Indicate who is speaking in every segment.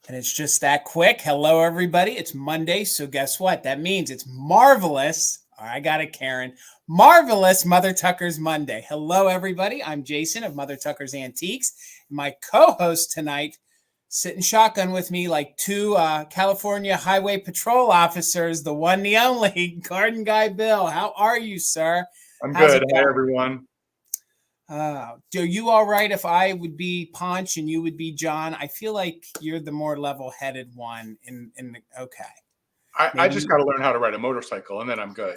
Speaker 1: And it's just that quick. Hello, everybody. It's Monday. So guess what? That means it's marvelous. I got it, Karen. Marvelous Mother Tucker's Monday. Hello, everybody. I'm Jason of Mother Tucker's Antiques. My co-host tonight, sitting shotgun with me like two California Highway Patrol officers, the one, the only, Garden Guy Bill. How are you, sir?
Speaker 2: I'm good. Hi, everyone.
Speaker 1: Are you all right if I would be Ponch and you would be John? I feel like you're the more level-headed one in the okay.
Speaker 2: I just got to learn how to ride a motorcycle and then I'm good.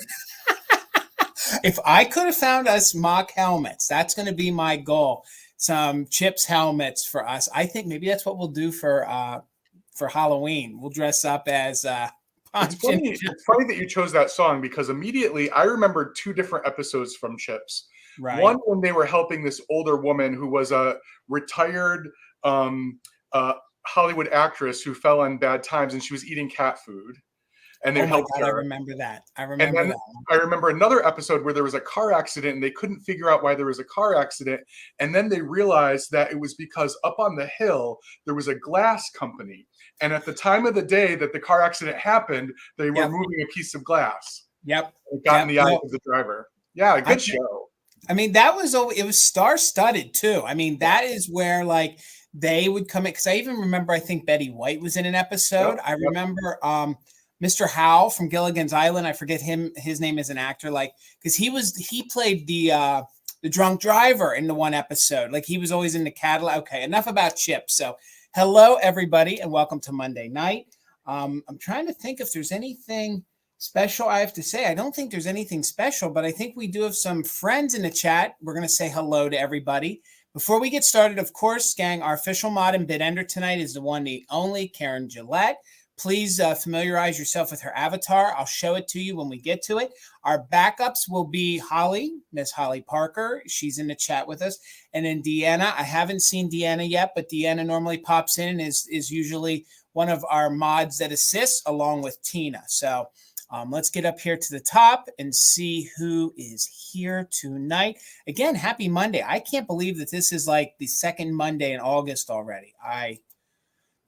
Speaker 1: If I could have found us mock helmets, that's going to be my goal. Some Chips helmets for us. I think maybe that's what we'll do for Halloween. We'll dress up as Ponch.
Speaker 2: It's funny that you chose that song because immediately I remembered two different episodes from Chips.
Speaker 1: Right.
Speaker 2: One when they were helping this older woman who was a retired Hollywood actress who fell on bad times and she was eating cat food. And they helped her.
Speaker 1: I remember that. I remember
Speaker 2: another episode where there was a car accident and they couldn't figure out why there was a car accident. And then they realized that it was because up on the hill, there was a glass company. And at the time of the day that the car accident happened, they were moving a piece of glass.
Speaker 1: Yep.
Speaker 2: It got in the eye of the driver. Yeah, good show.
Speaker 1: I mean, it was star-studded too. I mean, that is where like they would come in. Because I even remember, I think Betty White was in an episode.
Speaker 2: Yep,
Speaker 1: I remember Mr. Howell from Gilligan's Island. I forget his name as an actor, like because he played the drunk driver in the one episode. Like he was always in the Cadillac. Okay, enough about Chips. So hello everybody and welcome to Monday night. I'm trying to think if there's anything special I have to say. I don't think there's anything special, but I think we do have some friends in the chat. We're going to say hello to everybody. Before we get started, of course, gang, our official mod and bid ender tonight is the one, the only, Karen Gillette. Please familiarize yourself with her avatar. I'll show it to you when we get to it. Our backups will be Holly, Miss Holly Parker. She's in the chat with us. And then Deanna. I haven't seen Deanna yet, but Deanna normally pops in and is usually one of our mods that assists along with Tina. So let's get up here to the top and see who is here tonight. Again, happy Monday. I can't believe that this is like the second Monday in August already.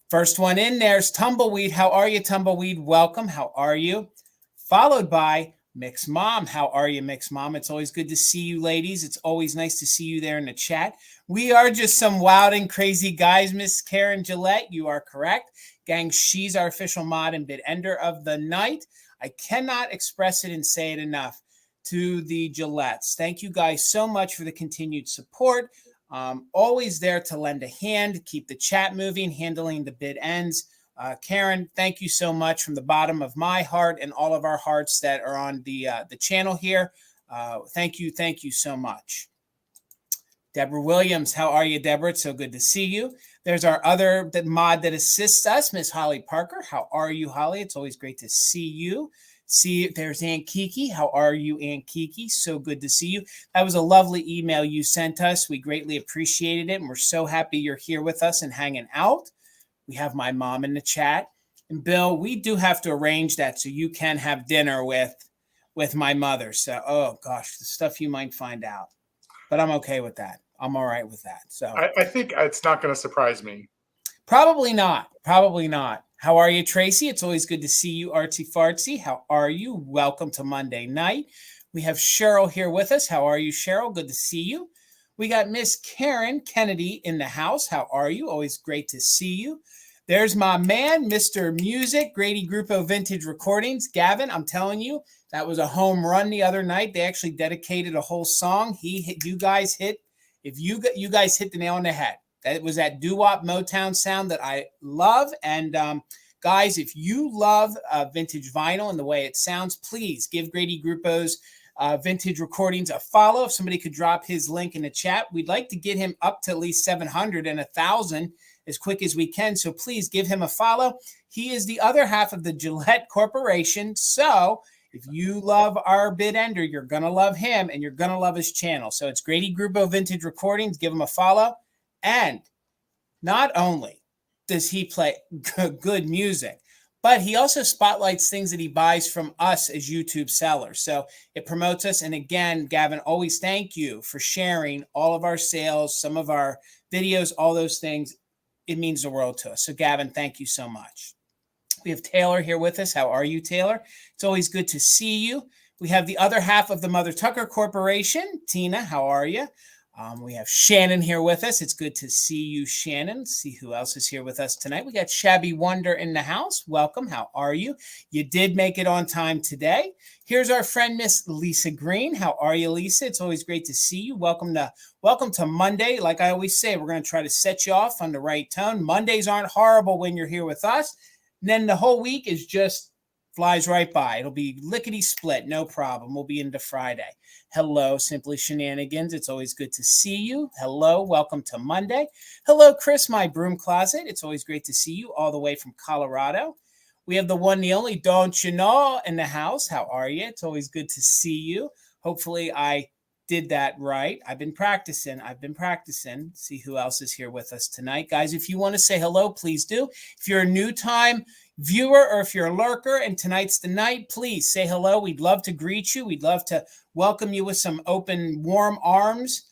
Speaker 1: First one in there's Tumbleweed. How are you, Tumbleweed? Welcome. How are you? Followed by Mix Mom. How are you, Mix Mom? It's always good to see you, ladies. It's always nice to see you there in the chat. We are just some wild and crazy guys, Miss Karen Gillette. You are correct. Gang, she's our official mod and bid ender of the night. I cannot express it and say it enough to the Gillettes. Thank you guys so much for the continued support. Always there to lend a hand, keep the chat moving, handling the bid ends. Karen, thank you so much from the bottom of my heart and all of our hearts that are on the channel here. Thank you so much. Deborah Williams, how are you, Deborah? It's so good to see you. There's our other mod that assists us, Miss Holly Parker. How are you, Holly? It's always great to see you. See, there's Aunt Kiki. How are you, Aunt Kiki? So good to see you. That was a lovely email you sent us. We greatly appreciated it, and we're so happy you're here with us and hanging out. We have my mom in the chat. And Bill, we do have to arrange that so you can have dinner with my mother. So, oh, gosh, the stuff you might find out. But I'm okay with that. I'm all right with that. So
Speaker 2: I think it's not going to surprise me.
Speaker 1: Probably not. Probably not. How are you, Tracy? It's always good to see you, Artsy Fartsy. How are you? Welcome to Monday night. We have Cheryl here with us. How are you, Cheryl? Good to see you. We got Miss Karen Kennedy in the house. How are you? Always great to see you. There's my man, Mr. Music, Grady Grupo Vintage Recordings. Gavin, I'm telling you, that was a home run the other night. They actually dedicated a whole song. You guys hit the nail on the head. That was that doo-wop Motown sound that I love. And guys, if you love vintage vinyl and the way it sounds, please give Grady Grupo's Vintage Recordings a follow. If somebody could drop his link in the chat, we'd like to get him up to at least 700 and 1,000 as quick as we can. So please give him a follow. He is the other half of the Gillette Corporation. So if you love our bid ender, you're going to love him and you're going to love his channel. So it's Grady Grupo Vintage Recordings. Give him a follow. And not only does he play good music, but he also spotlights things that he buys from us as YouTube sellers. So it promotes us. And again, Gavin, always thank you for sharing all of our sales, some of our videos, all those things. it means the world to us. So Gavin, thank you so much. We have Taylor here with us. How are you, Taylor? It's always good to see you. We have the other half of the Mother Tucker Corporation. Tina, how are you? We have Shannon here with us. It's good to see you, Shannon. See who else is here with us tonight. We got Shabby Wonder in the house. Welcome. How are you? You did make it on time today. Here's our friend, Miss Lisa Green. How are you, Lisa? It's always great to see you. Welcome to Monday. Like I always say, we're going to try to set you off on the right tone. Mondays aren't horrible when you're here with us. And then the whole week is just flies right by. It'll be lickety split, no problem. We'll be into Friday. Hello, Simply Shenanigans. It's always good to see you. Hello, welcome to Monday. Hello, Chris, my broom closet. It's always great to see you all the way from Colorado. We have the one, the only, Don't You Know, in the house. How are you? It's always good to see you. Hopefully I did that right. I've been practicing. See who else is here with us tonight. Guys, if you want to say hello, please do. If you're a new time viewer or if you're a lurker and tonight's the night, please say hello. We'd love to greet you. We'd love to welcome you with some open, warm arms.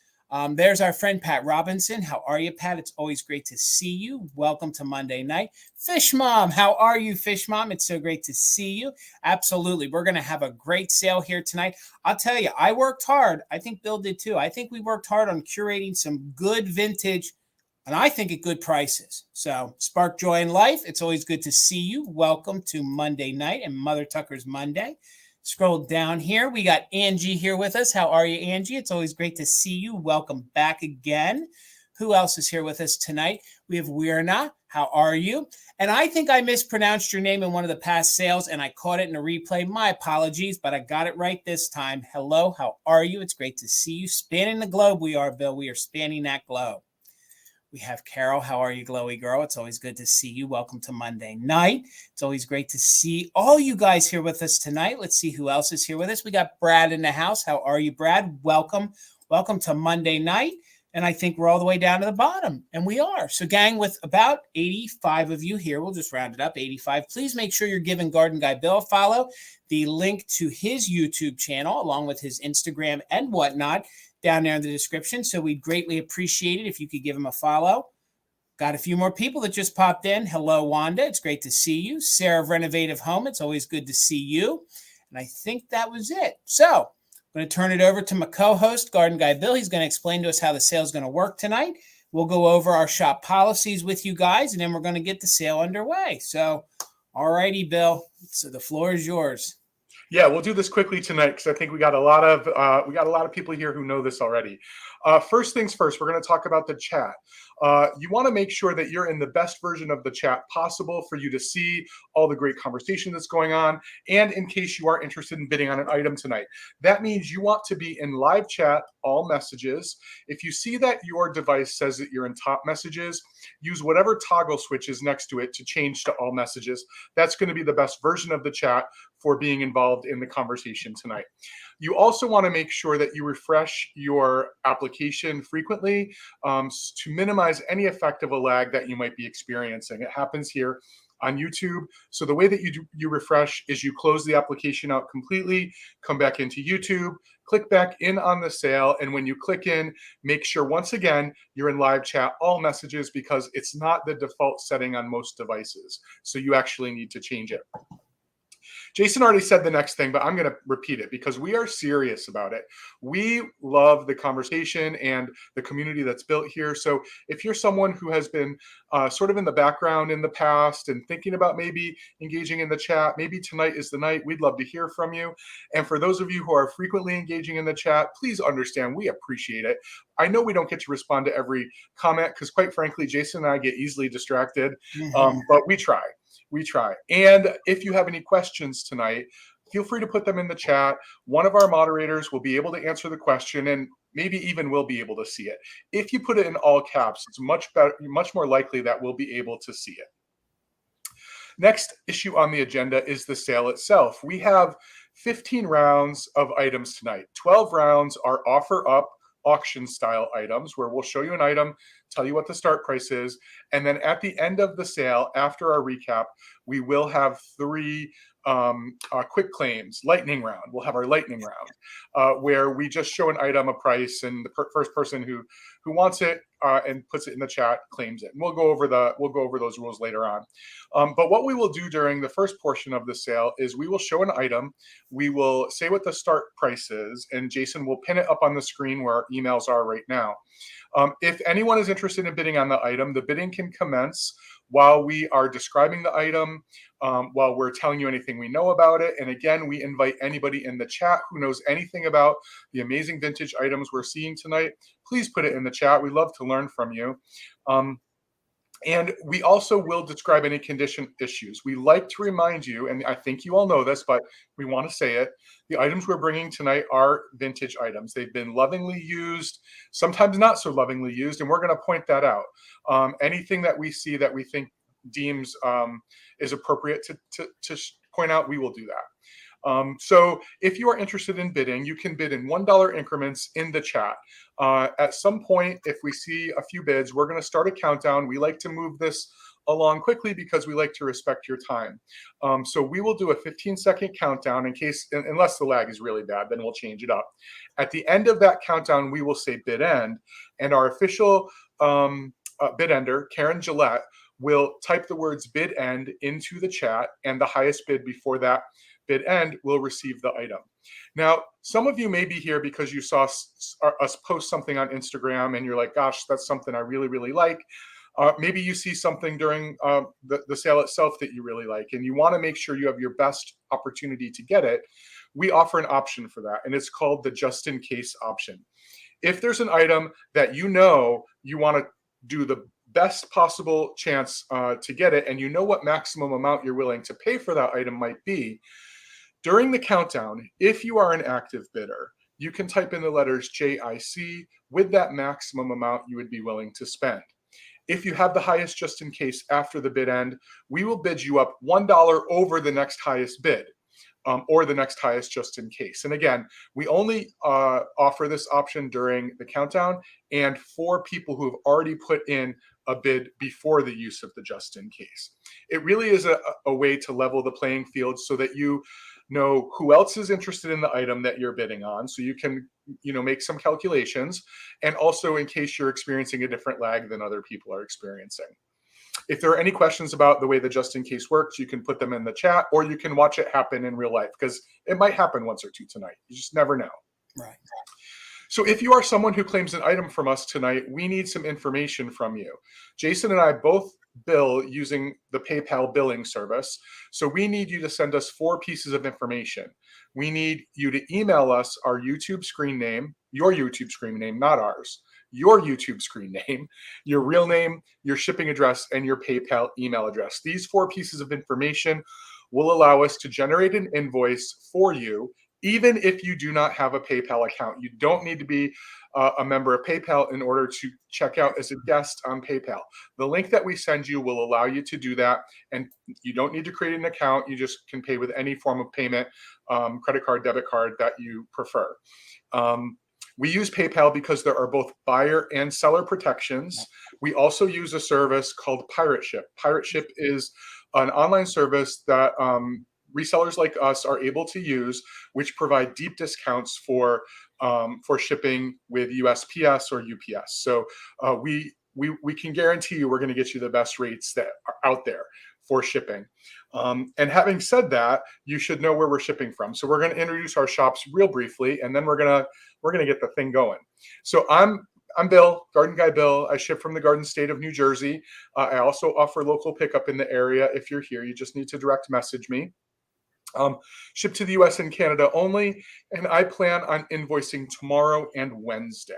Speaker 1: There's our friend Pat Robinson. How are you, Pat? It's always great to see you. Welcome to Monday night. Fish Mom, how are you, Fish Mom? It's so great to see you. Absolutely. We're going to have a great sale here tonight. I'll tell you, I worked hard. I think Bill did too. I think we worked hard on curating some good vintage, and I think at good prices. So spark joy in life. It's always good to see you. Welcome to Monday night and Mother Tucker's Monday. Scroll down here. We got Angie here with us. How are you, Angie? It's always great to see you. Welcome back again. Who else is here with us tonight? We have Wirna. How are you? And I think I mispronounced your name in one of the past sales, and I caught it in a replay. My apologies, but I got it right this time. Hello, how are you? It's great to see you. Spanning the globe we are, Bill. We are spanning that globe. We have Carol. How are you, glowy girl? It's always good to see you. Welcome to Monday night. It's always great to see all you guys here with us tonight. Let's see who else is here with us. We got Brad in the house. How are you, Brad? Welcome. Welcome to Monday night. And I think we're all the way down to the bottom. And we are. So, gang, with about 85 of you here, we'll just round it up, 85. Please make sure you're giving Garden Guy Bill a follow. The link to his YouTube channel, along with his Instagram and whatnot, down there in the description. So we'd greatly appreciate it if you could give him a follow. Got a few more people that just popped in. Hello, Wanda. It's great to see you. Sarah of Renovative Home. It's always good to see you. And I think that was it. So I'm going to turn it over to my co-host, Garden Guy Bill. He's going to explain to us how the sale is going to work tonight. We'll go over our shop policies with you guys, and then we're going to get the sale underway. So, all righty, Bill. So the floor is yours.
Speaker 2: Yeah, we'll do this quickly tonight because I think we got a lot of people here who know this already. First things first, we're going to talk about the chat. You want to make sure that you're in the best version of the chat possible for you to see all the great conversation that's going on, and in case you are interested in bidding on an item tonight. That means you want to be in live chat, all messages. If you see that your device says that you're in top messages, use whatever toggle switch is next to it to change to all messages. That's going to be the best version of the chat for being involved in the conversation tonight. You also want to make sure that you refresh your application frequently to minimize any effect of a lag that you might be experiencing. It happens here on YouTube. So the way that you refresh is you close the application out completely, come back into YouTube, click back in on the sale, and when you click in, make sure once again you're in live chat, all messages, because it's not the default setting on most devices. So you actually need to change it. Jason already said the next thing, but I'm going to repeat it because we are serious about it. We love the conversation and the community that's built here. So if you're someone who has been sort of in the background in the past and thinking about maybe engaging in the chat, maybe tonight is the night, we'd love to hear from you. And for those of you who are frequently engaging in the chat, please understand we appreciate it. I know we don't get to respond to every comment because, quite frankly, Jason and I get easily distracted, but we try. We try. And if you have any questions tonight, feel free to put them in the chat. One of our moderators will be able to answer the question, and maybe even we'll be able to see it. If you put it in all caps, it's much more likely that we'll be able to see it. Next issue on the agenda is the sale itself. We have 15 rounds of items tonight. 12 rounds are offer up auction style items where we'll show you an item, tell you what the start price is, and then at the end of the sale, after our recap, we will have 3 quick claims, lightning round. We'll have our lightning round where we just show an item, a price, and the first person who wants it and puts it in the chat claims it. And we'll go over those rules later on. But what we will do during the first portion of the sale is we will show an item. We will say what the start price is, and Jason will pin it up on the screen where our emails are right now. If anyone is interested in bidding on the item, the bidding can commence while we are describing the item, while we're telling you anything we know about it. And again, we invite anybody in the chat who knows anything about the amazing vintage items we're seeing tonight. Please put it in the chat. We love to learn from you. And we also will describe any condition issues. We like to remind you, and I think you all know this, but we want to say it, the items we're bringing tonight are vintage items. They've been lovingly used, sometimes not so lovingly used, and we're going to point that out. Anything that we see that we think deems is appropriate to point out, we will do that. So if you are interested in bidding, you can bid in $1 increments in the chat. At some point, if we see a few bids, we're going to start a countdown. We like to move this along quickly because we like to respect your time. So we will do a 15-second countdown unless the lag is really bad, then we'll change it up. At the end of that countdown, we will say bid end, and our official bid ender, Karen Gillette, will type the words bid end into the chat, and the highest bid before that bid end will receive the item. Now, some of you may be here because you saw us post something on Instagram and you're like, gosh, that's something I really, really like. Maybe you see something during the sale itself that you really like, and you want to make sure you have your best opportunity to get it. We offer an option for that, and it's called the just in case option. If there's an item that you know you want to do the best possible chance to get it, and you know what maximum amount you're willing to pay for that item might be, during the countdown, if you are an active bidder, you can type in the letters JIC with that maximum amount you would be willing to spend. If you have the highest just in case after the bid end, we will bid you up $1 over the next highest bid, or the next highest just in case. And again, we only offer this option during the countdown and for people who have already put in a bid before the use of the just in case. It really is a way to level the playing field so that you know who else is interested in the item that you're bidding on, so you can make some calculations, and also in case you're experiencing a different lag than other people are experiencing. If there are any questions about the way the just in case works, you can put them in the chat, or you can watch it happen in real life, because it might happen once or two tonight. You just never know.
Speaker 1: Right.
Speaker 2: So if you are someone who claims an item from us tonight, we need some information from you. Jason and I both bill using the PayPal billing service. So we need you to send us 4 pieces of information. We need you to email us our YouTube screen name, your YouTube screen name, not ours, your YouTube screen name, your real name, your shipping address, and your PayPal email address. These 4 pieces of information will allow us to generate an invoice for you, even if you do not have a PayPal account. You don't need to be a member of PayPal in order to check out as a guest on PayPal. The link that we send you will allow you to do that, and you don't need to create an account. You just can pay with any form of payment, credit card, debit card that you prefer. We use PayPal because there are both buyer and seller protections. We also use a service called Pirate Ship. Pirate Ship is an online service that resellers like us are able to use, which provide deep discounts for shipping with USPS or UPS. So we can guarantee you we're going to get you the best rates that are out there for shipping. And having said that, you should know where we're shipping from. So we're going to introduce our shops real briefly, and then we're gonna get the thing going. So I'm Bill, Garden Guy Bill. I ship from the Garden State of New Jersey. I also offer local pickup in the area. If you're here, you just need to direct message me. Ship to the US and Canada only, and I plan on invoicing tomorrow and Wednesday.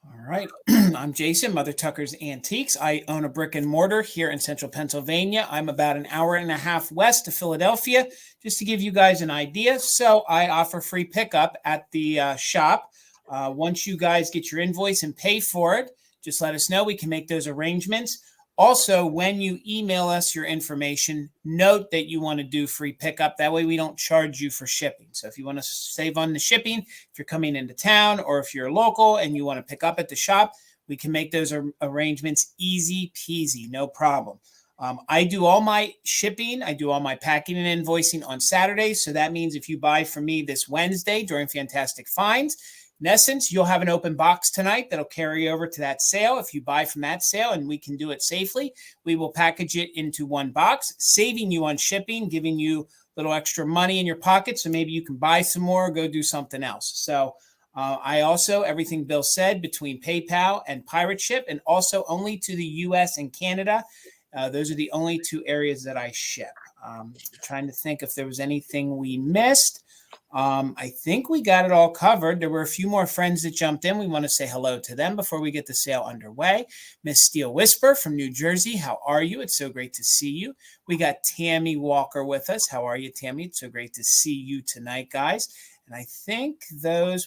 Speaker 1: All right. I'm Jason, Mother Tucker's Antiques. I own a brick and mortar here in central Pennsylvania. I'm about an hour and a half west of Philadelphia, just to give you guys an idea. So I offer free pickup at the shop. Once you guys get your invoice and pay for it, just let us know. We can make those arrangements. Also, when you email us your information, note that you want to do free pickup. That way we don't charge you for shipping. So if you want to save on the shipping, if you're coming into town or if you're local and you want to pick up at the shop, we can make those arrangements easy peasy, no problem. I do all my shipping. I do all my packing and invoicing on Saturdays. So that means if you buy from me this Wednesday during Fantastic Finds, in essence, you'll have an open box tonight that'll carry over to that sale. If you buy from that sale and we can do it safely, we will package it into one box, saving you on shipping, giving you a little extra money in your pocket. So maybe you can buy some more or go do something else. So I also, everything Bill said, between PayPal and Pirate Ship, and also only to the US and Canada. Those are the only two areas that I ship. Trying to think if there was anything we missed. I think we got it all covered. There were a few more friends that jumped in. We want to say hello to them before we get the sale underway. Miss Steel Whisper from New Jersey, how are you? It's so great to see you. We got Tammy Walker with us. How are you, Tammy? It's so great to see you tonight, guys. And I think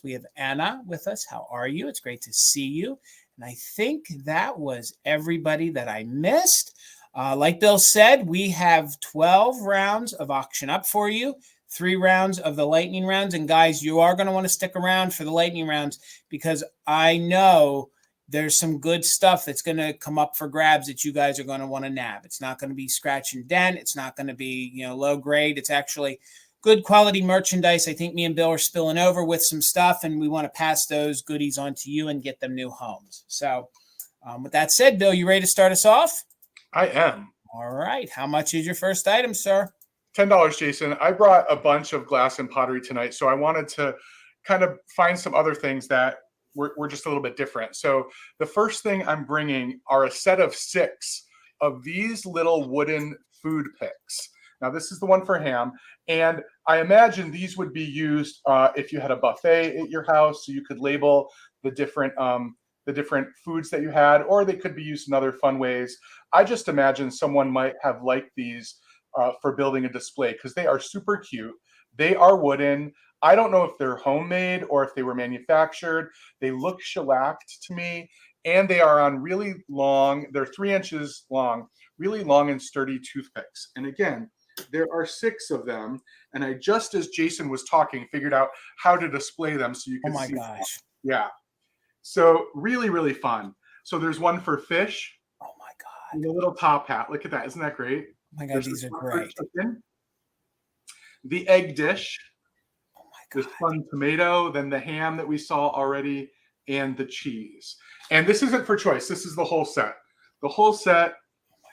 Speaker 1: we have Anna with us. How are you? It's great to see you. And I think that was everybody that I missed. Like Bill said, we have 12 rounds of auction up for you, 3 rounds of the lightning rounds. And guys, you are going to want to stick around for the lightning rounds because I know there's some good stuff that's going to come up for grabs that you guys are going to want to nab. It's not going to be scratch and dent. It's not going to be, low grade. It's actually good quality merchandise. I think me and Bill are spilling over with some stuff, and we want to pass those goodies on to you and get them new homes. So with that said, Bill, you ready to start us off?
Speaker 2: I am.
Speaker 1: All right. How much is your first item, sir?
Speaker 2: $10, Jason. I brought a bunch of glass and pottery tonight, so I wanted to kind of find some other things that were just a little bit different. So the first thing I'm bringing are a set of 6 of these little wooden food picks. Now, this is the one for ham, and I imagine these would be used if you had a buffet at your house, so you could label the different foods that you had, or they could be used in other fun ways. I just imagine someone might have liked these for building a display because they are super cute. They are wooden. I don't know if they're homemade or if they were manufactured. They look shellacked to me, and they are on really long, they're 3 inches long, really long and sturdy toothpicks. And again, there are 6 of them, and I just, as Jason was talking, figured out how to display them so you can see. Oh my gosh. Them. Yeah. So really, really fun. So there's one for fish.
Speaker 1: Oh my God.
Speaker 2: The little top hat. Look at that. Isn't that great?
Speaker 1: Oh my God, these are great.
Speaker 2: The egg dish.
Speaker 1: Oh my God.
Speaker 2: This fun tomato, then the ham that we saw already, and the cheese. And this isn't for choice. This is the whole set. The whole set,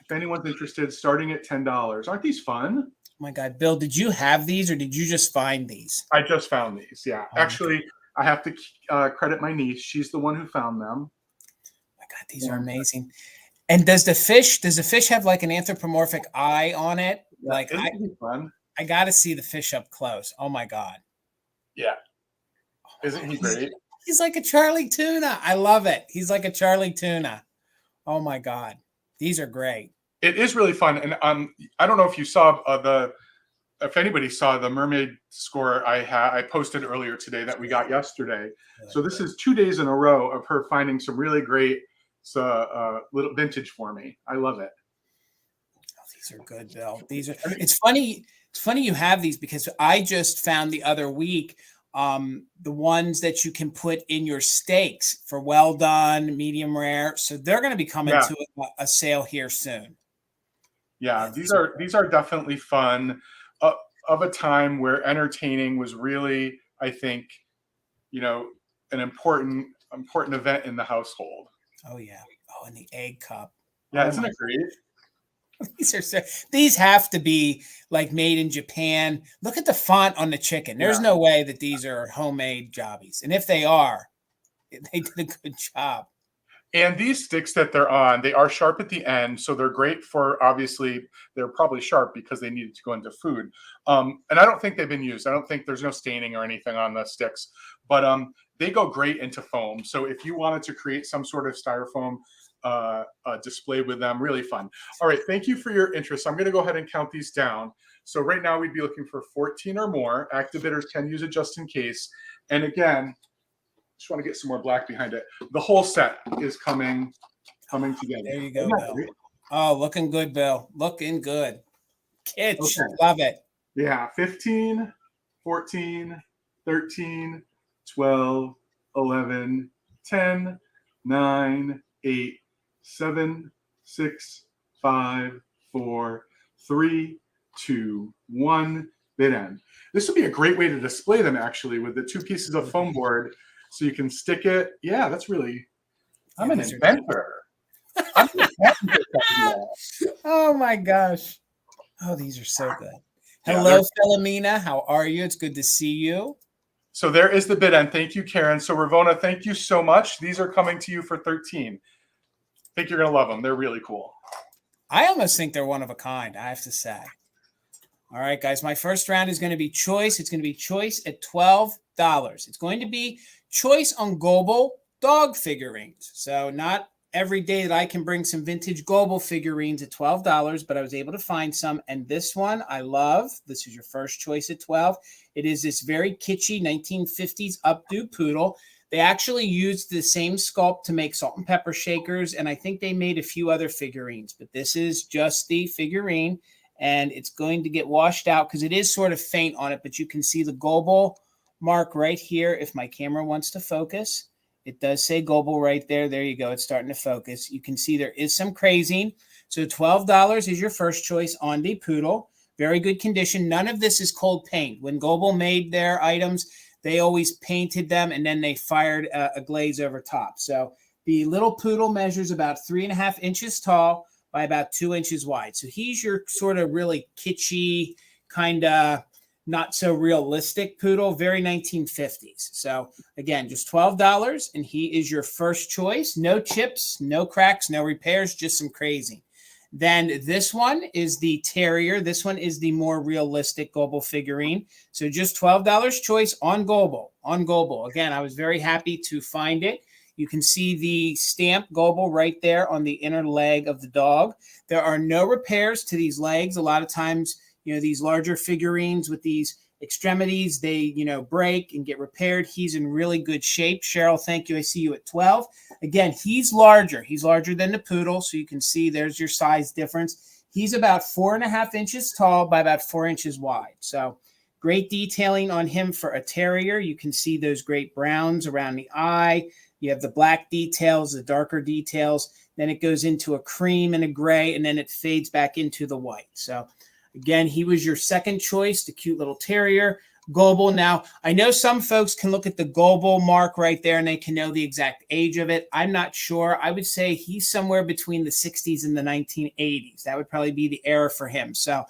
Speaker 2: if anyone's interested, starting at $10. Aren't these fun?
Speaker 1: Oh my God. Bill, did you have these or did you just find these?
Speaker 2: I just found these, yeah. Oh, actually, I have to credit my niece. She's the one who found them.
Speaker 1: Oh my God, these are amazing. And does the fish have like an anthropomorphic eye on it?
Speaker 2: Yeah,
Speaker 1: like
Speaker 2: fun?
Speaker 1: I got to see the fish up close. Oh my God.
Speaker 2: Yeah. Isn't he great?
Speaker 1: He's like a Charlie Tuna. I love it. He's like a Charlie Tuna. Oh my God. These are great.
Speaker 2: It is really fun. And I don't know if you saw if anybody saw the mermaid score I posted earlier today that we got yesterday. So this is 2 days in a row of her finding some really great little vintage for me. I love it.
Speaker 1: Oh, these are good, Bill. These are. It's funny. It's funny you have these because I just found the other week the ones that you can put in your steaks for well done, medium rare. So they're going to be coming to a sale here soon.
Speaker 2: Yeah, these are definitely fun. Of a time where entertaining was really, I think, an important event in the household.
Speaker 1: Oh yeah. Oh, and the egg cup.
Speaker 2: Yeah, isn't it great?
Speaker 1: These have to be like made in Japan. Look at the font on the chicken. There's no way that these are homemade jobbies. And if they are, they did a good job.
Speaker 2: And these sticks that they're on, they are sharp at the end. So they're great for, obviously, they're probably sharp because they needed to go into food. And I don't think they've been used. I don't think there's no staining or anything on the sticks. But they go great into foam. So if you wanted to create some sort of styrofoam display with them, really fun. All right, thank you for your interest. I'm going to go ahead and count these down. So right now we'd be looking for 14 or more. Active bidders can use it just in case. And again, just want to get some more black behind it. The whole set is coming together.
Speaker 1: There you go, Bill. Oh, looking good, Bill. Looking good. Kitsch. Okay. Love it.
Speaker 2: Yeah, 15, 14, 13, 12, 11, 10, 9, 8, 7, 6, 5, 4, 3, 2, 1, bid end. This would be a great way to display them, actually, with the 2 pieces of foam board, so you can stick it. Yeah, that's really, I'm an inventor. I'm an inventor.
Speaker 1: Oh my gosh. Oh, these are so good.
Speaker 2: Yeah,
Speaker 1: Hello, Philomena. How are you? It's good to see you.
Speaker 2: So there is the bid end. Thank you, Karen. So Ravona, thank you so much. These are coming to you for 13. I think you're going to love them. They're really cool.
Speaker 1: I almost think they're one of a kind, I have to say. All right, guys, my first round is going to be choice. It's going to be choice at $12. It's going to be choice on Global dog figurines. So not every day that I can bring some vintage Global figurines at $12, but I was able to find some. And this one I love. This is your first choice at 12. It is this very kitschy 1950s updo poodle. They actually used the same sculpt to make salt and pepper shakers, and I think they made a few other figurines, but this is just the figurine, and it's going to get washed out because it is sort of faint on it, but you can see the Global mark right here if my camera wants to focus. It does say Global right there. There you go. It's starting to focus. You can see there is some crazing. So $12 is your first choice on the poodle. Very good condition. None of this is cold paint. When Global made their items, they always painted them and then they fired a glaze over top. So the little poodle measures about 3.5 inches tall by about 2 inches wide. So he's your sort of really kitschy, kind of not so realistic poodle, very 1950s. So again, just $12, and he is your first choice. No chips, no cracks, no repairs, just some crazy. Then this one is the Terrier. This one is the more realistic Global figurine. So just $12 choice on Global. On Global. Again, I was very happy to find it. You can see the stamp Global right there on the inner leg of the dog. There are no repairs to these legs. A lot of times, these larger figurines with these extremities, they, break and get repaired. He's in really good shape. Cheryl, thank you. I see you at 12. Again, he's larger. He's larger than the poodle. So you can see there's your size difference. He's about 4.5 inches tall by about 4 inches wide. So great detailing on him for a Terrier. You can see those great browns around the eye. You have the black details, the darker details. Then it goes into a cream and a gray, and then it fades back into the white. So again, he was your second choice, the cute little Terrier. Global. Now, I know some folks can look at the Global mark right there and they can know the exact age of it. I'm not sure. I would say he's somewhere between the 60s and the 1980s. That would probably be the era for him. So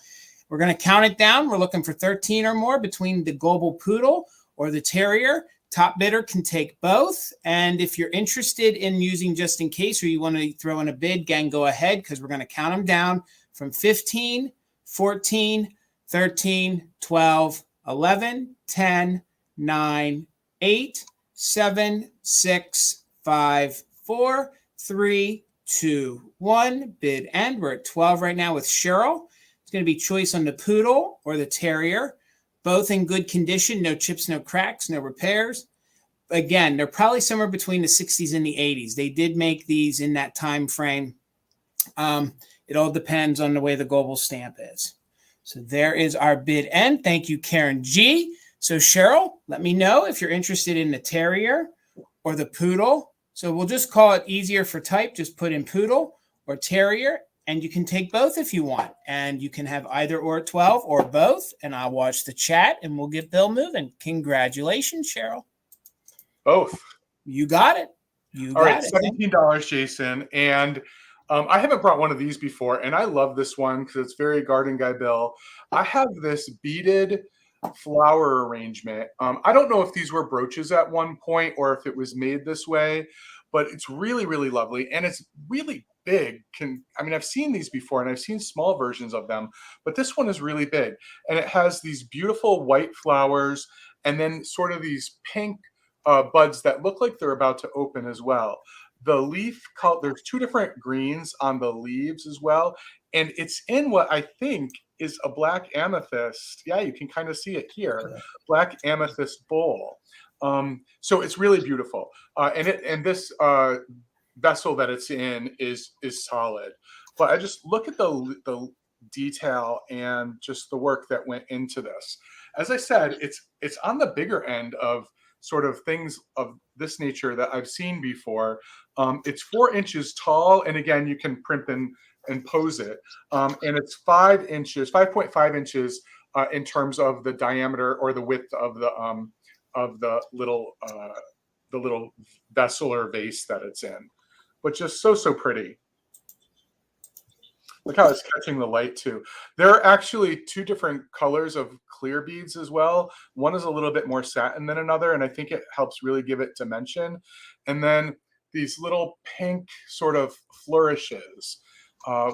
Speaker 1: we're going to count it down. We're looking for 13 or more between the Global Poodle or the Terrier. Top bidder can take both. And if you're interested in using just in case, or you want to throw in a bid, gang, go ahead, because we're going to count them down from 15, 14, 13, 12, 11, 10, 9, 8, 7, 6, 5, 4, 3, 2, 1. Bid end. We're at 12 right now with Cheryl. It's going to be choice on the poodle or the Terrier. Both in good condition. No chips, no cracks, no repairs. Again, they're probably somewhere between the 60s and the 80s. They did make these in that time frame. It all depends on the way the Global stamp is. So there is our bid end. Thank you, Karen G. So Cheryl, let me know if you're interested in the Terrier or the poodle. So we'll just call it easier for type. Just put in poodle or Terrier, and you can take both if you want. And you can have either or at 12 or both. And I'll watch the chat and we'll get Bill moving. Congratulations, Cheryl.
Speaker 2: Both.
Speaker 1: You got it.
Speaker 2: All right, $17, Jason. And I haven't brought one of these before, and I love this one because it's very Garden Guy Bill. I have this beaded flower arrangement. I don't know if these were brooches at one point or if it was made this way, but it's really, really lovely, and it's really big. I've seen these before, and I've seen small versions of them, but this one is really big, and it has these beautiful white flowers and then sort of these pink buds that look like they're about to open as well. The leaf color, there's 2 different greens on the leaves as well. And it's in what I think is a black amethyst. Yeah, you can kind of see it here. Black amethyst bowl. So it's really beautiful. And this vessel that it's in is solid. But I just look at the detail and just the work that went into this. As I said, it's on the bigger end of sort of things of this nature that I've seen before. It's 4 inches tall, and again, you can primp in and pose it. And it's 5 inches, 5.5 inches in terms of the diameter or the width of the little vessel or vase that it's in. But just so pretty. Look how it's catching the light too. There are actually 2 different colors of clear beads as well. One is a little bit more satin than another, and I think it helps really give it dimension. And then these little pink sort of flourishes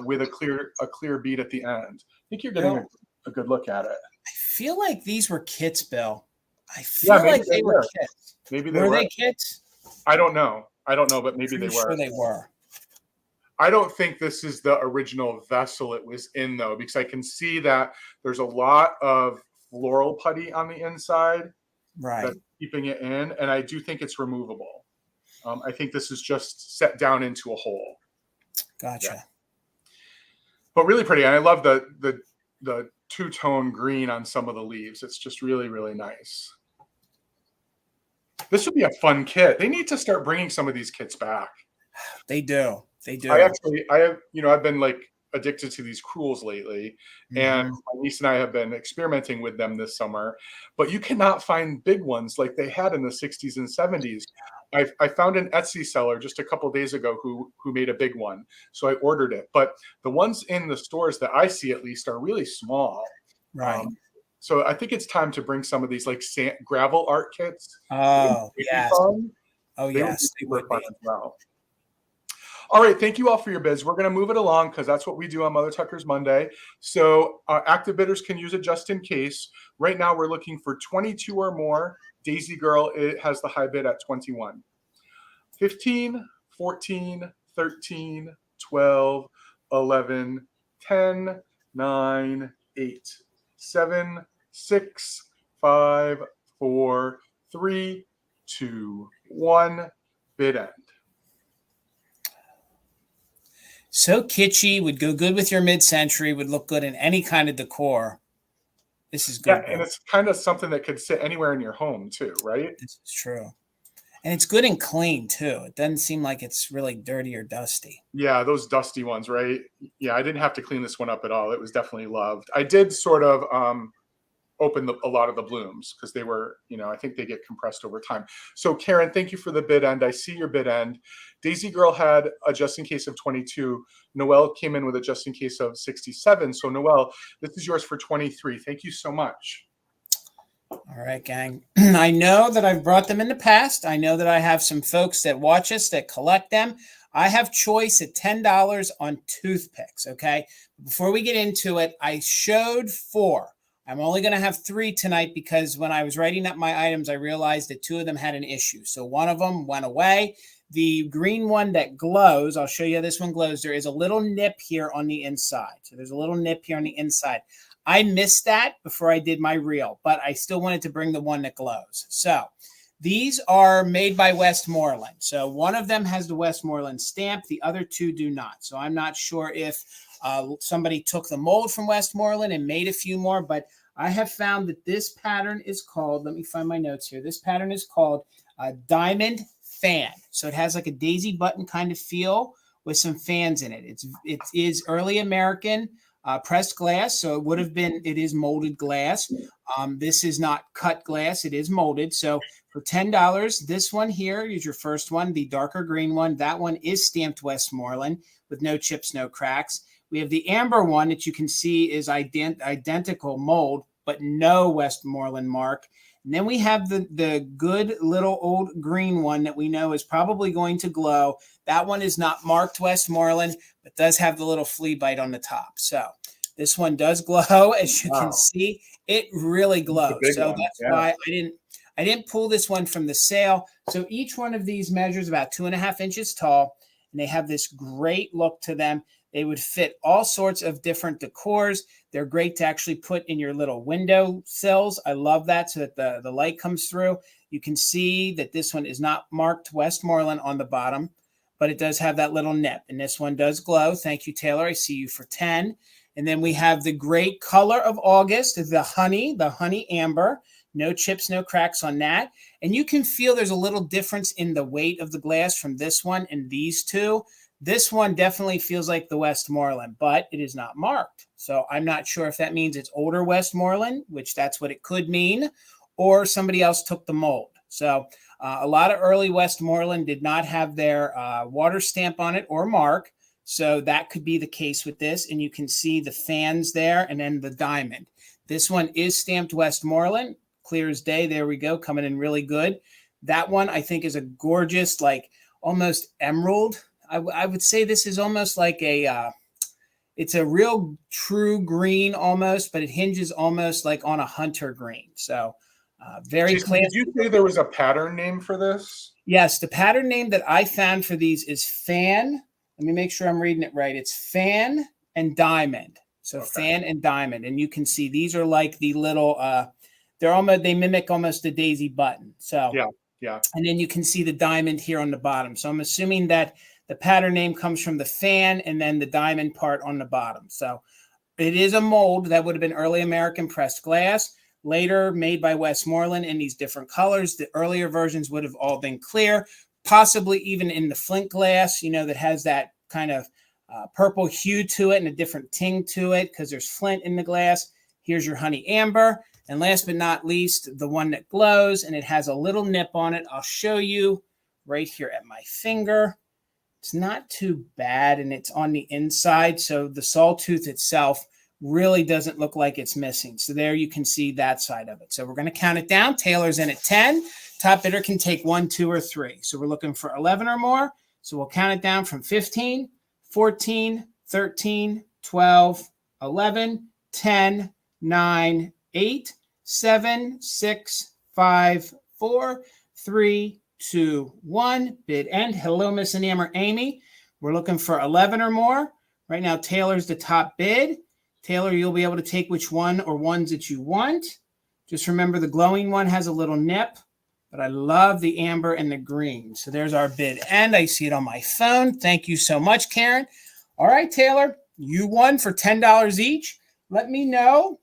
Speaker 2: with a clear bead at the end. I think you're getting a good look at it.
Speaker 1: I feel like these were kits, Bill. I feel like they were kits.
Speaker 2: Maybe they
Speaker 1: were. They kits?
Speaker 2: I don't know, but maybe they were.
Speaker 1: Sure they were.
Speaker 2: I don't think this is the original vessel it was in, though, because I can see that there's a lot of floral putty on the inside,
Speaker 1: right,
Speaker 2: that's keeping it in, and I do think it's removable. I think this is just set down into a hole.
Speaker 1: Gotcha.
Speaker 2: Yeah. But really pretty, and I love the two-tone green on some of the leaves. It's just really, really nice. This would be a fun kit. They need to start bringing some of these kits back.
Speaker 1: They do. They do.
Speaker 2: I've been like addicted to these crewels lately, and my niece and I have been experimenting with them this summer, but you cannot find big ones like they had in the 60s and 70s. I found an Etsy seller just a couple days ago who made a big one, so I ordered it. But the ones in the stores that I see, at least, are really small.
Speaker 1: Right.
Speaker 2: So I think it's time to bring some of these like gravel art kits.
Speaker 1: Oh, yes. Oh, yes.
Speaker 2: They would be fun as well. All right, thank you all for your bids. We're going to move it along because that's what we do on Mother Tucker's Monday. So active bidders can use it just in case. Right now, we're looking for 22 or more. Daisy Girl, it has the high bid at 21. 15, 14, 13, 12, 11, 10, 9, 8, 7, 6, 5, 4, 3, 2, 1. Bid end.
Speaker 1: So kitschy, would go good with your mid-century, would look good in any kind of decor. This is good.
Speaker 2: Yeah, and it's kind of something that could sit anywhere in your home too, right?
Speaker 1: This is true. And it's good and clean too. It doesn't seem like it's really dirty or dusty.
Speaker 2: Yeah, those dusty ones, right? Yeah, I didn't have to clean this one up at all. It was definitely loved. I did sort of open a lot of the blooms because they were, I think they get compressed over time. So Karen, thank you for the bid end. I see your bid end. Daisy Girl had a just in case of 22. Noelle came in with a just in case of 67. So Noelle, this is yours for 23. Thank you so much.
Speaker 1: All right, gang. I know that I've brought them in the past. I know that I have some folks that watch us that collect them. I have choice at $10 on toothpicks, okay? Before we get into it, I showed 4. I'm only going to have 3 tonight because when I was writing up my items, I realized that 2 of them had an issue. So one of them went away. The green one that glows, I'll show you how this one glows. There is a little nip here on the inside. So there's a little nip here on the inside. I missed that before I did my reel, but I still wanted to bring the one that glows. So these are made by Westmoreland. So one of them has the Westmoreland stamp. The other 2 do not. So I'm not sure if somebody took the mold from Westmoreland and made a few more, but I have found that this pattern is called, let me find my notes here. This pattern is called Diamond Fan. So it has like a daisy button kind of feel with some fans in it. It is early American pressed glass. So it is molded glass. This is not cut glass. It is molded. So for $10, this one here is your first one, the darker green one. That one is stamped Westmoreland with no chips, no cracks. We have the amber one that you can see is identical mold, but no Westmoreland mark. And then we have the good little old green one that we know is probably going to glow. That one is not marked Westmoreland, but does have the little flea bite on the top. So this one does glow, as you can see. It really glows. So that's why I didn't pull this one from the sale. So each one of these measures about 2.5 inches tall, and they have this great look to them. They would fit all sorts of different decors. They're great to actually put in your little window sills. I love that so that the light comes through. You can see that this one is not marked Westmoreland on the bottom, but it does have that little nip. And this one does glow. Thank you, Taylor. I see you for 10. And then we have the great color of August, the honey amber. No chips, no cracks on that. And you can feel there's a little difference in the weight of the glass from this one and these 2. This one definitely feels like the Westmoreland, but it is not marked. So I'm not sure if that means it's older Westmoreland, which that's what it could mean, or somebody else took the mold. So a lot of early Westmoreland did not have their water stamp on it or mark. So that could be the case with this. And you can see the fans there and then the diamond. This one is stamped Westmoreland, clear as day. There we go, coming in really good. That one I think is a gorgeous, like almost emerald. I would say this is almost like it's a real true green almost, but it hinges almost like on a hunter green. So very
Speaker 2: Jason,
Speaker 1: classic.
Speaker 2: did you say there was a pattern name for this?
Speaker 1: Yes, the pattern name that I found for these is Fan. Let me make sure I'm reading it right. It's Fan and Diamond. So okay. Fan and Diamond. And you can see these are like the little, they mimic almost a daisy button. So
Speaker 2: yeah.
Speaker 1: And then you can see the diamond here on the bottom. So I'm assuming that the pattern name comes from the fan and then the diamond part on the bottom. So it is a mold that would have been early American pressed glass, later made by Westmoreland in these different colors. The earlier versions would have all been clear, possibly even in the flint glass, that has that kind of purple hue to it and a different ting to it because there's flint in the glass. Here's your honey amber. And last but not least, the one that glows, and it has a little nip on it. I'll show you right here at my finger. It's not too bad, and it's on the inside. So the sawtooth itself really doesn't look like it's missing. So there you can see that side of it. So we're going to count it down. Taylor's in at 10. Top bidder can take 1, 2, or 3. So we're looking for 11 or more. So we'll count it down from 15, 14, 13, 12, 11, 10, 9, 8, 7, 6, 5, 4, 3, 2, 1. Bid end. Hello, Miss Enamor Amy. We're looking for 11 or more. Right now, Taylor's the top bid. Taylor, you'll be able to take which one or ones that you want. Just remember the glowing one has a little nip, but I love the amber and the green. So there's our bid end. I see it on my phone. Thank you so much, Karen. All right, Taylor, you won for $10 each. Let me know.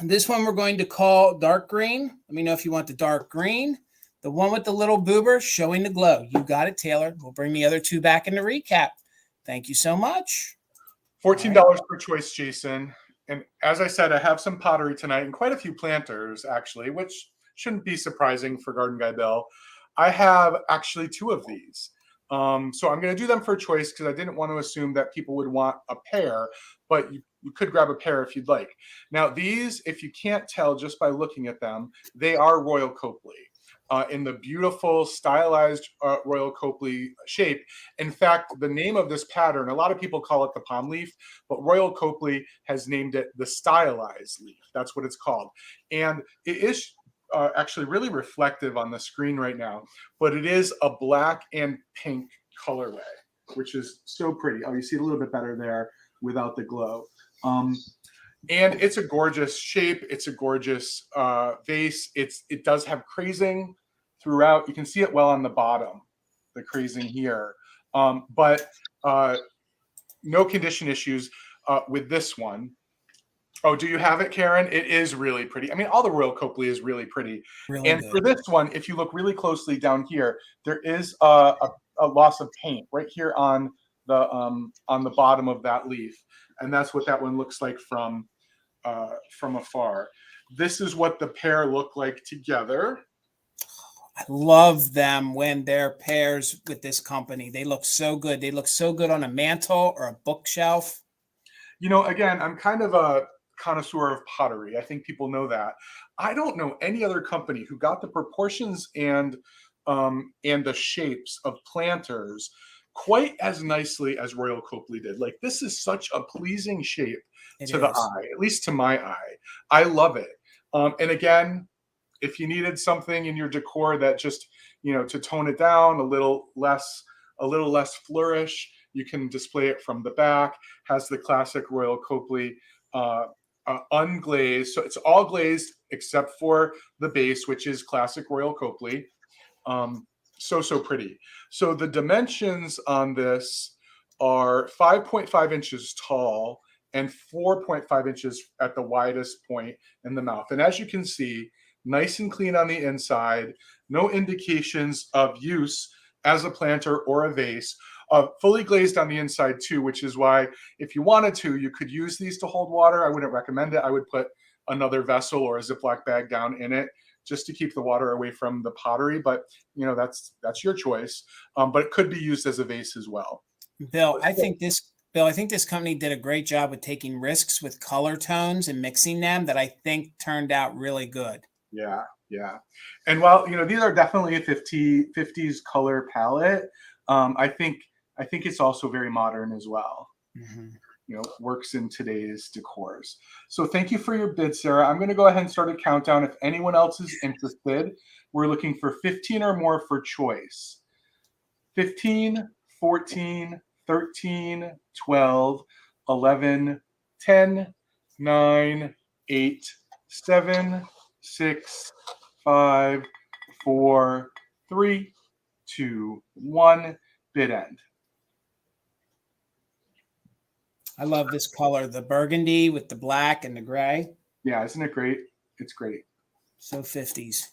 Speaker 1: This one we're going to call dark green. Let me know if you want the dark green. The one with the little boober showing the glow. You got it, Taylor. We'll bring the other two back in the recap. Thank you so much.
Speaker 2: $14 per choice, Jason. And as I said, I have some pottery tonight and quite a few planters, actually, which shouldn't be surprising for Garden Guy Bill. I have actually 2 of these. So I'm going to do them for choice because I didn't want to assume that people would want a pair, but you could grab a pair if you'd like. Now, these, if you can't tell just by looking at them, they are Royal Copley. In the beautiful stylized Royal Copley shape. In fact, the name of this pattern, a lot of people call it the palm leaf, but Royal Copley has named it the stylized leaf. That's what it's called. And it is actually really reflective on the screen right now, but it is a black and pink colorway, which is so pretty. Oh, you see it a little bit better there without the glow. And it's a gorgeous shape. It's a gorgeous vase. It does have crazing throughout. You can see it well on the bottom, the crazing here. But no condition issues with this one. Oh, do you have it, Karen? It is really pretty. I mean, all the Royal Copley is really pretty. Really and good. For this one, if you look really closely down here, there is a loss of paint right here on the bottom of that leaf. And that's what that one looks like from afar. This is what the pair look like together.
Speaker 1: I love them when they're pairs with this company. They look so good. They look so good on a mantle or a bookshelf.
Speaker 2: Again, I'm kind of a connoisseur of pottery. I think people know that. I don't know any other company who got the proportions and the shapes of planters quite as nicely as Royal Copley did. Like, this is such a pleasing shape to the eye, at least to my eye. I love it. And again, if you needed something in your decor that just, to tone it down a little less flourish, you can display it from the back. Has the classic Royal Copley unglazed. So it's all glazed except for the base, which is classic Royal Copley. So pretty. So the dimensions on this are 5.5 inches tall and 4.5 inches at the widest point in the mouth. And as you can see, nice and clean on the inside, no indications of use as a planter or a vase. fully glazed on the inside too, which is why if you wanted to, you could use these to hold water. I wouldn't recommend it. I would put another vessel or a Ziploc bag down in it just to keep the water away from the pottery. But that's your choice. But it could be used as a vase as well.
Speaker 1: Bill, I think this company did a great job with taking risks with color tones and mixing them that I think turned out really good.
Speaker 2: Yeah. And while these are definitely a 50s color palette, I think it's also very modern as well.
Speaker 1: Mm-hmm.
Speaker 2: Works in today's decors. So thank you for your bid, Sarah. I'm going to go ahead and start a countdown. If anyone else is interested, we're looking for 15 or more for choice. 15, 14, 13, 12, 11, 10, 9, 8, 7, 6, 5, 4, 3, 2, 1. Bid end.
Speaker 1: I love this color, the burgundy with the black and the gray.
Speaker 2: Yeah, isn't it great? It's great.
Speaker 1: So 50s.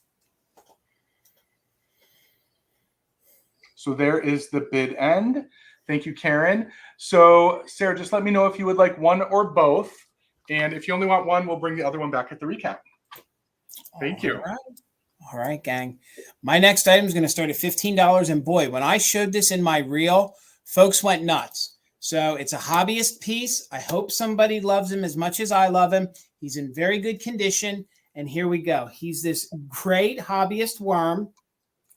Speaker 2: So there is the bid end. Thank you, Karen. So Sarah, just let me know if you would like one or both. And if you only want one, we'll bring the other one back at the recount. Thank you.
Speaker 1: All right, gang. My next item is going to start at $15. And boy, when I showed this in my reel, folks went nuts. So it's a hobbyist piece. I hope somebody loves him as much as I love him. He's in very good condition. And here we go. He's this great hobbyist worm.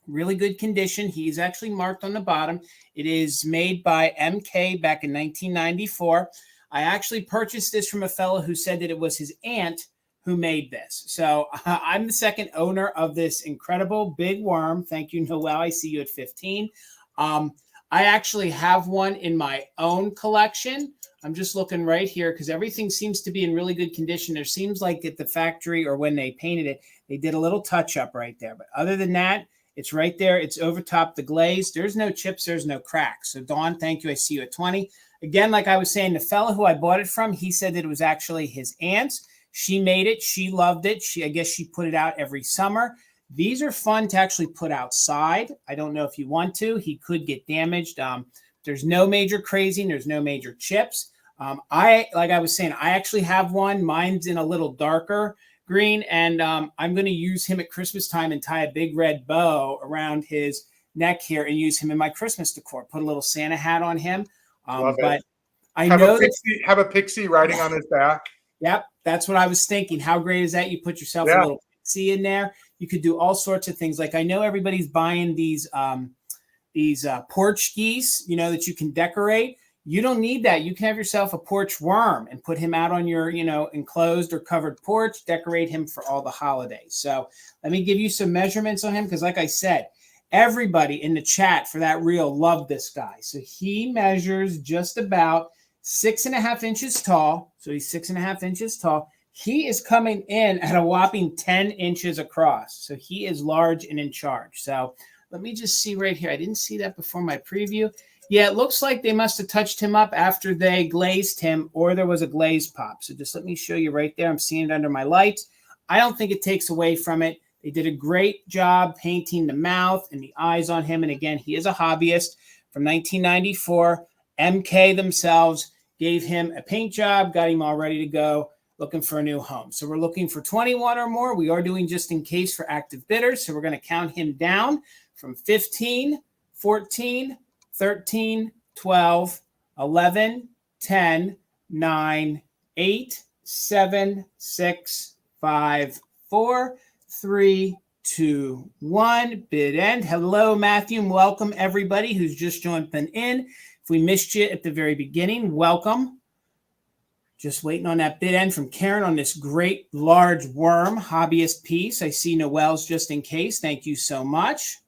Speaker 1: Really good condition. He's actually marked on the bottom. It is made by MK back in 1994. I actually purchased this from a fellow who said that it was his aunt who made this. So I'm the second owner of this incredible big worm. Thank you, Noel. I see you at 15. I actually have one in my own collection. I'm just looking right here because everything seems to be in really good condition. There seems like at the factory or when they painted it, they did a little touch up right there. But other than that, it's right there. It's over top the glaze. There's no chips. There's no cracks. So Dawn, thank you. I see you at 20. Again, like I was saying, the fellow who I bought it from, he said that it was actually his aunt's. She made it. She loved it. I guess she put it out every summer. These are fun to actually put outside. I don't know if you want to. He could get damaged. There's no major crazing. There's no major chips. Like I was saying, I actually have one. Mine's in a little darker green, and I'm going to use him at Christmas time and tie a big red bow around his neck here and use him in my Christmas decor. Put a little Santa hat on him. But I know
Speaker 2: have a pixie riding on his back.
Speaker 1: Yep, that's what I was thinking. How great is that? You put yourself a little pixie in there. You could do all sorts of things. Like I know everybody's buying these porch geese, that you can decorate. You don't need that. You can have yourself a porch worm and put him out on your, enclosed or covered porch, decorate him for all the holidays. So let me give you some measurements on him because like I said, everybody in the chat for that reel loved this guy. So he measures just about 6.5 inches tall. So he's 6.5 inches tall. He is coming in at a whopping 10 inches across. So he is large and in charge. So let me just see right here. I didn't see that before my preview. Yeah, it looks like they must have touched him up after they glazed him or there was a glaze pop. So just let me show you right there. I'm seeing it under my lights. I don't think it takes away from it. They did a great job painting the mouth and the eyes on him. And again, he is a hobbyist from 1994. MK themselves gave him a paint job, got him all ready to go, looking for a new home. So we're looking for 21 or more. We are doing just in case for active bidders. So we're going to count him down from 15, 14, 13, 12, 11, 10, 9, 8, 7, 6, 5, 4, 3, 2, 1. Bid end. Hello, Matthew, and welcome everybody who's just jumping in. If we missed you at the very beginning, welcome. Just waiting on that bid end from Karen on this great large worm hobbyist piece. I see Noel's just in case. Thank you so much.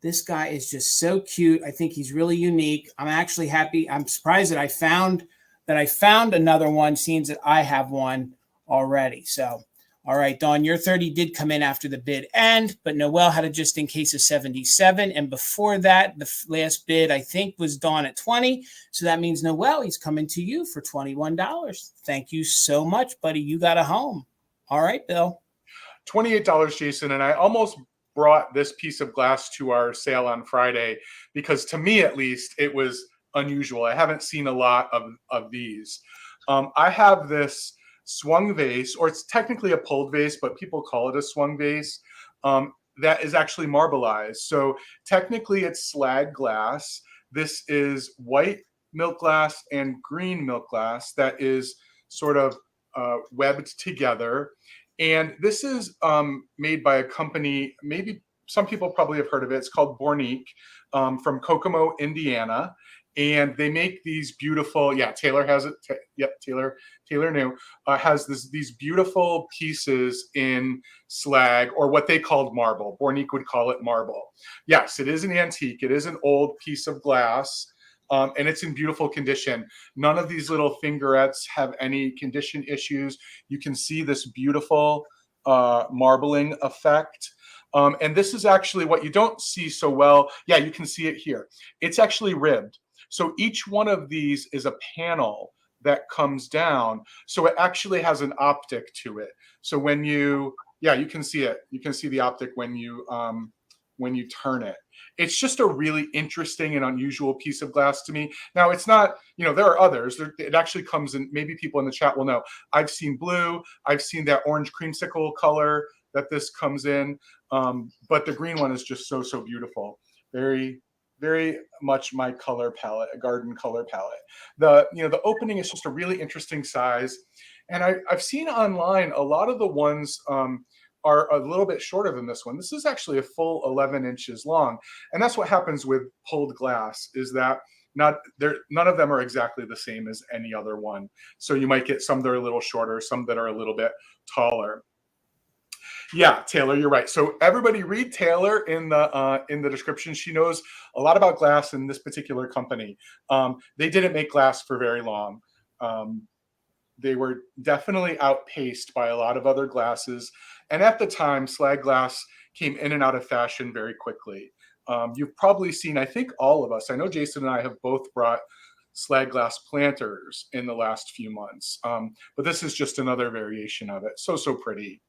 Speaker 1: This guy is just so cute. I think he's really unique. I'm actually happy. I'm surprised that I found another one, seeing that I have one already. So, all right, Dawn, your 30 did come in after the bid end, but Noel had a just in case of 77. And before that, the last bid, I think, was Dawn at 20. So that means, Noel, he's coming to you for $21. Thank you so much, buddy. You got a home. All right, Bill.
Speaker 2: $28, Jason. And I almost brought this piece of glass to our sale on Friday because, to me at least, it was unusual. I haven't seen a lot of these. I have this swung vase, or it's technically a pulled vase, but people call it a swung vase, that is actually marbleized. So technically it's slag glass. This is white milk glass and green milk glass that is sort of webbed together. And this is made by a company, maybe some people probably have heard of it. It's called Bornique, from Kokomo, Indiana. And they make these beautiful, yeah, Taylor has it. Yep, Taylor knew, has these beautiful pieces in slag, or what they called marble. Bornique would call it marble. Yes, it is an antique. It is an old piece of glass, and it's in beautiful condition. None of these little fingerets have any condition issues. You can see this beautiful marbling effect. And this is actually what you don't see so well. Yeah, you can see it here. It's actually ribbed. So each one of these is a panel that comes down. So it actually has an optic to it. So when you, yeah, you can see it. You can see the optic when you turn it. It's just a really interesting and unusual piece of glass to me. Now, it's not, there are others. It actually comes in, maybe people in the chat will know. I've seen blue. I've seen that orange creamsicle color that this comes in. But the green one is just so, so beautiful. Very, very much my color palette, a garden color palette. The opening is just a really interesting size. And I've seen online a lot of the ones are a little bit shorter than this one. This is actually a full 11 inches long. And that's what happens with pulled glass, is that none of them are exactly the same as any other one. So you might get some that are a little shorter, some that are a little bit taller. Yeah, Taylor, you're right. So everybody read Taylor in the description. She knows a lot about glass in this particular company. They didn't make glass for very long. They were definitely outpaced by a lot of other glasses. And at the time, slag glass came in and out of fashion very quickly. You've probably seen, I think all of us, I know Jason and I have both brought slag glass planters in the last few months. But this is just another variation of it. So, so pretty.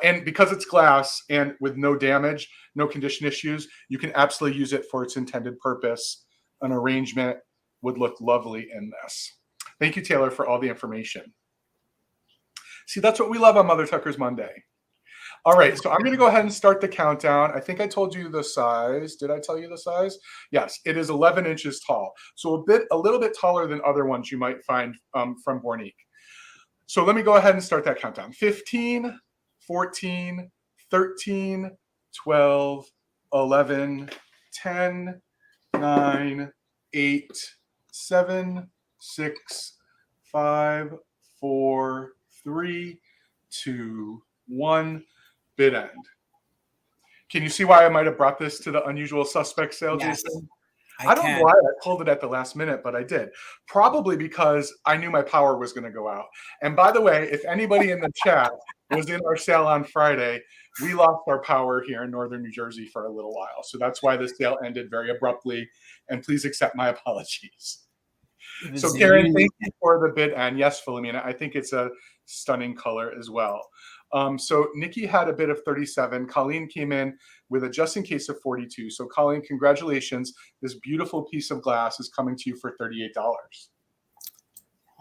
Speaker 2: And because it's glass and with no damage, no condition issues, you can absolutely use it for its intended purpose. An arrangement would look lovely in this. Thank you, Taylor, for all the information. See, that's what we love on Mother Tucker's Monday. All right, so I'm going to go ahead and start the countdown. I think I told you the size. Did I tell you the size? Yes, it is 11 inches tall. So a little bit taller than other ones you might find from Bornique. So let me go ahead and start that countdown. 15, 14, 13, 12, 11, 10, 9, 8, 7, 6, 5, 4, 3, 2, 1. Bid end. Can you see why I might have brought this to the unusual suspect sale,
Speaker 1: Yes,
Speaker 2: Jason?
Speaker 1: I
Speaker 2: don't
Speaker 1: can.
Speaker 2: know why I pulled it at the last minute, but I did. Probably because I knew my power was going to go out. And by the way, if anybody in the chat was in our sale on Friday, we lost our power here in northern New Jersey for a little while. So that's why the sale ended very abruptly. And please accept my apologies. So Karen, thank you for the bid. And yes, Philomena, I think it's a stunning color as well. So Nikki had a bid of 37. Colleen came in with a just in case of 42. So Colleen, congratulations. This beautiful piece of glass is coming to you for $38.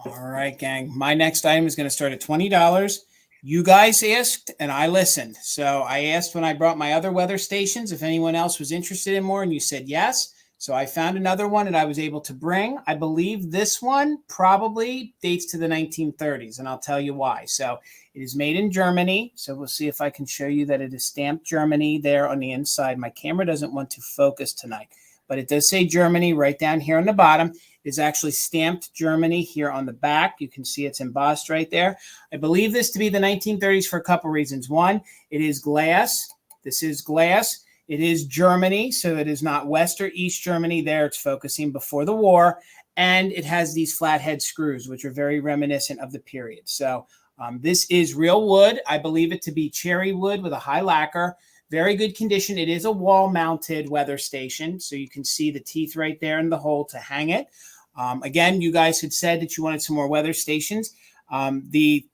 Speaker 1: All right, gang. My next item is going to start at $20. You guys asked and I listened. So I asked when I brought my other weather stations if anyone else was interested in more, and you said yes. So I found another one that I was able to bring. I believe this one probably dates to the 1930s, and I'll tell you why. So it is made in Germany. So we'll see if I can show you that it is stamped Germany there on the inside. My camera doesn't want to focus tonight, but it does say Germany right down here on the bottom. It's actually stamped Germany here on the back. You can see it's embossed right there. I believe this to be the 1930s for a couple reasons. One, it is glass. This is glass. It is Germany, so it is not West or East Germany there. It's focusing before the war. And it has these flathead screws, which are very reminiscent of the period. So this is real wood. I believe it to be cherry wood with a high lacquer. Very good condition. It is a wall-mounted weather station, so you can see the teeth right there in the hole to hang it. Again, you guys had said that you wanted some more weather stations. The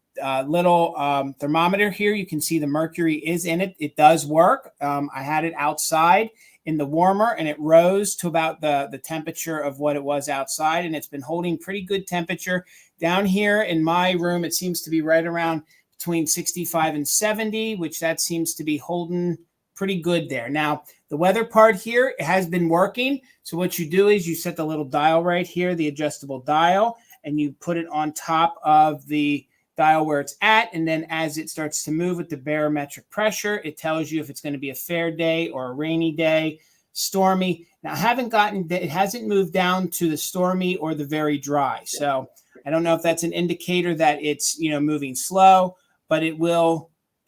Speaker 1: little thermometer here. You can see the mercury is in it. It does work. I had it outside in the warmer, and it rose to about the temperature of what it was outside, and it's been holding pretty good temperature. Down here in my room, it seems to be right around between 65 and 70, which that seems to be holding pretty good there. Now, the weather part here has been working. So what you do is you set the little dial right here, the adjustable dial, and you put it on top of the dial where it's at. And then as it starts to move with the barometric pressure, it tells you if it's going to be a fair day or a rainy day, stormy. Now, it hasn't moved down to the stormy or the very dry. So I don't know if that's an indicator that it's, moving slow, but it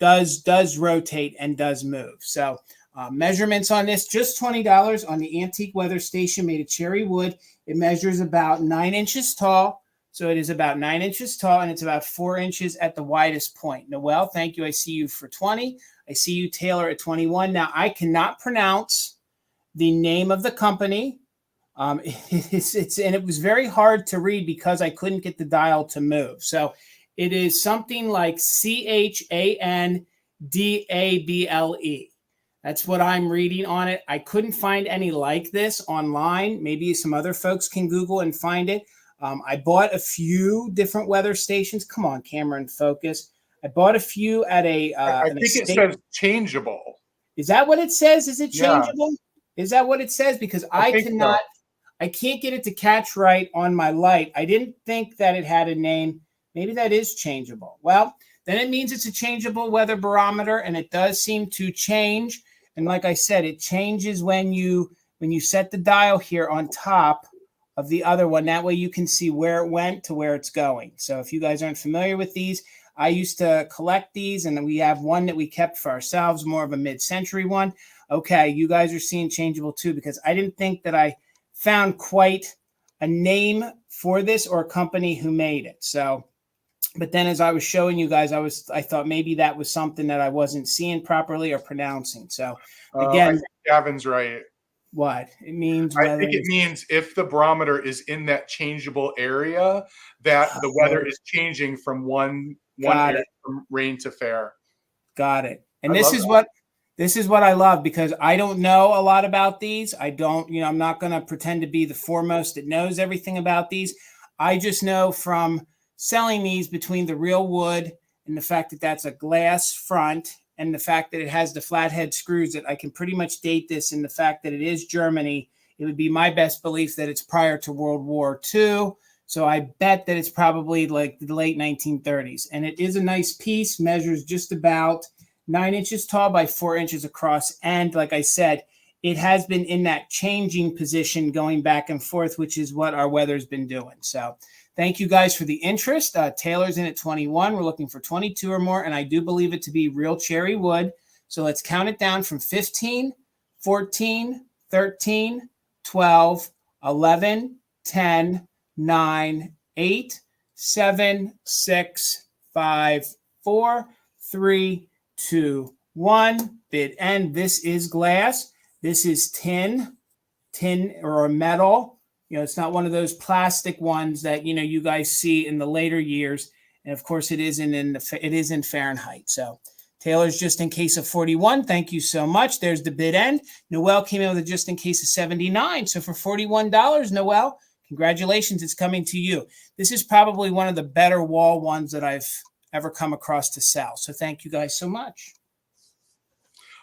Speaker 1: does rotate and does move. So measurements on this, just $20 on the antique weather station made of cherry wood. It measures about 9 inches tall. So it is about 9 inches tall, and it's about 4 inches at the widest point. Noel, thank you. I see you for 20. I see you, Taylor, at 21. Now, I cannot pronounce the name of the company. And it was very hard to read because I couldn't get the dial to move. So it is something like CHANDABLE. That's what I'm reading on it. I couldn't find any like this online. Maybe some other folks can Google and find it. I bought a few different weather stations. Come on, Cameron, focus. I bought a few at a.
Speaker 2: I think it says changeable.
Speaker 1: Is that what it says? Is it changeable?
Speaker 2: Yeah.
Speaker 1: Is that what it says? Because I cannot. So. I can't get it to catch right on my light. I didn't think that it had a name. Maybe that is changeable. Well, then it means it's a changeable weather barometer, and it does seem to change. And like I said, it changes when you set the dial here on top of the other one. That way you can see where it went to where it's going. So if you guys aren't familiar with these, I used to collect these, and we have one that we kept for ourselves, more of a mid-century one. Okay, you guys are seeing changeable too, because I didn't think that I found quite a name for this or a company who made it. So, but then as I was showing you guys, I thought maybe that was something that I wasn't seeing properly or pronouncing. So again,
Speaker 2: I think Gavin's right.
Speaker 1: What it means?
Speaker 2: I think it means if the barometer is in that changeable area, that the weather is changing from one area, from rain to fair.
Speaker 1: Got it. And this is what I love, because I don't know a lot about these. I don't, I'm not going to pretend to be the foremost that knows everything about these. I just know from selling these, between the real wood and the fact that that's a glass front, and the fact that it has the flathead screws, that I can pretty much date this, and the fact that it is Germany, it would be my best belief that it's prior to World War II. So I bet that it's probably like the late 1930s. And it is a nice piece, measures just about 9 inches tall by 4 inches across. And like I said, it has been in that changing position, going back and forth, which is what our weather's been doing. So thank you guys for the interest. Taylor's in at 21. We're looking for 22 or more, and I do believe it to be real cherry wood. So let's count it down from 15, 14, 13, 12, 11, 10, 9, 8, 7, 6, 5, 4, 3, 2, 1. Bid end. This is glass. This is tin or a metal. It's not one of those plastic ones that, you guys see in the later years. And of course it is in Fahrenheit. So Taylor's just in case of 41. Thank you so much. There's the bid end. Noel came in with a just in case of 79. So for $41, Noel, congratulations. It's coming to you. This is probably one of the better wall ones that I've ever come across to sell. So thank you guys so much.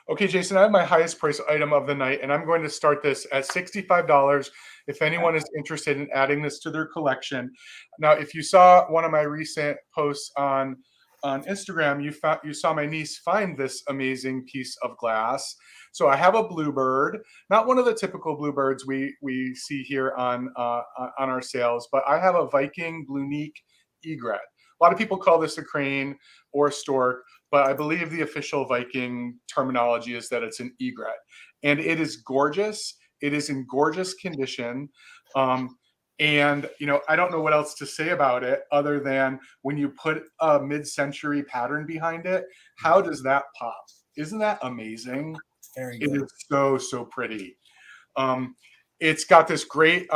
Speaker 2: Okay, Jason, I have my highest price item of the night, and I'm going to start this at $65 if anyone is interested in adding this to their collection. Now, if you saw one of my recent posts on Instagram, you saw my niece find this amazing piece of glass. So I have a bluebird, not one of the typical bluebirds we see here on our sales, but I have a Viking Blunique egret. A lot of people call this a crane or a stork, but I believe the official Viking terminology is that it's an egret. And it is gorgeous. It is in gorgeous condition. And, I don't know what else to say about it other than when you put a mid-century pattern behind it, how does that pop? Isn't that amazing?
Speaker 1: Very good.
Speaker 2: It is so, so pretty. It's got this great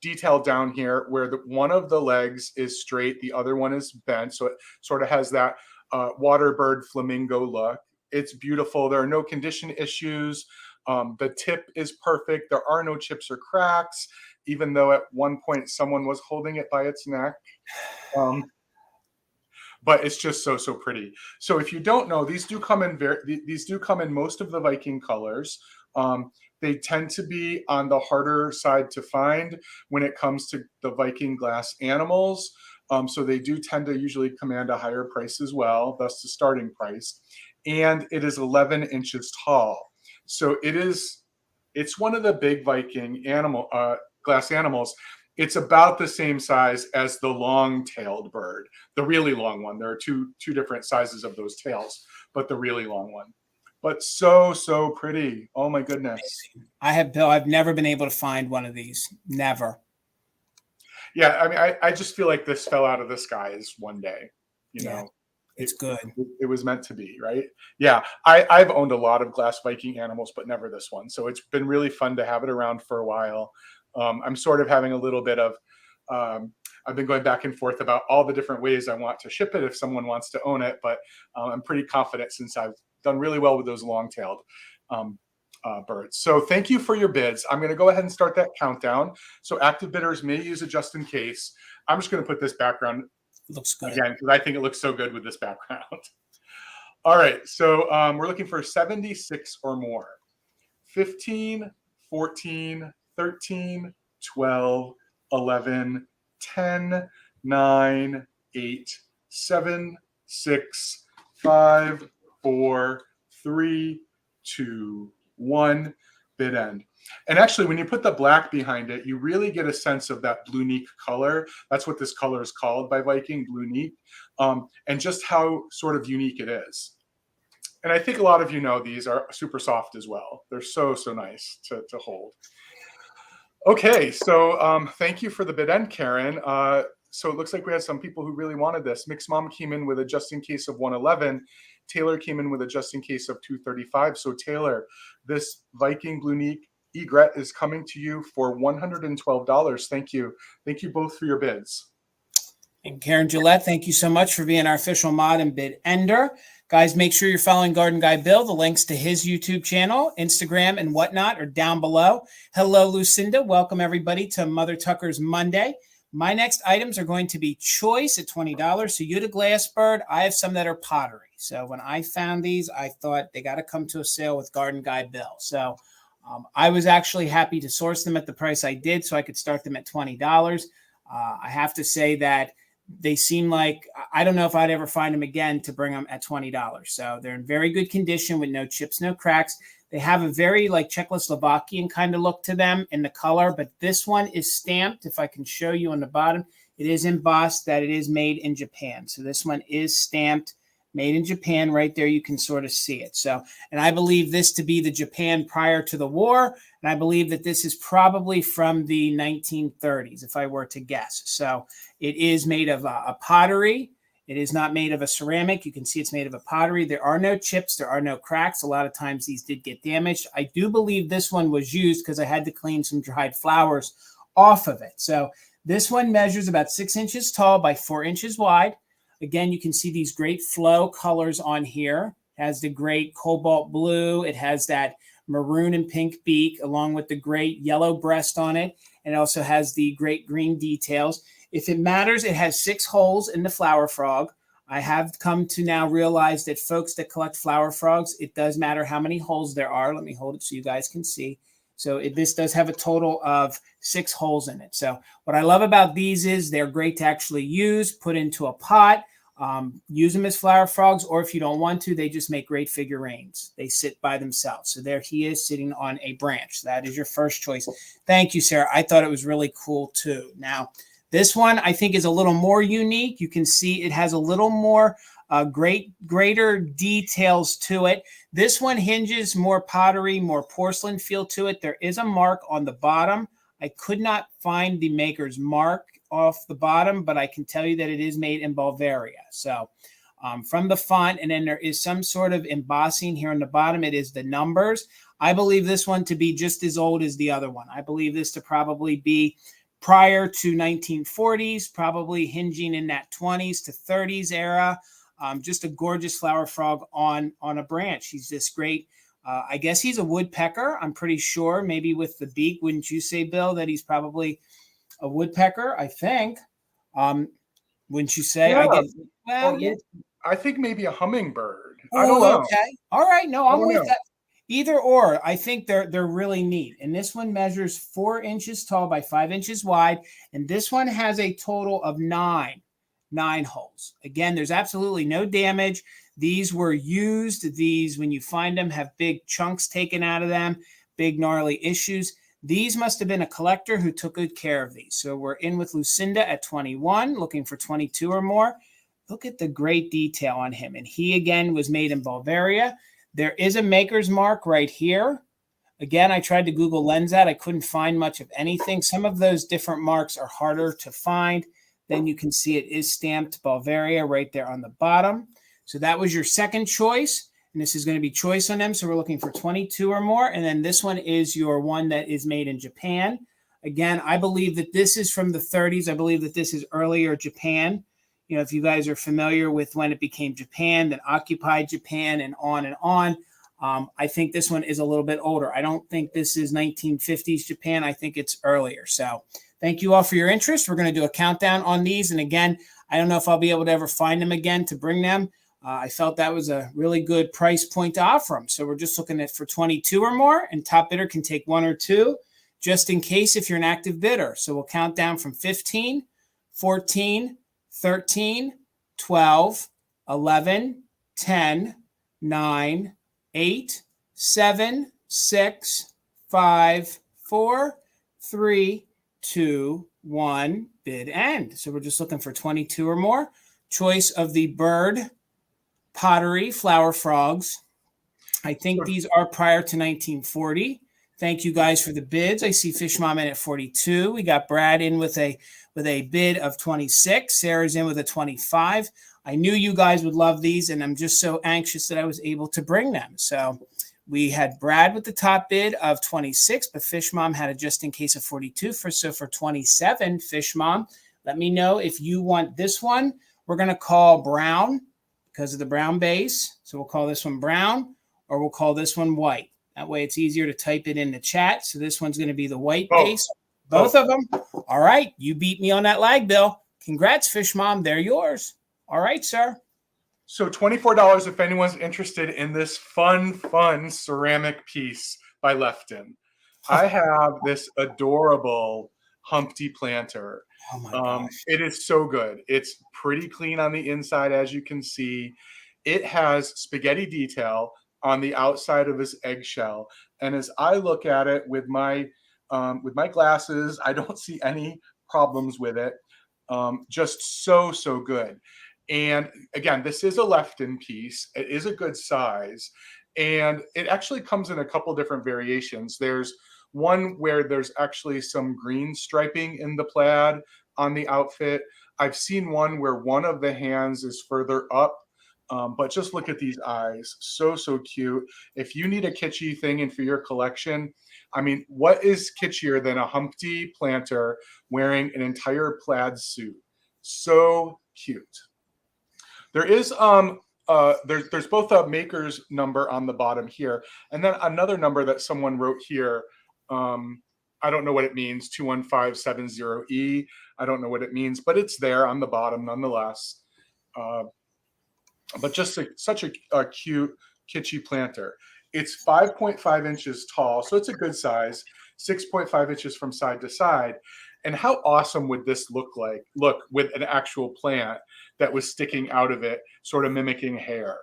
Speaker 2: detail down here where one of the legs is straight, the other one is bent. So it sort of has that waterbird flamingo look. It's beautiful. There are no condition issues. The tip is perfect. There are no chips or cracks, even though at one point someone was holding it by its neck. But it's just so pretty. So if you don't know, these do come in most of the Viking colors. They tend to be on the harder side to find when it comes to the Viking glass animals. So they do tend to usually command a higher price as well, thus the starting price. And it is 11 inches tall. So it's one of the big Viking glass animals. It's about the same size as the long-tailed bird, the really long one. There are two different sizes of those tails, but the really long one. But so pretty. Oh my goodness.
Speaker 1: I've never been able to find one of these. Never.
Speaker 2: Yeah, I mean, I just feel like this fell out of the skies one day. You know,
Speaker 1: it's good.
Speaker 2: It was meant to be, right? Yeah, I've owned a lot of glass Viking animals, but never this one. So it's been really fun to have it around for a while. I'm sort of having a little bit of, I've been going back and forth about all the different ways I want to ship it if someone wants to own it, but I'm pretty confident since I've done really well with those long-tailed birds. So thank you for your bids. I'm going to go ahead and start that countdown. So active bidders may use it just in case. I'm just going to put this background
Speaker 1: looks good
Speaker 2: again because I think it looks so good with this background. All right, so we're looking for 76 or more. 15, 14, 13, 12, 11, 10, 9, 8, 7, 6, 5, 4, 3, 2, 1, bid end. And actually, when you put the black behind it, you really get a sense of that blue neat color. That's what this color is called by Viking, blue neat, and just how sort of unique it is. And I think a lot of you know these are super soft as well. They're so nice to hold. Okay, so thank you for the bid end, Karen. So it looks like we had some people who really wanted this. Mixed Mom came in with a just in case of 111. Taylor came in with a just in case of 235. So Taylor, this Viking Blue Neat egret is coming to you for $112. Thank you. Thank you both for your bids.
Speaker 1: And Karen Gillette, thank you so much for being our official mod and bid ender. Guys, make sure you're following Garden Guy Bill. The links to his YouTube channel, Instagram, and whatnot are down below. Hello, Lucinda. Welcome, everybody, to Mother Tucker's Monday. My next items are going to be choice at $20. So Uta Glass Bird, I have some that are pottery. So when I found these, I thought they got to come to a sale with Garden Guy Bill. So I was actually happy to source them at the price I did so I could start them at $20. I have to say that they seem like, I don't know if I'd ever find them again to bring them at $20. So they're in very good condition with no chips, no cracks. They have a very like Czechoslovakian kind of look to them in the color, but this one is stamped. If I can show you on the bottom, it is embossed that it is made in Japan. So this one is stamped, made in Japan. Right there, you can sort of see it. So, and I believe this to be the Japan prior to the war. And I believe that this is probably from the 1930s, if I were to guess. So it is made of a pottery. It is not made of a ceramic. You can see it's made of a pottery. There are no chips. There are no cracks. A lot of times these did get damaged. I do believe this one was used because I had to clean some dried flowers off of it. So this one measures about 6 inches tall by 4 inches wide. Again, you can see these great flow colors on here. It has the great cobalt blue. It has that maroon and pink beak along with the great yellow breast on it. And it also has the great green details. If it matters, it has 6 holes in the flower frog. I have come to now realize that folks that collect flower frogs, it does matter how many holes there are. Let me hold it so you guys can see. So this does have a total of 6 holes in it. So what I love about these is they're great to actually use, put into a pot, use them as flower frogs, or if you don't want to, they just make great figurines. They sit by themselves. So there he is sitting on a branch. That is your first choice. Thank you, Sarah. I thought it was really cool too. Now, this one I think is a little more unique. You can see it has a little more greater details to it. This one hinges more pottery, more porcelain feel to it. There is a mark on the bottom. I could not find the maker's mark off the bottom, but I can tell you that it is made in Bulgaria. So from the font. And then there is some sort of embossing here on the bottom. It is the numbers. I believe this one to be just as old as the other one. I believe this to probably be prior to 1940s, probably hinging in that 20s to 30s era. Just a gorgeous flower frog on a branch. He's this great. I guess he's a woodpecker. I'm pretty sure, maybe with the beak. Wouldn't you say, Bill, that he's probably a woodpecker? I think. Wouldn't you say?
Speaker 2: Yeah.
Speaker 1: I guess. Well, yeah.
Speaker 2: I think maybe a hummingbird.
Speaker 1: Ooh,
Speaker 2: I don't know.
Speaker 1: Okay. All right. No, I'm with
Speaker 2: know.
Speaker 1: that. Either or. I think they're really neat. And this one measures 4 inches tall by 5 inches wide. And this one has a total of nine holes. Again, there's absolutely no damage. These were used. These, when you find them, have big chunks taken out of them, big gnarly issues. These must have been a collector who took good care of these. So we're in with Lucinda at 21, looking for 22 or more. Look at the great detail on him. And he, again, was made in Bulgaria. There is a maker's mark right here. Again, I tried to Google lens that. I couldn't find much of anything. Some of those different marks are harder to find. Then you can see it is stamped Bulgaria right there on the bottom. So that was your second choice. And this is going to be choice on them. So we're looking for 22 or more. And then this one is your one that is made in Japan. Again, I believe that this is from the 30s. I believe that this is earlier Japan. You know, if you guys are familiar with when it became Japan, then occupied Japan and on and on. I think this one is a little bit older. I don't think this is 1950s Japan. I think it's earlier. So thank you all for your interest. We're going to do a countdown on these. And again, I don't know if I'll be able to ever find them again to bring them. I felt that was a really good price point to offer them. So we're just looking at for 22 or more, and top bidder can take 1 or 2 just in case if you're an active bidder. So we'll count down from 15, 14, 13, 12, 11, 10, 9, 8, 7, 6, 5, 4, 3, 2, 1, bid end. So we're just looking for 22 or more. Choice of the bird pottery flower frogs. I think these are prior to 1940. Thank you guys for the bids. I see Fish Mom in at 42. We got Brad in with a bid of 26. Sarah's in with a 25. I knew you guys would love these, and I'm just so anxious that I was able to bring them. So we had Brad with the top bid of 26, but Fish Mom had a just in case of 42. So for 27, Fish Mom, let me know if you want this one. We're going to call brown because of the brown base. So we'll call this one brown, or we'll call this one white. That way it's easier to type it in the chat. So this one's going to be the white base. Both of them. All right. You beat me on that lag, Bill. Congrats, Fish Mom. They're yours. All right, sir.
Speaker 2: So $24 if anyone's interested in this fun ceramic piece by Lefton. I have this adorable Humpty planter.
Speaker 1: Oh my gosh.
Speaker 2: It is so good. It's pretty clean on the inside, as you can see. It has spaghetti detail on the outside of this eggshell. And as I look at it with my glasses, I don't see any problems with it. Just so good. And again, this is a Lefton piece. It is a good size. And it actually comes in a couple different variations. There's one where there's actually some green striping in the plaid on the outfit. I've seen one where one of the hands is further up. But just look at these eyes. So cute. If you need a kitschy thing in for your collection, I mean, what is kitschier than a Humpty planter wearing an entire plaid suit? So cute. There is there's both a maker's number on the bottom here, and then another number that someone wrote here. I don't know what it means, 21570E. I don't know what it means, but it's there on the bottom nonetheless. But just such a cute, kitschy planter. It's 5.5 inches tall, so it's a good size, 6.5 inches from side to side. And how awesome would this look with an actual plant that was sticking out of it, sort of mimicking hair?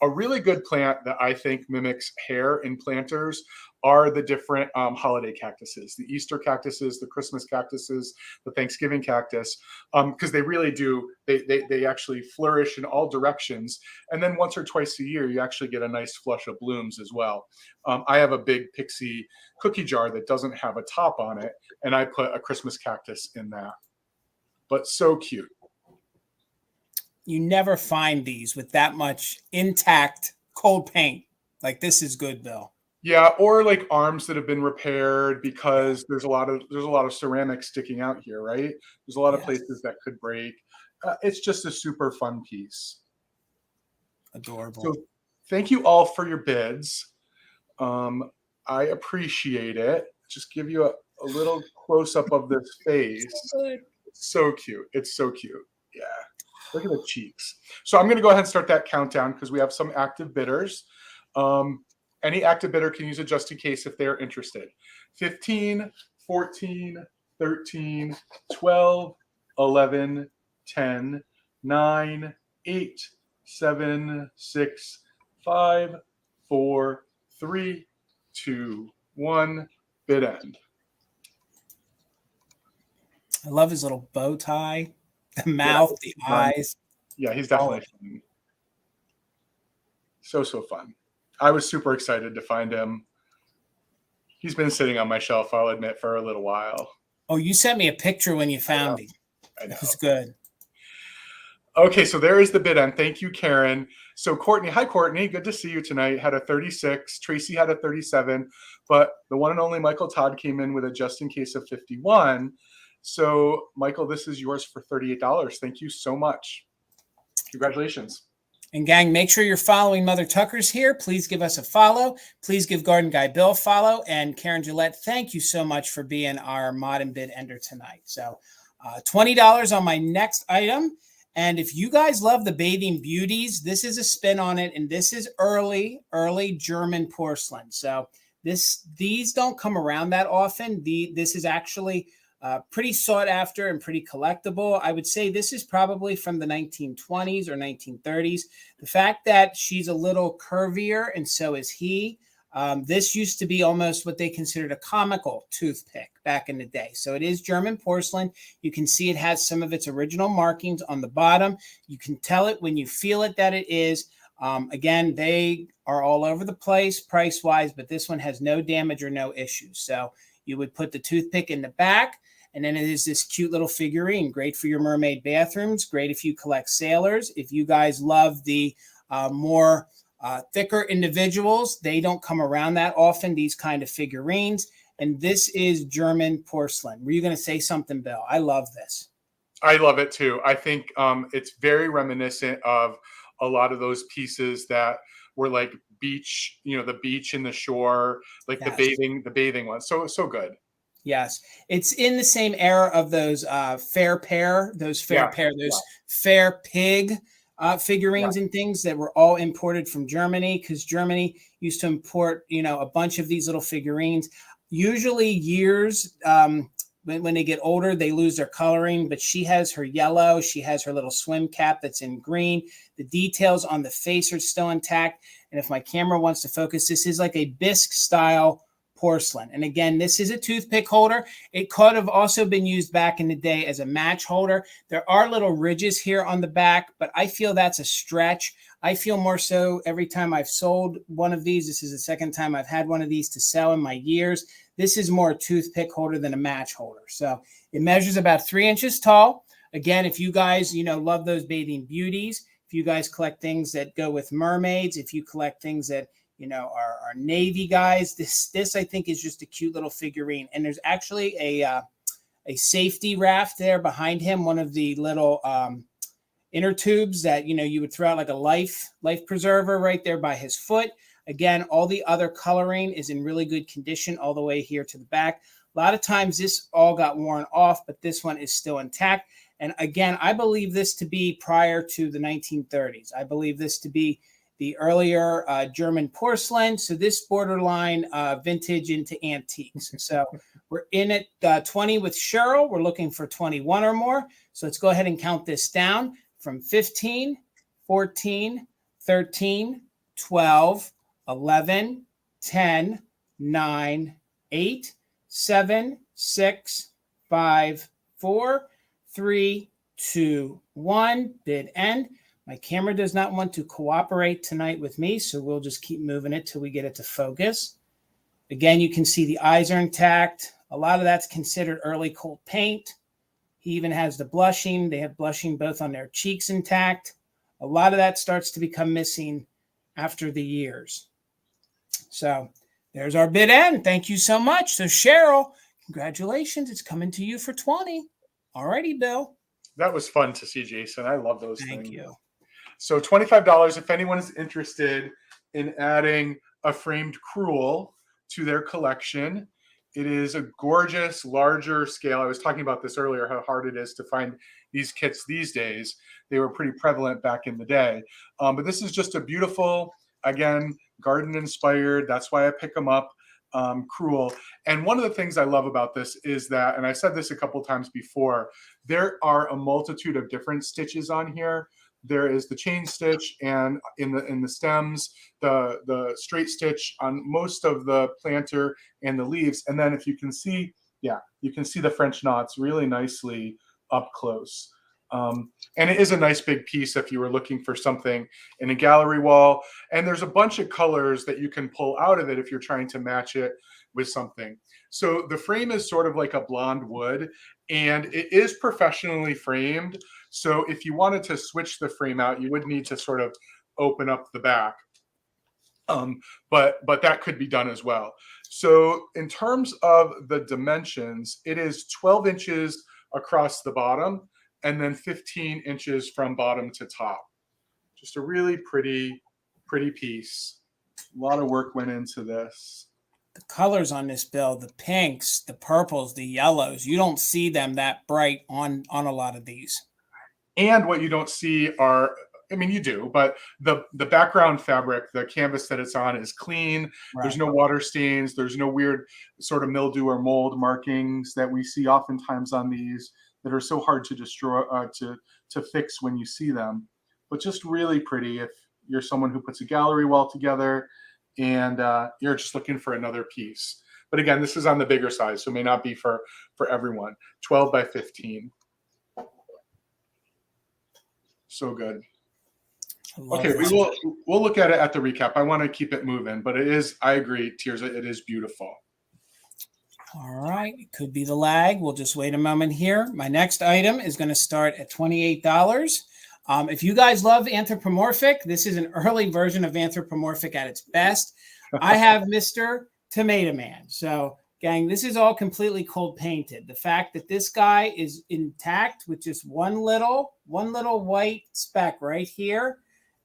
Speaker 2: A really good plant that I think mimics hair in planters are the different holiday cactuses, the Easter cactuses, the Christmas cactuses, the Thanksgiving cactus, because they really do, they actually flourish in all directions. And then once or twice a year, you actually get a nice flush of blooms as well. I have a big pixie cookie jar that doesn't have a top on it, and I put a Christmas cactus in that. But so cute.
Speaker 1: You never find these with that much intact cold paint. Like, this is good, Bill.
Speaker 2: Yeah, or like arms that have been repaired because there's a lot of ceramic sticking out here, right? There's a lot of places that could break. It's just a super fun piece.
Speaker 1: Adorable.
Speaker 2: So thank you all for your bids. I appreciate it. Just give you a little close up of this face. So cute. It's so cute. Yeah. Look at the cheeks. So I'm going to go ahead and start that countdown because we have some active bidders. Any active bidder can use it just in case if they're interested. 15, 14, 13, 12, 11, 10, 9, 8, 7, 6, 5, 4, 3, 2, 1. Bid end.
Speaker 1: I love his little bow tie, the mouth, the eyes.
Speaker 2: Yeah, he's definitely fun. So fun. I was super excited to find him. He's been sitting on my shelf, I'll admit, for a little while.
Speaker 1: Oh, you sent me a picture when you found him.
Speaker 2: I know.
Speaker 1: It was good.
Speaker 2: Okay, so there is the bid end. Thank you, Karen. So Courtney, hi Courtney, good to see you tonight. Had a 36. Tracy had a 37, but the one and only Michael Todd came in with a just in case of 51. So Michael, this is yours for $38. Thank you so much. Congratulations.
Speaker 1: And gang, make sure you're following Mother Tucker's here. Please give us a follow. Please give Garden Guy Bill a follow. And Karen Gillette, thank you so much for being our mod and bid ender tonight. So $20 on my next item. And if you guys love the Bathing Beauties, this is a spin on it. And this is early German porcelain. So these don't come around that often. This is actually pretty sought after and pretty collectible. I would say this is probably from the 1920s or 1930s. The fact that she's a little curvier and so is he. This used to be almost what they considered a comical toothpick back in the day. So it is German porcelain. You can see it has some of its original markings on the bottom. You can tell it when you feel it that it is. Again, they are all over the place price-wise, but this one has no damage or no issues. So you would put the toothpick in the back. And then it is this cute little figurine, great for your mermaid bathrooms, great if you collect sailors. If you guys love the more thicker individuals, they don't come around that often, these kind of figurines. And this is German porcelain. Were you going to say something, Bill? I love this.
Speaker 2: I love it too. I think it's very reminiscent of a lot of those pieces that were like beach, the beach and the shore, like the bathing ones. So good.
Speaker 1: Yes, it's in the same era of those fair pig figurines and things that were all imported from Germany, because Germany used to import, a bunch of these little figurines. Usually years when they get older, they lose their coloring, but she has her yellow. She has her little swim cap that's in green. The details on the face are still intact. And if my camera wants to focus, this is like a bisque style porcelain. And again, this is a toothpick holder. It could have also been used back in the day as a match holder. There are little ridges here on the back, but I feel that's a stretch. I feel more so every time I've sold one of these. This is the second time I've had one of these to sell in my years. This is more a toothpick holder than a match holder. So it measures about 3 inches tall. Again, if you guys, love those Bathing Beauties, if you guys collect things that go with mermaids, if you collect things that our Navy guys, this I think is just a cute little figurine. And there's actually a safety raft there behind him, one of the little inner tubes that you would throw out like a life preserver right there by his foot. Again, all the other coloring is in really good condition all the way here to the back. A lot of times this all got worn off, but this one is still intact. And again, I believe this to be prior to the 1930s. I believe this to be the earlier German porcelain. So this borderline vintage into antiques. So we're in at 20 with Cheryl. We're looking for 21 or more. So let's go ahead and count this down from 15, 14, 13, 12, 11, 10, 9, 8, 7, 6, 5, 4, 3, 2, 1. Bid end. My camera does not want to cooperate tonight with me, so we'll just keep moving it till we get it to focus. Again, you can see the eyes are intact. A lot of that's considered early cold paint. He even has the blushing. They have blushing both on their cheeks intact. a lot of that starts to become missing after the years. So there's our bid end. Thank you so much. So Cheryl, congratulations. It's coming to you for 20. Alrighty, Bill.
Speaker 2: That was fun to see, Jason. I love those things.
Speaker 1: Thank you.
Speaker 2: So $25 if anyone is interested in adding a framed Cruel to their collection. It is a gorgeous, larger scale. I was talking about this earlier, how hard it is to find these kits these days. They were pretty prevalent back in the day. But this is just a beautiful, again, garden inspired. That's why I pick them up. Cruel. And one of the things I love about this is that, and I said this a couple times before, there are a multitude of different stitches on here. There is the chain stitch, and in the stems, the straight stitch on most of the planter and the leaves. And then if you can see, yeah, you can see the French knots really nicely up close. And it is a nice big piece if you were looking for something in a gallery wall. And there's a bunch of colors that you can pull out of it if you're trying to match it with something. So the frame is sort of like a blonde wood, and it is professionally framed. So if you wanted to switch the frame out, you would need to sort of open up the back. But that could be done as well. So in terms of the dimensions, it is 12 inches across the bottom and then 15 inches from bottom to top. Just a really pretty piece. A lot of work went into this.
Speaker 1: The colors on this, Bill, the pinks, the purples, the yellows, you don't see them that bright on a lot of these.
Speaker 2: And what you don't see are, I mean, you do, but the background fabric, the canvas that it's on is clean. Right. There's no water stains. There's no weird sort of mildew or mold markings that we see oftentimes on these that are so hard to destroy, to fix when you see them. But just really pretty if you're someone who puts a gallery wall together and you're just looking for another piece. But again, this is on the bigger size, so it may not be for everyone. 12 by 15. So good. Okay, we'll look at it at the recap. I want to keep it moving, but it is, I agree, Tears, it is beautiful.
Speaker 1: All right, it could be the lag. We'll just wait a moment here. My next item is going to start at $28. If you guys love anthropomorphic, this is an early version of anthropomorphic at its best. I have Mr. Tomato Man. So, gang, this is all completely cold painted. The fact that this guy is intact with just one little white speck right here.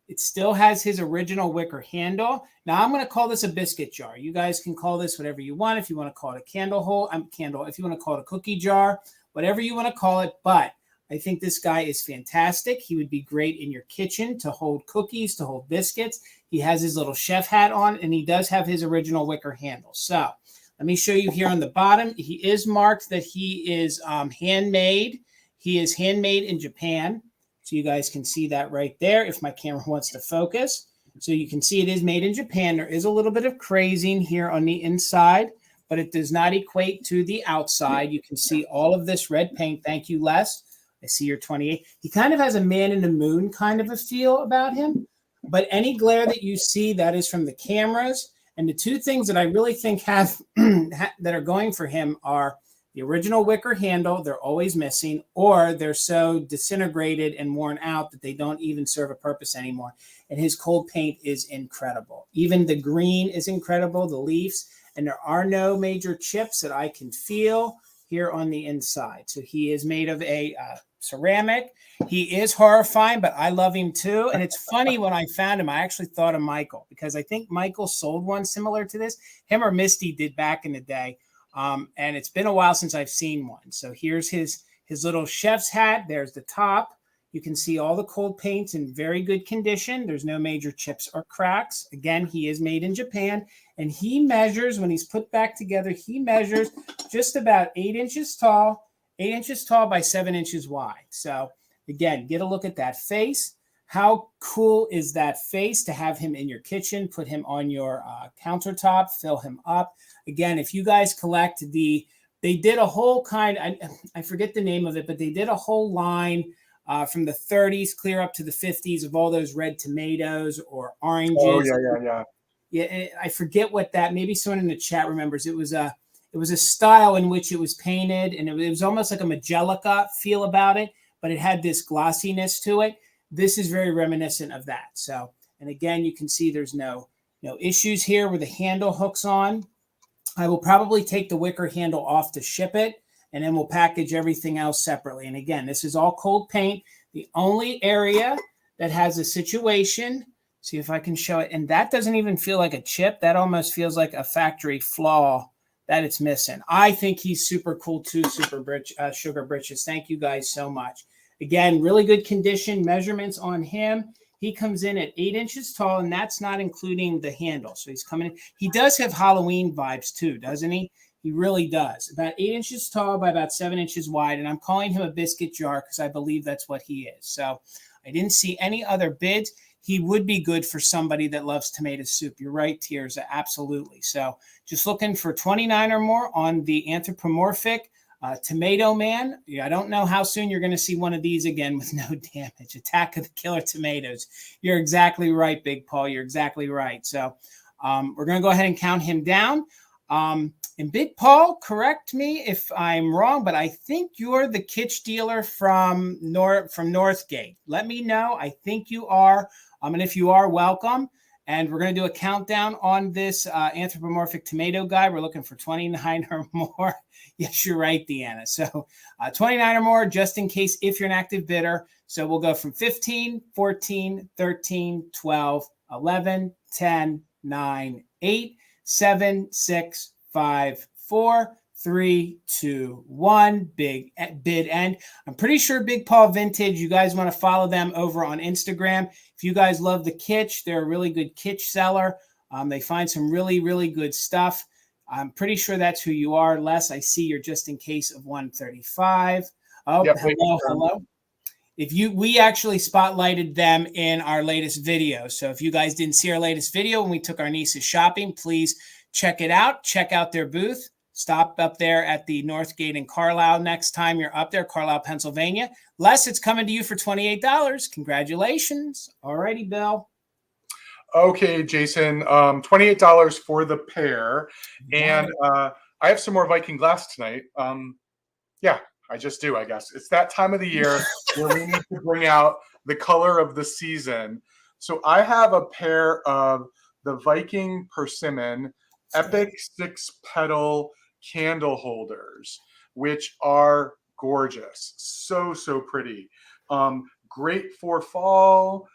Speaker 1: It still has his original wicker handle. Now I'm going to call this a biscuit jar. You guys can call this whatever you want. If you want to call it a candle hole, if you want to call it a cookie jar, whatever you want to call it. But I think this guy is fantastic. He would be great in your kitchen to hold cookies, to hold biscuits. He has his little chef hat on, and he does have his original wicker handle. So let me show you here on the bottom. He is marked that he is handmade. He is handmade in Japan. So you guys can see that right there if my camera wants to focus. So you can see it is made in Japan. There is a little bit of crazing here on the inside, but it does not equate to the outside. You can see all of this red paint. Thank you, Les. I see your 28. He kind of has a man in the moon kind of a feel about him, but any glare that you see, that is from the cameras. And the two things that I really think have that are going for him are the original wicker handle, they're always missing, or they're so disintegrated and worn out that they don't even serve a purpose anymore. And his cold paint is incredible. Even the green is incredible, the leaves, and there are no major chips that I can feel here on the inside. So he is made of a ceramic. He is horrifying, but I love him too. And it's funny, when I found him, I actually thought of Michael, because I think Michael sold one similar to this. Him or Misty did back in the day. And it's been a while since I've seen one. So here's his little chef's hat. There's the top. You can see all the cold paints in very good condition. There's no major chips or cracks. Again, he is made in Japan. And he measures, when he's put back together, he measures just about 8 inches tall by 7 inches wide. So again, get a look at that face. How cool is that face to have him in your kitchen, put him on your countertop, fill him up. Again, if you guys collect they did a whole kind, I forget the name of it, but they did a whole line from the 30s clear up to the 50s of all those red tomatoes or oranges.
Speaker 2: Oh, yeah.
Speaker 1: Yeah, I forget what that, maybe someone in the chat remembers. It was a style in which it was painted, and it was almost like a Magelica feel about it, but it had this glossiness to it. this is very reminiscent of that. So, and again, you can see there's no issues here where the handle hooks on. I will probably take the wicker handle off to ship it, and then we'll package everything else separately. And again, this is all cold paint. The only area that has a situation, see if I can show it, and that doesn't even feel like a chip. That almost feels like a factory flaw that it's missing. I think he's super cool too, Sugar Britches. Thank you guys so much. Again, really good condition. Measurements on him. He comes in at 8 inches tall, and that's not including the handle. So he's coming in. He does have Halloween vibes too, doesn't he? He really does. About 8 inches tall by about 7 inches wide. And I'm calling him a biscuit jar because I believe that's what he is. So I didn't see any other bids. He would be good for somebody that loves tomato soup. You're right, Tears. Absolutely. So just looking for 29 or more on the anthropomorphic Tomato Man. I don't know how soon you're going to see one of these again with no damage. Attack of the Killer Tomatoes. You're exactly right, Big Paul. You're exactly right. So we're going to go ahead and count him down. And Big Paul, correct me if I'm wrong, but I think you're the kitsch dealer from Northgate. Let me know. I think you are. And if you are, welcome. And we're going to do a countdown on this anthropomorphic tomato guy. We're looking for 29 or more. Yes, you're right, Deanna. So 29 or more, just in case if you're an active bidder. So we'll go from 15, 14, 13, 12, 11, 10, 9, 8, 7, 6, 5, 4, 3, 2, 1. Big bid end. I'm pretty sure Big Paul Vintage, you guys want to follow them over on Instagram. If you guys love the kitsch, they're a really good kitsch seller. They find some really, really good stuff. I'm pretty sure that's who you are. Les, I see you're just in case of 135. Oh, yep, hello. We actually spotlighted them in our latest video. So if you guys didn't see our latest video when we took our nieces shopping, please check it out. Check out their booth. Stop up there at the Northgate in Carlisle next time you're up there, Carlisle, Pennsylvania. Les, it's coming to you for $28. Congratulations. All righty, Bill.
Speaker 2: Okay, Jason, $28 for the pair. And I have some more Viking glass tonight. Yeah, I just do, I guess. It's that time of the year where we need to bring out the color of the season. So I have a pair of the Viking Persimmon Epic 6-petal candle holders, which are gorgeous. So pretty. Great for fall,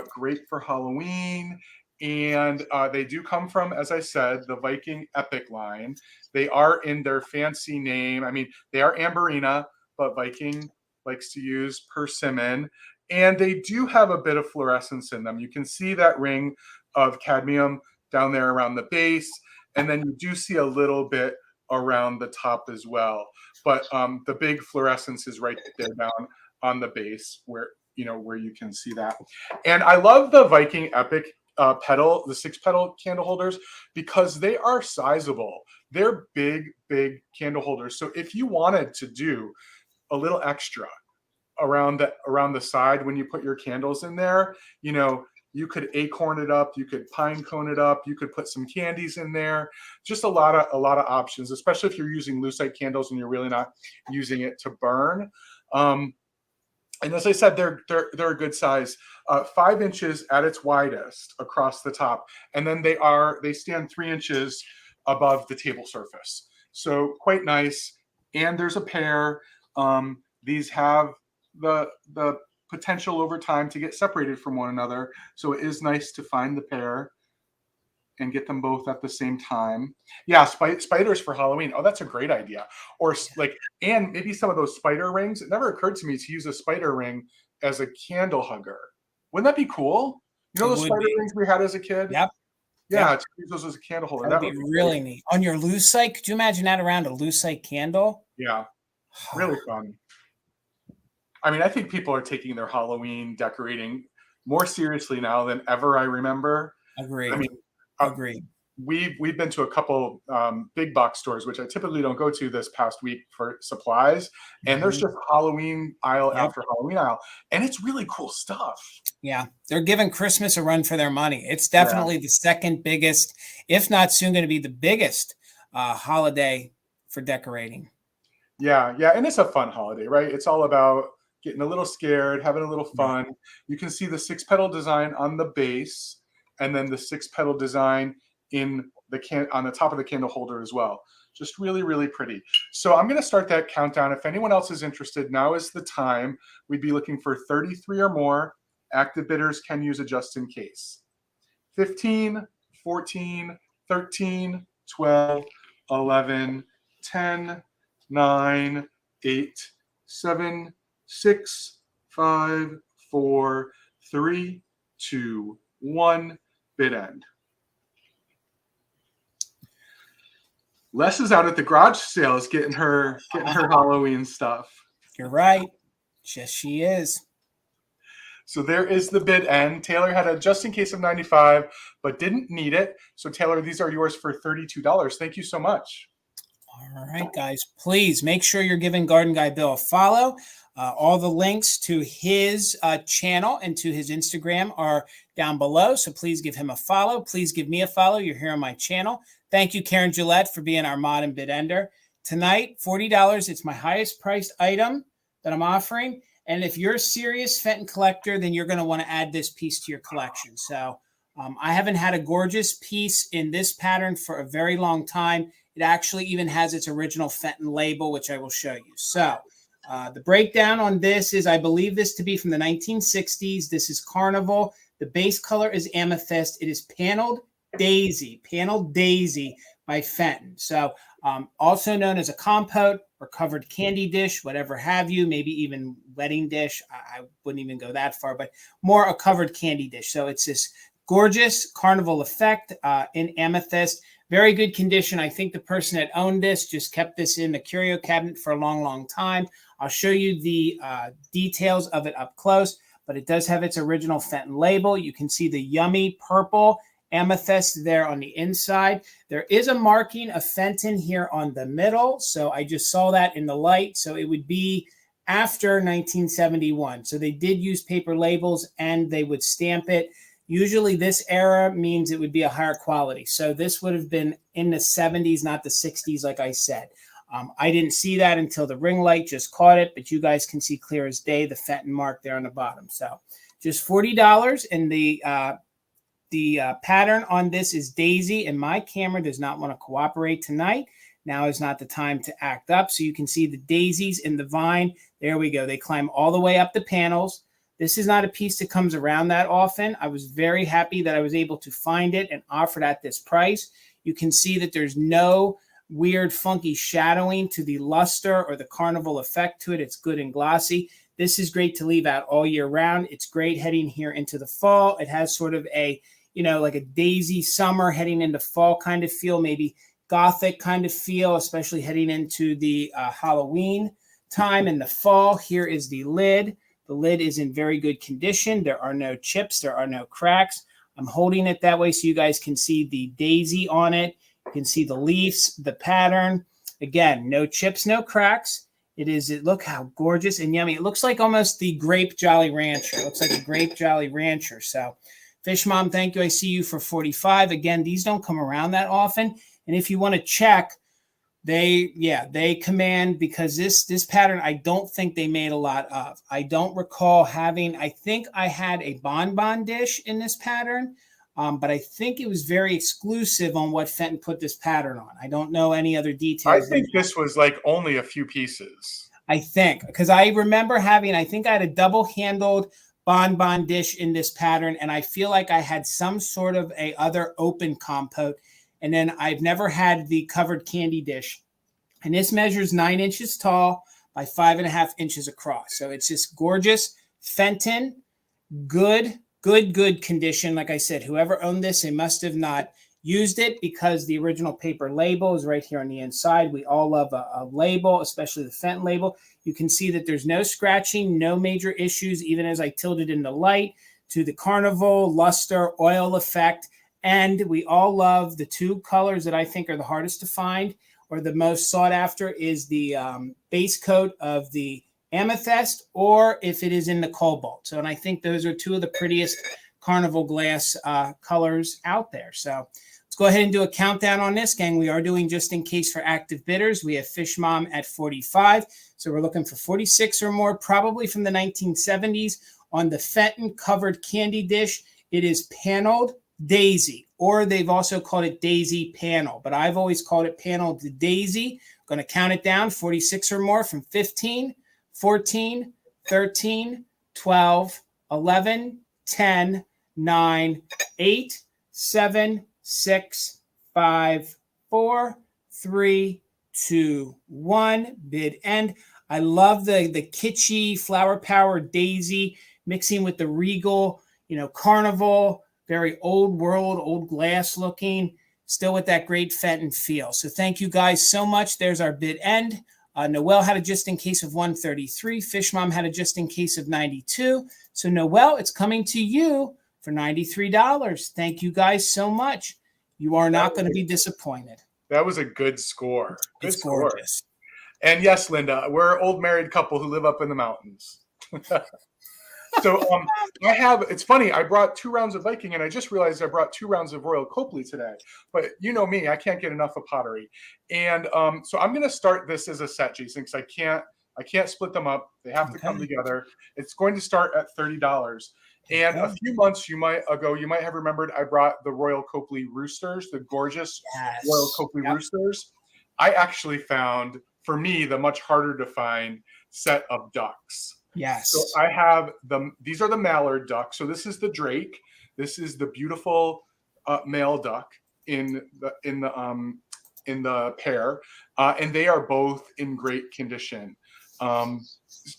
Speaker 2: great for Halloween. And they do come from, as I said, the Viking Epic line. They are in their fancy name. I mean, they are Amberina, but Viking likes to use persimmon. And they do have a bit of fluorescence in them. You can see that ring of cadmium down there around the base. And then you do see a little bit around the top as well. But the big fluorescence is right there down on the base where you can see that. And I love the Viking Epic the 6-petal candle holders because they are sizable. They're big candle holders. So if you wanted to do a little extra around the side when you put your candles in there, you could acorn it up, you could pine cone it up, you could put some candies in there. Just a lot of options, especially if you're using lucite candles and you're really not using it to burn. And as I said, they're a good size, 5 inches at its widest across the top, and then they stand 3 inches above the table surface. So quite nice. And there's a pair. These have the potential over time to get separated from one another. So it is nice to find the pair and get them both at the same time. Yeah, spiders for Halloween. Oh, that's a great idea. Or and maybe some of those spider rings. It never occurred to me to use a spider ring as a candle hugger. Wouldn't that be cool? Those spider rings we had as a kid?
Speaker 1: Yep.
Speaker 2: Yeah, to use those as a candle holder.
Speaker 1: That would be really neat. On your lucite, could you imagine that around a lucite candle?
Speaker 2: Yeah, really fun. I mean, I think people are taking their Halloween decorating more seriously now than ever I remember.
Speaker 1: Agreed.
Speaker 2: I mean,
Speaker 1: agreed.
Speaker 2: We've been to a couple big box stores, which I typically don't go to this past week for supplies. And there's just Halloween aisle after Halloween aisle. And it's really cool stuff.
Speaker 1: Yeah. They're giving Christmas a run for their money. It's definitely the second biggest, if not soon going to be the biggest holiday for decorating.
Speaker 2: Yeah. And it's a fun holiday, right? It's all about getting a little scared, having a little fun. You can see the 6-petal design on the base, and then the 6-petal design in the on the top of the candle holder as well. Just really, really pretty. So I'm going to start that countdown. If anyone else is interested, now is the time. We'd be looking for 33 or more. Active bidders can use a just in case. 15, 14, 13, 12, 11, 10, 9, 8, 7, 6, 5, 4, 3, 2, 1. Bid end. Les is out at the garage sales getting her Halloween stuff.
Speaker 1: You're right. Yes, she is.
Speaker 2: So there is the bid end. Taylor had a just in case of 95, but didn't need it. So Taylor, these are yours for $32. Thank you so much.
Speaker 1: All right, guys, please make sure you're giving Garden Guy Bill a follow. All the links to his channel and to his Instagram are down below. So please give him a follow. Please give me a follow. You're here on my channel. Thank you, Karen Gillette, for being our mod and bid ender. Tonight, $40. It's my highest priced item that I'm offering. And if you're a serious Fenton collector, then you're going to want to add this piece to your collection. So I haven't had a gorgeous piece in this pattern for a very long time. It actually even has its original Fenton label, which I will show you. So the breakdown on this is, I believe this to be from the 1960s. This is Carnival. The base color is amethyst. It is paneled daisy by Fenton. So also known as a compote or covered candy dish, whatever have you, maybe even wedding dish. I wouldn't even go that far, but more a covered candy dish. So it's this gorgeous Carnival effect in amethyst. Very good condition. I think the person that owned this just kept this in the curio cabinet for a long, long time. I'll show you the details of it up close, but it does have its original Fenton label. You can see the yummy purple amethyst there on the inside. There is a marking of Fenton here on the middle. So I just saw that in the light. So it would be after 1971. So they did use paper labels and they would stamp it. Usually this era means it would be a higher quality. So this would have been in the 70s, not the 60s, like I said. I didn't see that until the ring light just caught it, but you guys can see clear as day the Fenton mark there on the bottom. So just $40, and the pattern on this is daisy, and my camera does not want to cooperate tonight. Now is not the time to act up. So you can see the daisies in the vine. There we go. They climb all the way up the panels. This is not a piece that comes around that often. I was very happy that I was able to find it and offer it at this price. You can see that there's no weird, funky shadowing to the luster or the Carnival effect to it. It's good and glossy. This is great to leave out all year round. It's great heading here into the fall. It has sort of a, like a daisy summer heading into fall kind of feel, maybe Gothic kind of feel, especially heading into the Halloween time in the fall. Here is the lid. The lid is in very good condition. There are no chips. There are no cracks. I'm holding it that way so you guys can see the daisy on it. You can see the leaves, the pattern. Again, no chips, no cracks. Look how gorgeous and yummy. It looks like almost the Grape Jolly Rancher. It looks like a Grape Jolly Rancher. So Fish Mom, thank you. I see you for 45. Again, these don't come around that often. And if you want to check, they command, because this pattern, I don't think they made a lot of. I don't recall having, I think I had a bonbon dish in this pattern, but I think it was very exclusive on what Fenton put this pattern on. I don't know any other details.
Speaker 2: I think this was like only a few pieces.
Speaker 1: I think, because I remember having, I think I had a double-handled bonbon dish in this pattern, and I feel like I had some sort of a other open compote. And then I've never had the covered candy dish. And this measures 9 inches tall by 5.5 inches across. So it's just gorgeous. Fenton, good condition. Like I said, whoever owned this, they must have not used it, because the original paper label is right here on the inside. We all love a label, especially the Fenton label. You can see that there's no scratching, no major issues, even as I tilted in the light, to the Carnival, luster, oil effect. And we all love the two colors that I think are the hardest to find, or the most sought after, is the base coat of the amethyst, or if it is in the cobalt. So, and I think those are two of the prettiest carnival glass colors out there. So let's go ahead and do a countdown on this, gang. We are doing just in case for active bidders. We have Fish Mom at 45. So we're looking for 46 or more, probably from the 1970s. On the Fenton covered candy dish, it is paneled daisy, or they've also called it daisy panel, but I've always called it paneled daisy. I'm going to count it down, 46 or more, from 15, 14, 13, 12, 11, 10, 9, 8, 7, 6, 5, 4, 3, 2, 1. Bid end. I love the kitschy flower power daisy mixing with the regal, carnival, very old world, old glass looking, still with that great Fenton feel. So thank you guys so much. There's our bid end. Noelle had a just in case of 133. Fish Mom had a just in case of 92. So Noelle, it's coming to you for $93. Thank you guys so much. You are not going to be disappointed.
Speaker 2: That was a good score. Good score.
Speaker 1: Gorgeous.
Speaker 2: And yes, Linda, we're an old married couple who live up in the mountains. So it's funny, I brought 2 rounds of Viking, and I just realized I brought 2 rounds of Royal Copley today. But you know me, I can't get enough of pottery. And so I'm going to start this as a set, Jason, because I can't split them up. They have to come together. It's going to start at $30. And a few months ago, you might have remembered I brought the Royal Copley roosters, the gorgeous Royal Copley roosters. I actually found, for me, the much harder to find set of ducks.
Speaker 1: Yes.
Speaker 2: So I have these are the mallard ducks. So this is the drake. This is the beautiful male duck in the pair, and they are both in great condition.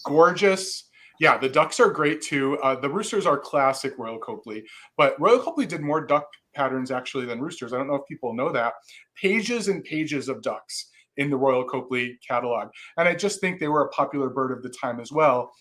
Speaker 2: Gorgeous. Yeah, the ducks are great too. The roosters are classic Royal Copley, but Royal Copley did more duck patterns actually than roosters. I don't know if people know that. Pages and pages of ducks in the Royal Copley catalog. And I just think they were a popular bird of the time as well,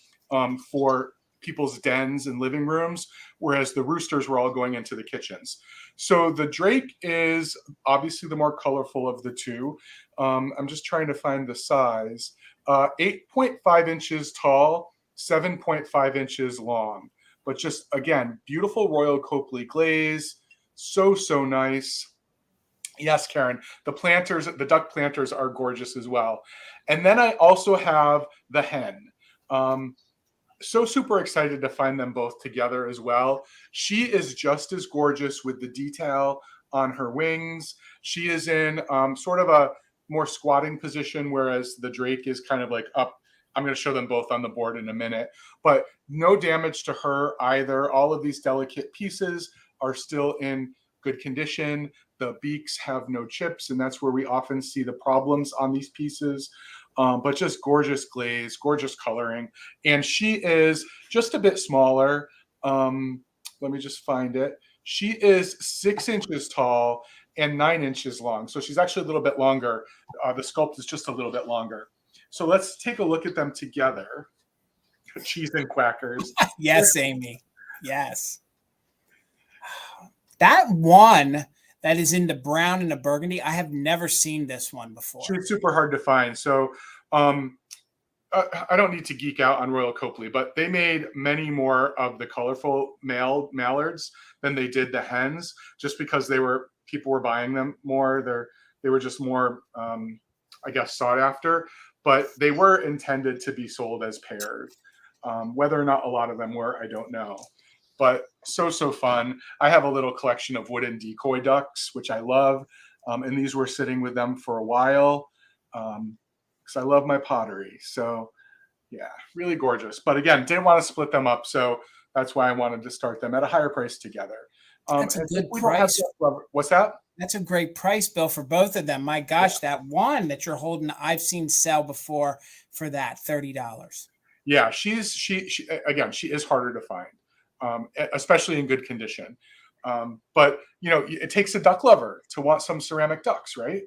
Speaker 2: for people's dens and living rooms, whereas the roosters were all going into the kitchens. So the drake is obviously the more colorful of the two. I'm just trying to find the size. 8.5 inches tall, 7.5 inches long. But just, again, beautiful Royal Copley glaze. So nice. Yes, Karen, the duck planters are gorgeous as well. And then I also have the hen. So super excited to find them both together as well. She is just as gorgeous with the detail on her wings. She is in sort of a more squatting position, whereas the drake is kind of like up. I'm going to show them both on the board in a minute, but no damage to her either. All of these delicate pieces are still in good condition. The beaks have no chips, and that's where we often see the problems on these pieces. But just gorgeous glaze, gorgeous coloring. And she is just a bit smaller. Let me just find it. She is 6 inches tall and 9 inches long. So she's actually a little bit longer. The sculpt is just a little bit longer. So let's take a look at them together. Cheese and quackers.
Speaker 1: Yes, Amy. Yes. That one that is in the brown and the burgundy, I have never seen this one before.
Speaker 2: She's super hard to find. So I don't need to geek out on Royal Copley, but they made many more of the colorful male mallards than they did the hens, just because people were buying them more. They were just more, I guess, sought after. But they were intended to be sold as pairs. Whether or not a lot of them were, I don't know. But so fun. I have a little collection of wooden decoy ducks, which I love. And these were sitting with them for a while, because I love my pottery. So yeah, really gorgeous. But again, didn't want to split them up. So that's why I wanted to start them at a higher price together.
Speaker 1: That's a good price.
Speaker 2: What's that?
Speaker 1: That's a great price, Bill, for both of them. My gosh, that one that you're holding, I've seen sell before for that $30.
Speaker 2: Yeah, she is harder to find, especially in good condition. But it takes a duck lover to want some ceramic ducks, right?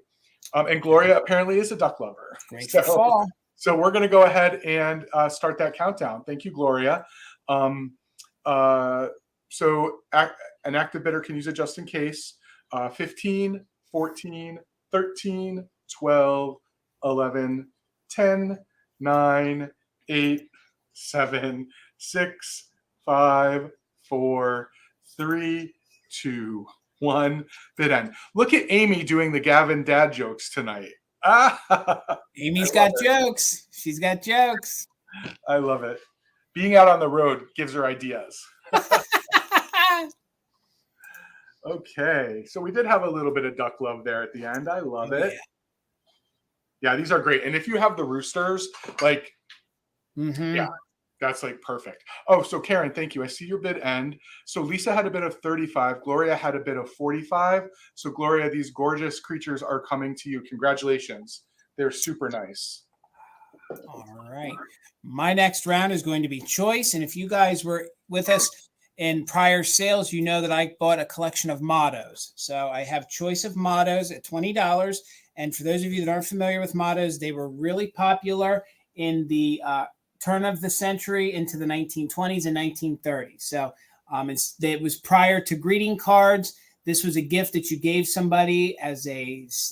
Speaker 2: And Gloria apparently is a duck lover.
Speaker 1: Great for fall.
Speaker 2: So we're going to go ahead and start that countdown. Thank you, Gloria. So an active bidder can use it just in case. 15, 14, 13, 12, 11, 10, 9, 8, 7, 6, 5, 4, 3, 2, 1. Bid end. Look at Amy doing the Gavin dad jokes tonight.
Speaker 1: Amy's got jokes. She's got jokes.
Speaker 2: I love it. Being out on the road gives her ideas. Okay, so we did have a little bit of duck love there at the end. I love it. Yeah, these are great. And if you have the roosters, like, yeah, that's like perfect. Oh, so Karen, thank you. I see your bid end. So Lisa had a bid of 35. Gloria had a bid of 45. So Gloria, these gorgeous creatures are coming to you. Congratulations. They're super nice.
Speaker 1: All right. My next round is going to be choice. And if you guys were with us in prior sales, you know that I bought a collection of mottos. So I have choice of mottos at $20. And for those of you that aren't familiar with mottos, they were really popular in the turn of the century into the 1920s and 1930s. So it was prior to greeting cards. This was a gift that you gave somebody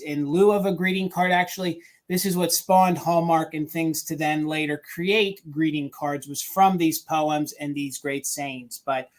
Speaker 1: in lieu of a greeting card. Actually, this is what spawned Hallmark and things to then later create greeting cards, was from these poems and these great sayings. But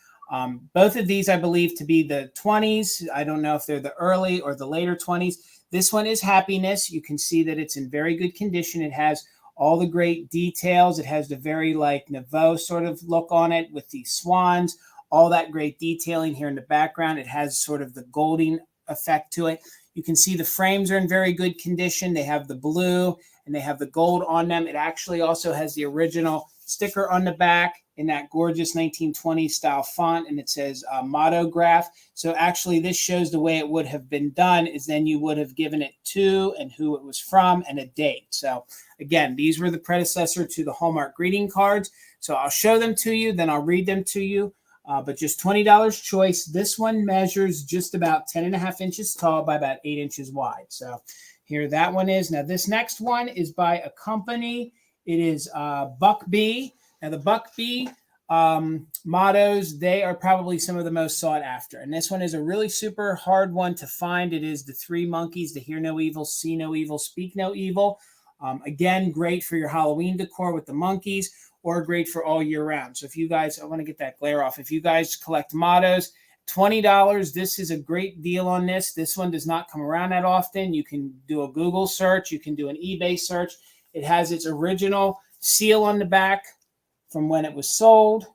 Speaker 1: both of these, I believe, to be the 20s. I don't know if they're the early or the later 20s. This one is happiness. You can see that it's in very good condition. It has all the great details. It has the very like Nouveau sort of look on it with the swans, all that great detailing here in the background. It has sort of the golding effect to it. You can see the frames are in very good condition. They have the blue and they have the gold on them. It actually also has the original sticker on the back in that gorgeous 1920s style font, and it says motograph. So actually this shows the way it would have been done is then you would have given it to and who it was from and a date. So again, these were the predecessor to the Hallmark greeting cards. So I'll show them to you, then I'll read them to you. But just $20 choice. This one measures just about 10.5 inches tall by about 8 inches wide. So here that one is. Now this next one is by a company. It is Buck Bee. Now the Buck Bee mottos, they are probably some of the most sought after. And this one is a really super hard one to find. It is the 3 monkeys, to hear no evil, see no evil, speak no evil. Again, great for your Halloween decor with the monkeys, or great for all year round. So if you guys, I want to get that glare off. If you guys collect mottos, $20, this is a great deal on this. This one does not come around that often. You can do a Google search. You can do an eBay search. It has its original seal on the back from when it was sold.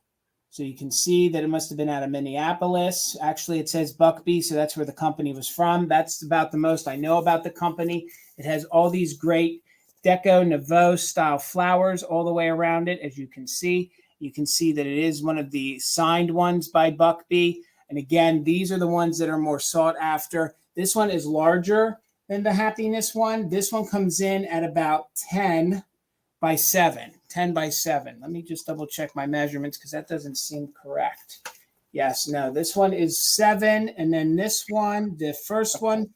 Speaker 1: So you can see that it must have been out of Minneapolis. Actually, it says Buck Bee, so that's where the company was from. That's about the most I know about the company. It has all these great Deco Nouveau style flowers all the way around it. As you can see that it is one of the signed ones by Buck Bee. And again, these are the ones that are more sought after. This one is larger than the happiness one. This one comes in at about 10 by 7. Let me just double check my measurements because that doesn't seem correct. Yes, no, this one is 7. And then this one, the first one,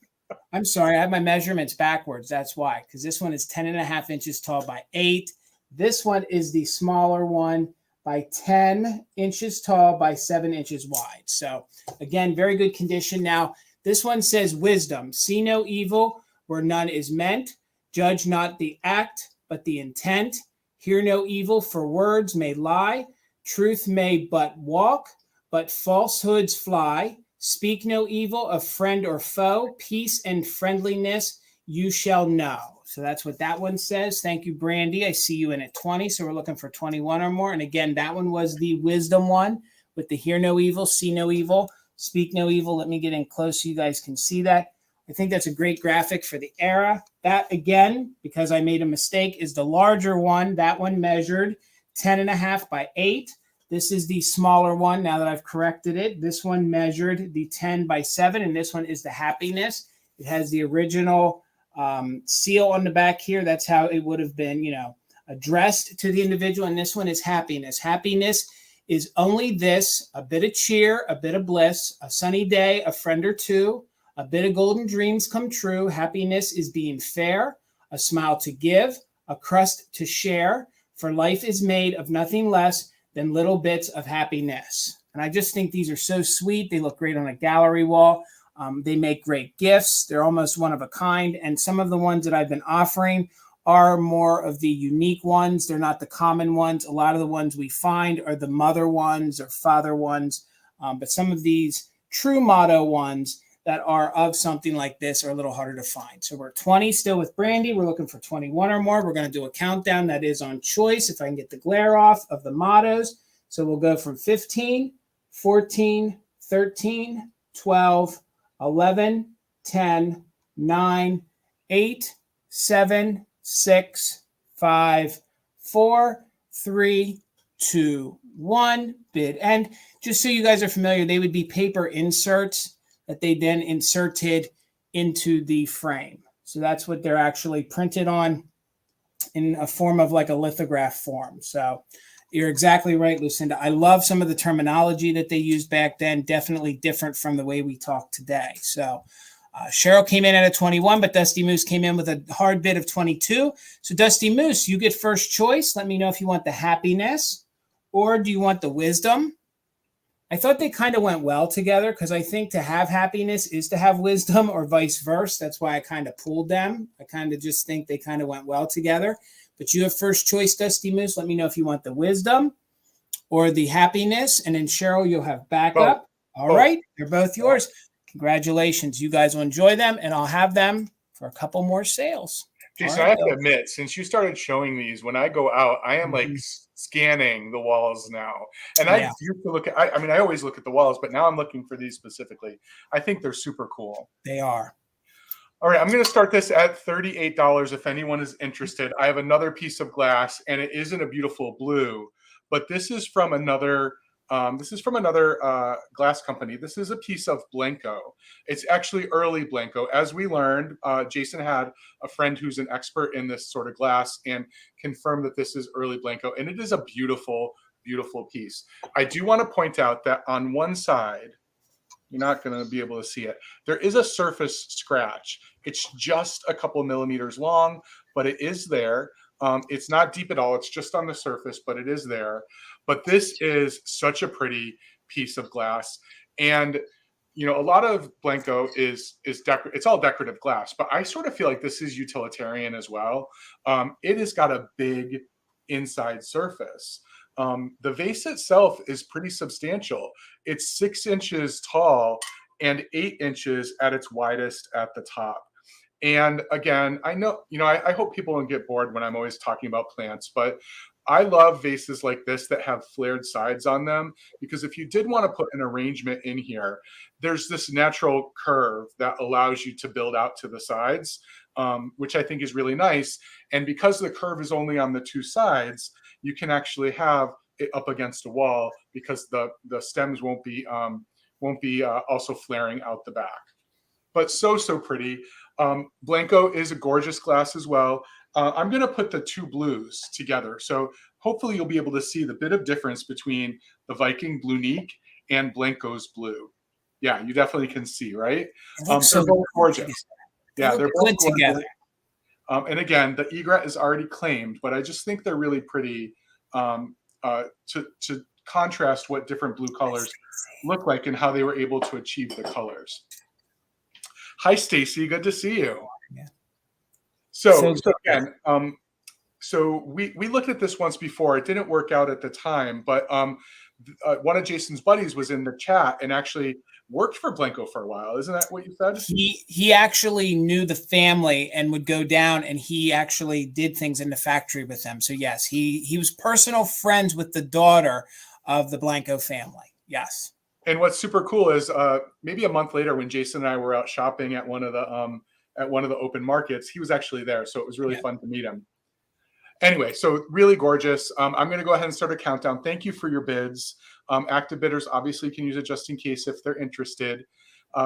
Speaker 1: I'm sorry, I have my measurements backwards. That's why, because this one is 10.5 inches tall by 8. This one is the smaller one by 10 inches tall by 7 inches wide. So again, very good condition. Now, this one says wisdom. See no evil where none is meant. Judge not the act, but the intent. Hear no evil, for words may lie. Truth may but walk, but falsehoods fly. Speak no evil of friend or foe. Peace and friendliness you shall know. So that's what that one says. Thank you, Brandy. I see you in at 20. So we're looking for 21 or more. And again, that one was the wisdom one with the hear no evil, see no evil, speak no evil. Let me get in close so you guys can see that. I think that's a great graphic for the era. That, again, because I made a mistake, is the larger one. That one measured 10.5 by 8. This is the smaller one now that I've corrected it. This one measured the 10 by 7, and this one is the happiness. It has the original seal on the back here. That's how it would have been, addressed to the individual. And this one is happiness. Happiness is only this: a bit of cheer, a bit of bliss, a sunny day, a friend or two, a bit of golden dreams come true. Happiness is being fair, a smile to give, a crust to share, for life is made of nothing less than little bits of happiness. And I just think these are so sweet. They look great on a gallery wall. They make great gifts. They're almost one of a kind. And some of the ones that I've been offering are more of the unique ones. They're not the common ones. A lot of the ones we find are the mother ones or father ones. But some of these true motto ones that are of something like this are a little harder to find. So we're 20 still with Brandy. We're looking for 21 or more. We're going to do a countdown that is on choice, if I can get the glare off, of the mottos. So we'll go from 15, 14, 13, 12, 11, 10, 9, 8, 7, 6, 5, 4, 3, 2, 1. Bid end. Just so you guys are familiar, they would be paper inserts that they then inserted into the frame. So that's what they're actually printed on in a form of like a lithograph form. So you're exactly right, Lucinda. I love some of the terminology that they used back then. Definitely different from the way we talk today. So Cheryl came in at a 21, but Dusty Moose came in with a hard bid of 22. So Dusty Moose, you get first choice. Let me know if you want the happiness or do you want the wisdom? I thought they kind of went well together because I think to have happiness is to have wisdom or vice versa. That's why I kind of pulled them. I kind of just think they kind of went well together. But you have first choice, Dusty Moose. Let me know if you want the wisdom or the happiness. And then Cheryl, you'll have backup. All right. They're both yours. Congratulations. You guys will enjoy them, and I'll have them for a couple more sales.
Speaker 2: Jason, I have to admit, since you started showing these, when I go out, I am like scanning the walls now. And I used to look at, I mean, I always look at the walls, but now I'm looking for these specifically. I think they're super cool.
Speaker 1: They are.
Speaker 2: All right, I'm going to start this at $38 if anyone is interested. I have another piece of glass, and it isn't a beautiful blue, but this is from another glass company. This is a piece of Blanco. It's actually early Blanco. As we learned, Jason had a friend who's an expert in this sort of glass and confirmed that this is early Blanco, and it is a beautiful, beautiful piece. I do want to point out that on one side, you're not going to be able to see it, there is a surface scratch. It's just a couple millimeters long, but it is there. It's not deep at all. It's just on the surface, but it is there. But this is such a pretty piece of glass. And, you know, a lot of Blanco is it's all decorative glass, but I sort of feel like this is utilitarian as well. It has got a big inside surface. The vase itself is pretty substantial. It's 6 inches tall and 8 inches at its widest at the top. And again, I know, you know, I hope people don't get bored when I'm always talking about plants, but I love vases like this that have flared sides on them, because if you did want to put an arrangement in here, there's this natural curve that allows you to build out to the sides, which I think is really nice. And because the curve is only on the two sides, you can actually have it up against a wall because the stems won't be also flaring out the back. But so pretty. Blanco is a gorgeous glass as well. I'm going to put the two blues together. So hopefully you'll be able to see the bit of difference between the Viking Blunique and Blanco's blue. Yeah, you definitely can see, right? They're both gorgeous. Yeah, they're both
Speaker 1: good together.
Speaker 2: And again, the egret is already claimed, but I just think they're really pretty to contrast what different blue colors look like and how they were able to achieve the colors. Hi, Stacy. Good to see you. Yeah. So again, so we looked at this once before. It didn't work out at the time, but one of Jason's buddies was in the chat and actually worked for Blanco for a while. Isn't that what you said?
Speaker 1: He actually knew the family and would go down, and he actually did things in the factory with them. So yes, he was personal friends with the daughter of the Blanco family. Yes.
Speaker 2: And what's super cool is maybe a month later, when Jason and I were out shopping at one of the open markets, he was actually there. So it was really fun to meet him. Anyway, so really gorgeous. I'm going to go ahead and start a countdown. Thank you for your bids. Active bidders obviously can use it just in case if they're interested.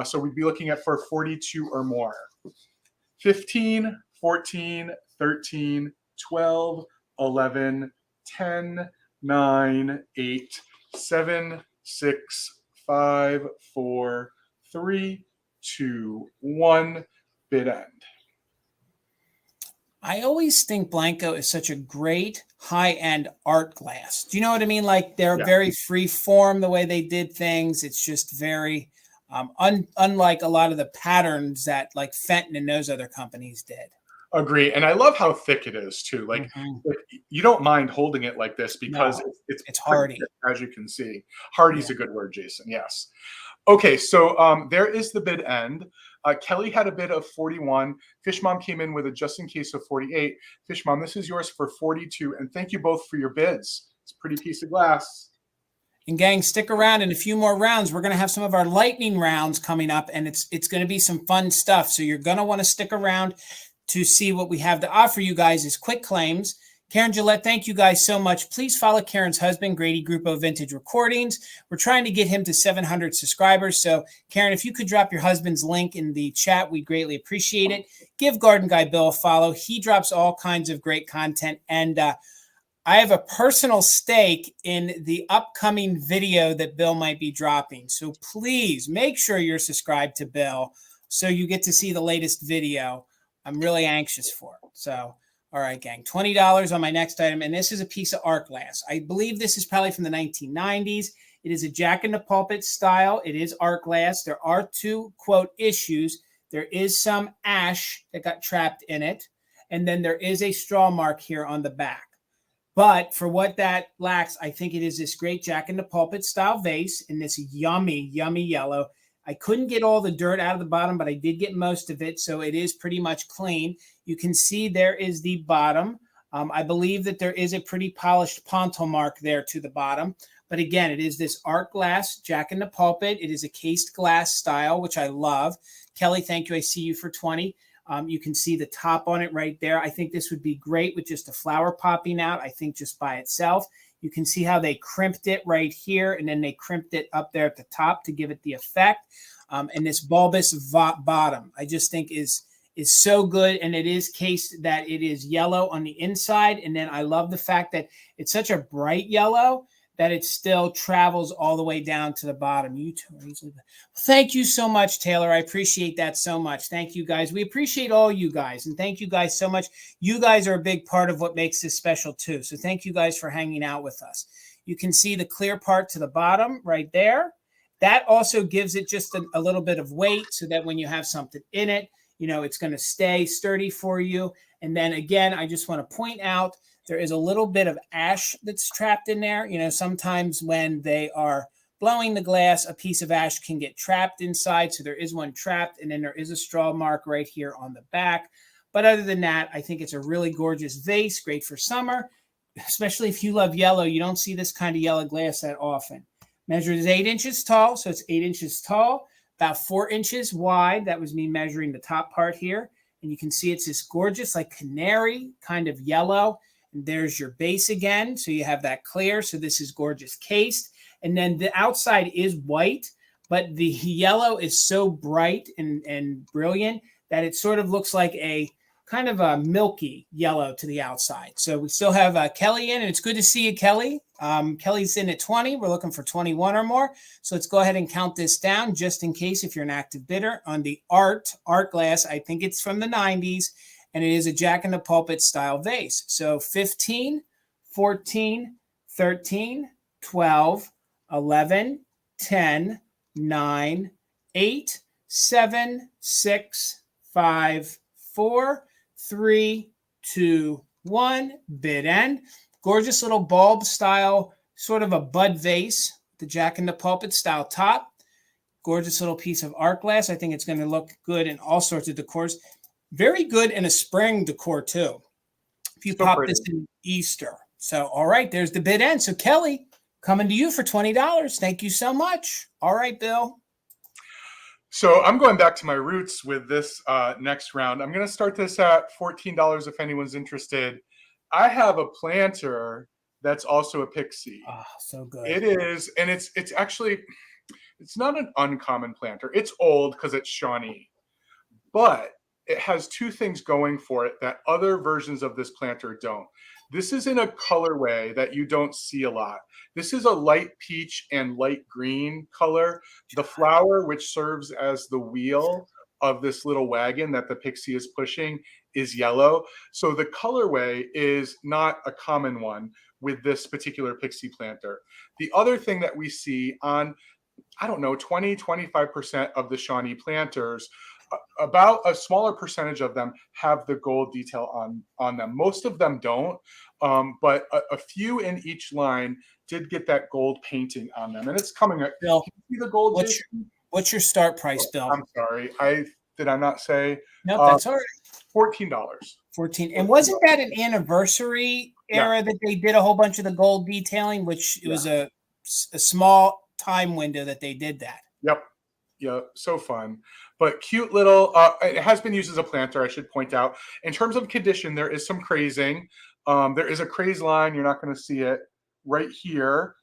Speaker 2: So we'd be looking at for 42 or more. 15, 14, 13, 12, 11, 10, 9, 8, 7, 6, 5, 4, 3, 2, 1. Bid end.
Speaker 1: I always think Blanco is such a great high-end art glass. Do you know what I mean? Like they're very free form the way they did things. It's just very unlike a lot of the patterns that like Fenton and those other companies did.
Speaker 2: Agree. And I love how thick it is too.
Speaker 1: Mhm.
Speaker 2: Like you don't mind holding it like this because
Speaker 1: No,
Speaker 2: it's
Speaker 1: it's
Speaker 2: pretty
Speaker 1: hardy.
Speaker 2: thick, as you can see. Hardy's
Speaker 1: Yeah.
Speaker 2: a good word, Jason. Yes. Okay, so there is the bid end. Kelly had a bid of 41. Fish Mom came in with a just in case of 48. Fish Mom, this is yours for 42. And thank you both for your bids. It's a pretty piece of glass.
Speaker 1: And gang, stick around in a few more rounds. We're going to have some of our lightning rounds coming up, and it's going to be some fun stuff. So you're going to want to stick around to see what we have to offer you guys as quick claims. Karen Gillette, thank you guys so much. Please follow Karen's husband, Grady Grupo Vintage Recordings. We're trying to get him to 700 subscribers. So, Karen, if you could drop your husband's link in the chat, we'd greatly appreciate it. Give Garden Guy Bill a follow. He drops all kinds of great content. And I have a personal stake in the upcoming video that Bill might be dropping. So please make sure you're subscribed to Bill so you get to see the latest video. I'm really anxious for it. So, all right, gang, $20 on my next item. And this is a piece of art glass. I believe this is probably from the 1990s. It is a Jack in the Pulpit style. It is art glass. There are two, quote, issues. There is some ash that got trapped in it. And then there is a straw mark here on the back. But for what that lacks, I think it is this great Jack in the Pulpit style vase in this yummy, yummy yellow. I couldn't get all the dirt out of the bottom, but I did get most of it. So it is pretty much clean. You can see there is the bottom. I believe that there is a pretty polished pontil mark there to the bottom. But again, it is this art glass Jack in the Pulpit. It is a cased glass style, which I love. Kelly, thank you. I see you for 20. You can see the top on it right there. I think this would be great with just a flower popping out. I think just by itself. You can see how they crimped it right here, and then they crimped it up there at the top to give it the effect. And this bulbous bottom, I just think is so good, and it is cased that it is yellow on the inside. And then I love the fact that it's such a bright yellow that it still travels all the way down to the bottom. Thank you so much, Taylor. I appreciate that so much. Thank you, guys. We appreciate all you guys, and thank you guys so much. You guys are a big part of what makes this special too. So thank you guys for hanging out with us. You can see the clear part to the bottom right there. That also gives it just a little bit of weight so that when you have something in it, you know, it's going to stay sturdy for you. And then again, I just want to point out there is a little bit of ash that's trapped in there. You know, sometimes when they are blowing the glass, a piece of ash can get trapped inside. So there is one trapped, and then there is a straw mark right here on the back. But other than that, I think it's a really gorgeous vase, great for summer, especially if you love yellow. You don't see this kind of yellow glass that often. Measured is 8 inches tall, so it's 8 inches tall, about 4 inches wide. That was me measuring the top part here. And you can see it's this gorgeous, like canary kind of yellow. And there's your base again. So you have that clear. So this is gorgeous cased. And then the outside is white, but the yellow is so bright and brilliant that it sort of looks like a kind of a milky yellow to the outside. So we still have Kelly in, and it's good to see you, Kelly. Kelly's in at 20. We're looking for 21 or more. So let's go ahead and count this down just in case if you're an active bidder on the art glass. I think it's from the 90s, and it is a Jack in the Pulpit style vase. So 15, 14, 13, 12, 11, 10, 9, 8, 7, 6, 5, 4, 3, 2, 1. Bid end. Gorgeous little bulb style, sort of a bud vase, the Jack in the Pulpit style top. Gorgeous little piece of art glass. I think it's going to look good in all sorts of decors. Very good in a spring decor too. If you pop this in Easter. So, all right, there's the bid end. So, Kelly, coming to you for $20. Thank you so much. All right, Bill.
Speaker 2: So I'm going back to my roots with this next round. I'm going to start this at $14 if anyone's interested. I have a planter that's also a pixie.
Speaker 1: Oh, so good.
Speaker 2: It is, and it's actually, it's not an uncommon planter. It's old because it's Shawnee, but it has two things going for it that other versions of this planter don't. This is in a colorway that you don't see a lot. This is a light peach and light green color. The flower, which serves as the wheel of this little wagon that the pixie is pushing, is yellow. So the colorway is not a common one with this particular pixie planter. The other thing that we see on, I don't know, 20, 25% of the Shawnee planters About a smaller percentage of them have the gold detail on them. Most of them don't, but a few in each line did get that gold painting on them, and it's coming. Can
Speaker 1: Bill,
Speaker 2: you see the gold,
Speaker 1: what's
Speaker 2: Jason?
Speaker 1: what's your start price,
Speaker 2: Oh,
Speaker 1: Bill?
Speaker 2: I'm sorry. Did I not say?
Speaker 1: Nope, that's all right.
Speaker 2: $14.
Speaker 1: 14. And wasn't that an anniversary era that they did a whole bunch of the gold detailing, which it was a small time window that they did that.
Speaker 2: Yep. Yeah, so fun. But cute little, it has been used as a planter, I should point out. In terms of condition, there is some crazing. There is a craze line. You're not going to see it right here.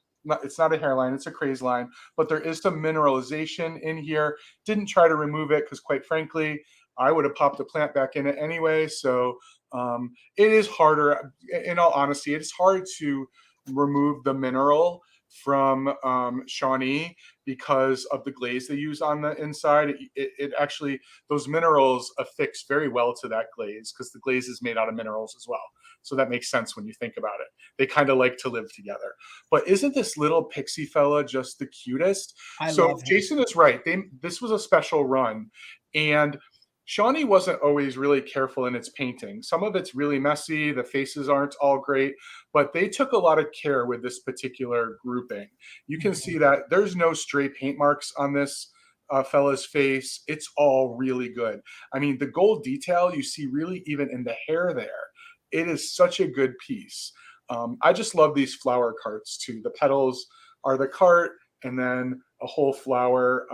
Speaker 2: It's not a hairline, it's a craze line. But there is some mineralization in here. Didn't try to remove it because, quite frankly, I would have popped the plant back in it anyway. So it is harder. In all honesty, it is hard to remove the mineral from Shawnee because of the glaze they use on the inside. It actually, those minerals affix very well to that glaze because the glaze is made out of minerals as well. So that makes sense when you think about it. They kind of like to live together. But isn't this little pixie fella just the cutest?
Speaker 1: I love him.
Speaker 2: Jason is right. This was a special run. And Shawnee wasn't always really careful in its painting. Some of it's really messy. The faces aren't all great, but they took a lot of care with this particular grouping. You can see that there's no stray paint marks on this fella's face. It's all really good. I mean, the gold detail you see really even in the hair there. It is such a good piece. I just love these flower carts too. The petals are the cart, and then a whole flower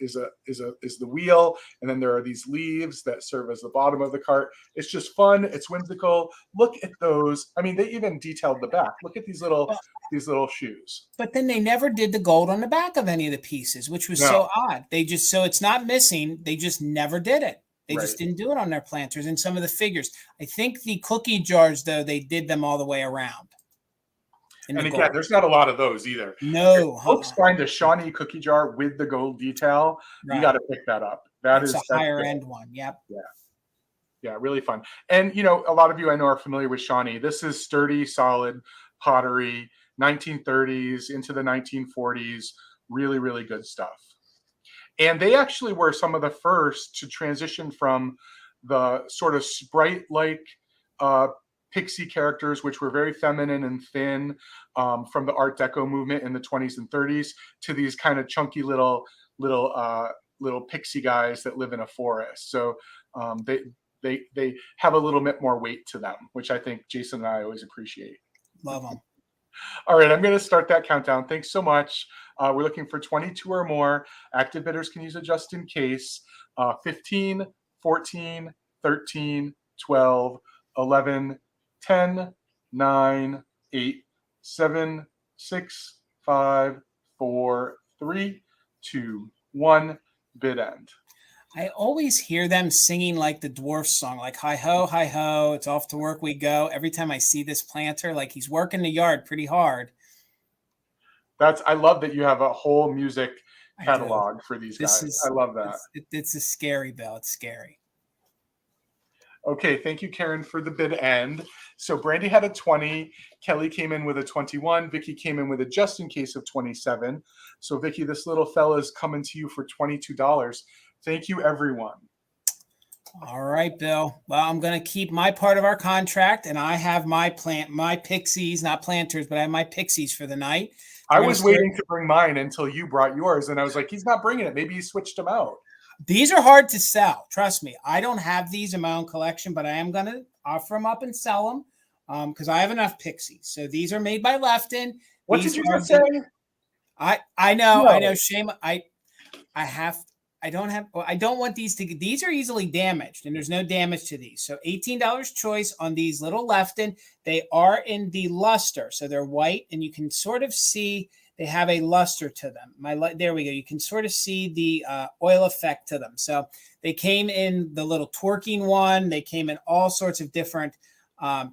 Speaker 2: is the wheel, and then there are these leaves that serve as the bottom of the cart. It's just fun. It's whimsical. Look at those. I mean, they even detailed the back. Look at these little shoes.
Speaker 1: But then they never did the gold on the back of any of the pieces, which was so odd. They just, so it's not missing. They just never did it. They just didn't do it on their planters and some of the figures. I think the cookie jars, though, they did them all the way around.
Speaker 2: And again, there's not a lot of those either.
Speaker 1: No.
Speaker 2: If folks find a Shawnee cookie jar with the gold detail, you got to pick that up. That's
Speaker 1: a higher end one. Yep.
Speaker 2: Yeah, really fun. And, you know, a lot of you I know are familiar with Shawnee. This is sturdy, solid pottery, 1930s into the 1940s. Really, really good stuff. And they actually were some of the first to transition from the sort of sprite-like pixie characters, which were very feminine and thin, from the Art Deco movement in the 20s and 30s, to these kind of chunky little pixie guys that live in a forest. So they have a little bit more weight to them, which I think Jason and I always appreciate.
Speaker 1: Love them.
Speaker 2: All right, I'm going to start that countdown. Thanks so much. We're looking for 22 or more. Active bidders can use a just in case. 15, 14, 13, 12, 11, 10, 9, 8, 7, 6, 5, 4, 3, 2, 1. Bid end.
Speaker 1: I always hear them singing like the Dwarfs song, like hi ho, it's off to work we go. Every time I see this planter, like he's working the yard pretty hard.
Speaker 2: I love that you have a whole music catalog for these guys. I love that.
Speaker 1: It's a scary bell. It's scary.
Speaker 2: Okay, thank you, Karen, for the bid end. So Brandy had a 20. Kelly came in with a 21. Vicky came in with a just in case of 27. So Vicky, this little fella is coming to you for $22. Thank you, everyone.
Speaker 1: All right, Bill. Well, I'm going to keep my part of our contract, and I have my pixies, not planters, but I have my pixies for the night.
Speaker 2: I was waiting to bring mine until you brought yours, and I was like, he's not bringing it. Maybe he switched them out.
Speaker 1: These are hard to sell. Trust me. I don't have these in my own collection, but I am going to offer them up and sell them because I have enough pixies. So these are made by Lefton.
Speaker 2: What did you just say?
Speaker 1: I know. Shame. I don't want these these are easily damaged, and there's no damage to these. So $18 choice on these little Lefton. They are in the luster. So they're white, and you can sort of see they have a luster to them. There we go. You can sort of see the oil effect to them. So they came in the little twerking one. They came in all sorts of different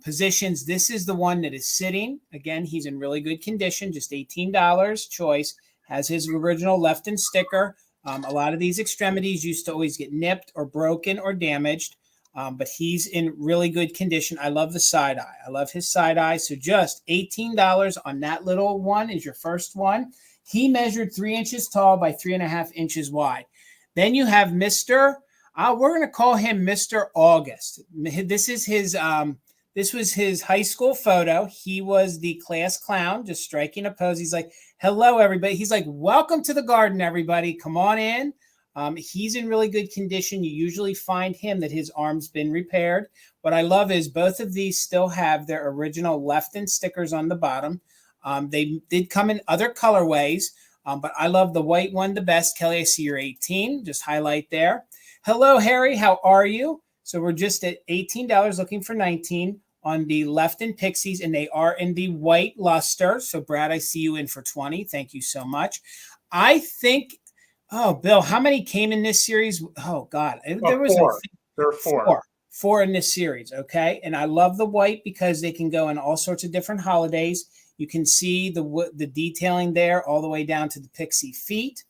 Speaker 1: positions. This is the one that is sitting. Again, he's in really good condition. Just $18 choice. Has his original Lefton sticker. A lot of these extremities used to always get nipped or broken or damaged, but he's in really good condition. I love the side eye. I love his side eye. So just $18 on that little one is your first one. He measured 3 inches tall by 3.5 inches wide. Then you have Mr. We're going to call him Mr. August. This is his. This was his high school photo. He was the class clown, just striking a pose. He's like, "Hello, everybody." He's like, "Welcome to the garden, everybody. Come on in." He's in really good condition. You usually find him that his arm's been repaired. What I love is both of these still have their original Lefton stickers on the bottom. They did come in other colorways, but I love the white one the best. Kelly, I see you're 18. Just highlight there. Hello, Harry. How are you? So we're just at $18 looking for 19 on the Lefton Pixies, and they are in the white luster. So, Brad, I see you in for 20. Thank you so much. I think, Bill, how many came in this series? Oh, God. There was
Speaker 2: four. There are four.
Speaker 1: Four in this series, okay? And I love the white because they can go in all sorts of different holidays. You can see the detailing there all the way down to the pixie feet.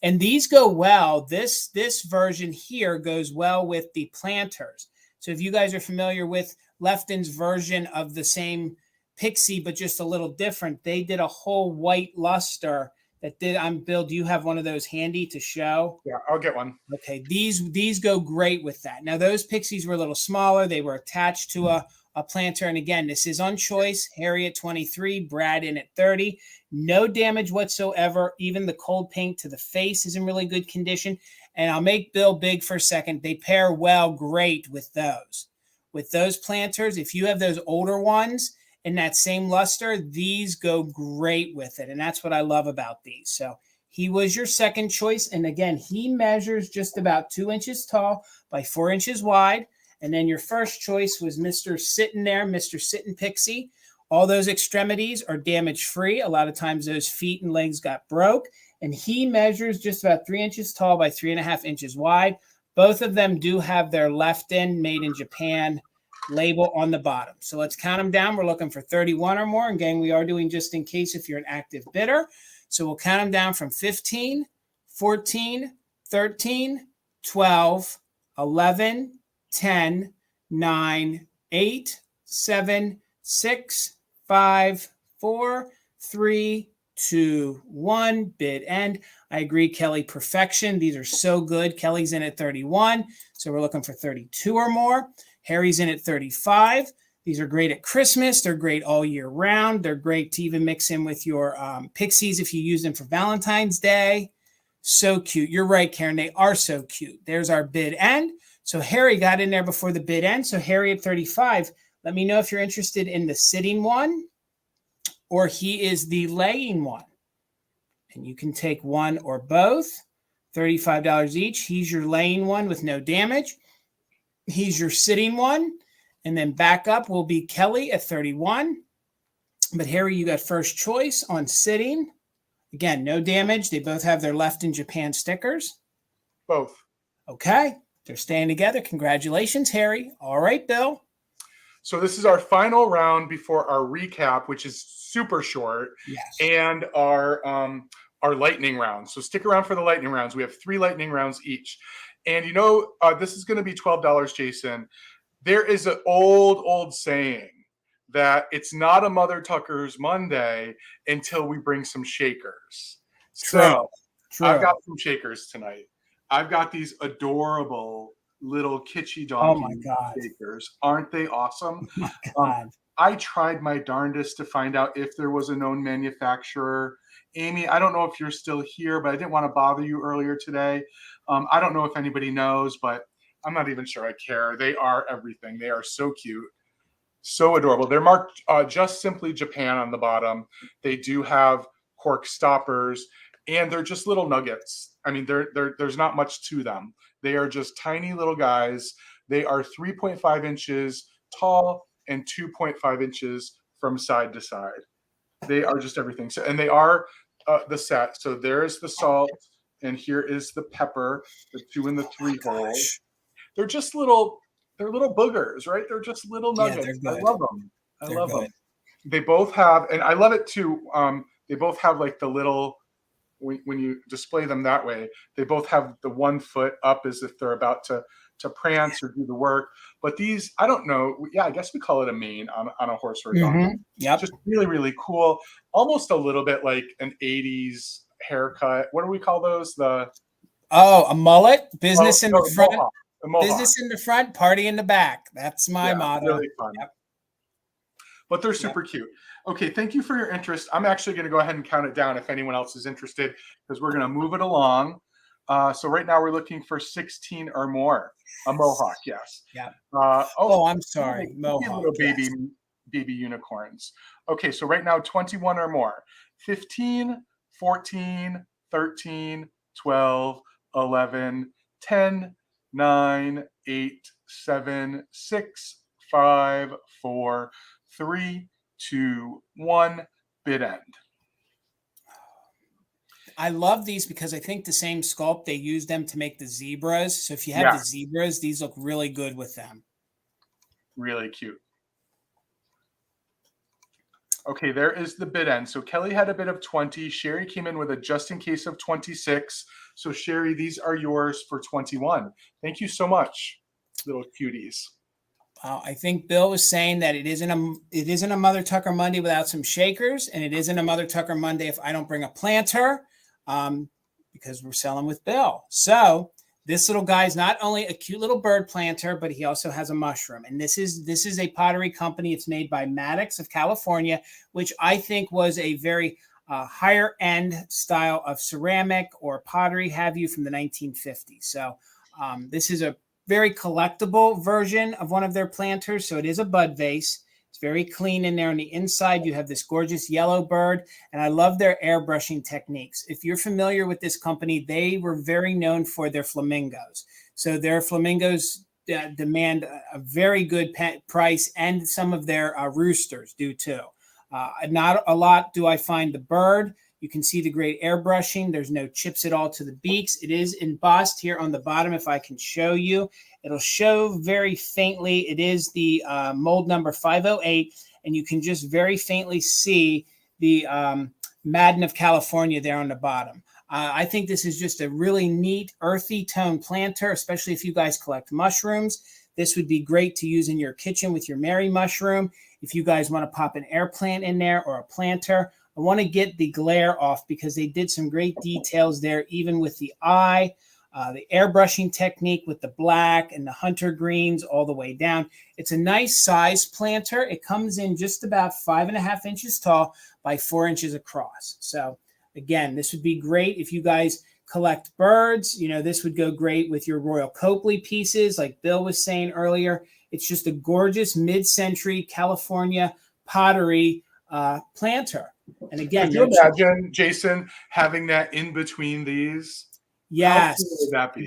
Speaker 1: And these go well. This version here goes well with the planters. So if you guys are familiar with Lefton's version of the same pixie, but just a little different, they did a whole white luster that did. Bill, do you have one of those handy to show?
Speaker 2: Yeah, I'll get one.
Speaker 1: Okay, these go great with that. Now, those pixies were a little smaller. They were attached to a planter. And again, this is on choice. Harry at 23, Brad in at 30. No damage whatsoever. Even the cold paint to the face is in really good condition. And I'll make Bill big for a second. They pair well great with those. With those planters, if you have those older ones in that same luster, these go great with it. And that's what I love about these. So he was your second choice. And again, he measures just about 2 inches tall by 4 inches wide. And then your first choice was Mr. Sitting there, Mr. Sitting Pixie. All those extremities are damage-free. A lot of times those feet and legs got broke. And he measures just about 3 inches tall by 3.5 inches wide. Both of them do have their Lefton made in Japan label on the bottom. So let's count them down. We're looking for 31 or more. And gang, we are doing just in case if you're an active bidder. So we'll count them down from 15, 14, 13, 12, 11, 10, 9, 8, 7, 6, 5, 4, 3, 2, 1. Bid end. I agree, Kelly. Perfection. These are so good. Kelly's in at 31. So we're looking for 32 or more. Harry's in at 35. These are great at Christmas. They're great all year round. They're great to even mix in with your pixies if you use them for Valentine's Day. So cute. You're right, Karen. They are so cute. There's our bid end. So Harry got in there before the bid end. So Harry at 35. Let me know if you're interested in the sitting one or he is the laying one. And you can take one or both. $35 each. He's your laying one with no damage. He's your sitting one. And then back up will be Kelly at 31. But Harry, you got first choice on sitting. Again, no damage. They both have their Lefton Japan stickers.
Speaker 2: Both.
Speaker 1: Okay. They're staying together. Congratulations, Harry. All right, Bill.
Speaker 2: So this is our final round before our recap, which is super short,
Speaker 1: yes,
Speaker 2: and our lightning round. So stick around for the lightning rounds. We have 3 lightning rounds each. And you know, this is going to be $12, Jason. There is an old saying that it's not a Mother Tucker's Monday until we bring some shakers. So
Speaker 1: True.
Speaker 2: I've got some shakers tonight. I've got these adorable little kitschy donkey shakers. Aren't they awesome?
Speaker 1: Oh my God.
Speaker 2: I tried my darndest to find out if there was a known manufacturer. Amy, I don't know if you're still here, but I didn't want to bother you earlier today. I don't know if anybody knows, but I'm not even sure I care. They are everything. They are so cute, so adorable. They're marked just simply Japan on the bottom. They do have cork stoppers, and they're just little nuggets. I mean, there's not much to them. They are just tiny little guys. They are 3.5 inches tall and 2.5 inches from side to side. They are just everything. So, and they are the set. So there's the salt, and here is the pepper, the 2 and the 3 holes. They're just little boogers, right? They're just little nuggets. I love them. I love them. They both have, and I love it too. They both have like the little, when you display them that way, they both have the 1 foot up as if they're about to prance or do the work. But these, I don't know. Yeah, I guess we call it a mane on a horse or a donkey.
Speaker 1: Yep.
Speaker 2: Just really, really cool. Almost a little bit like an 80s haircut. What do we call those?
Speaker 1: Oh, a mullet, business in
Speaker 2: no,
Speaker 1: the front,
Speaker 2: a mohawk.
Speaker 1: business in the front, party in the back. That's my motto.
Speaker 2: Really fun.
Speaker 1: Yep.
Speaker 2: But they're super cute. Okay, thank you for your interest. I'm actually going to go ahead and count it down if anyone else is interested, because we're going to move it along. So right now we're looking for 16 or more. A mohawk, yes.
Speaker 1: Yeah. I'm sorry. Mohawk.
Speaker 2: Little baby unicorns. Okay, so right now 21 or more. 15, 14, 13, 12, 11, 10, 9, 8, 7, 6, 5, 4, 3, 2, 1. Bid end.
Speaker 1: I love these because I think the same sculpt, they use them to make the zebras. So if you have the zebras, these look really good with them.
Speaker 2: Really cute. Okay, there is the bid end. So Kelly had a bid of 20. Sherry came in with a just in case of 26. So Sherry, these are yours for 21. Thank you so much, little cuties.
Speaker 1: I think Bill was saying that it isn't a Mother Tucker Monday without some shakers, and it isn't a Mother Tucker Monday if I don't bring a planter, because we're selling with Bill. So this little guy is not only a cute little bird planter, but he also has a mushroom. And this is a pottery company. It's made by Maddox of California, which I think was a very higher end style of ceramic or pottery, have you, from the 1950s. So this is a very collectible version of one of their planters. So it is a bud vase. It's very clean in there. On the inside, you have this gorgeous yellow bird, and I love their airbrushing techniques. If you're familiar with this company, they were very known for their flamingos. So their flamingos demand a very good price, and some of their roosters do too. Not a lot do I find the bird. You can see the great airbrushing. There's no chips at all to the beaks. It is embossed here on the bottom. If I can show you, it'll show very faintly. It is the mold number 508, and you can just very faintly see the Madden of California there on the bottom. I think this is just a really neat earthy tone planter, especially if you guys collect mushrooms. This would be great to use in your kitchen with your Mary mushroom. If you guys want to pop an air plant in there or a planter, I want to get the glare off because they did some great details there, even with the eye, the airbrushing technique with the black and the hunter greens all the way down. It's a nice size planter. It comes in just about 5.5 inches tall by 4 inches across. So again, this would be great if you guys collect birds. You know, this would go great with your Royal Copley pieces, like Bill was saying earlier. It's just a gorgeous mid-century California pottery planter. And again,
Speaker 2: could you imagine, Jason, having that in between these?
Speaker 1: Yes,
Speaker 2: how cool would that be?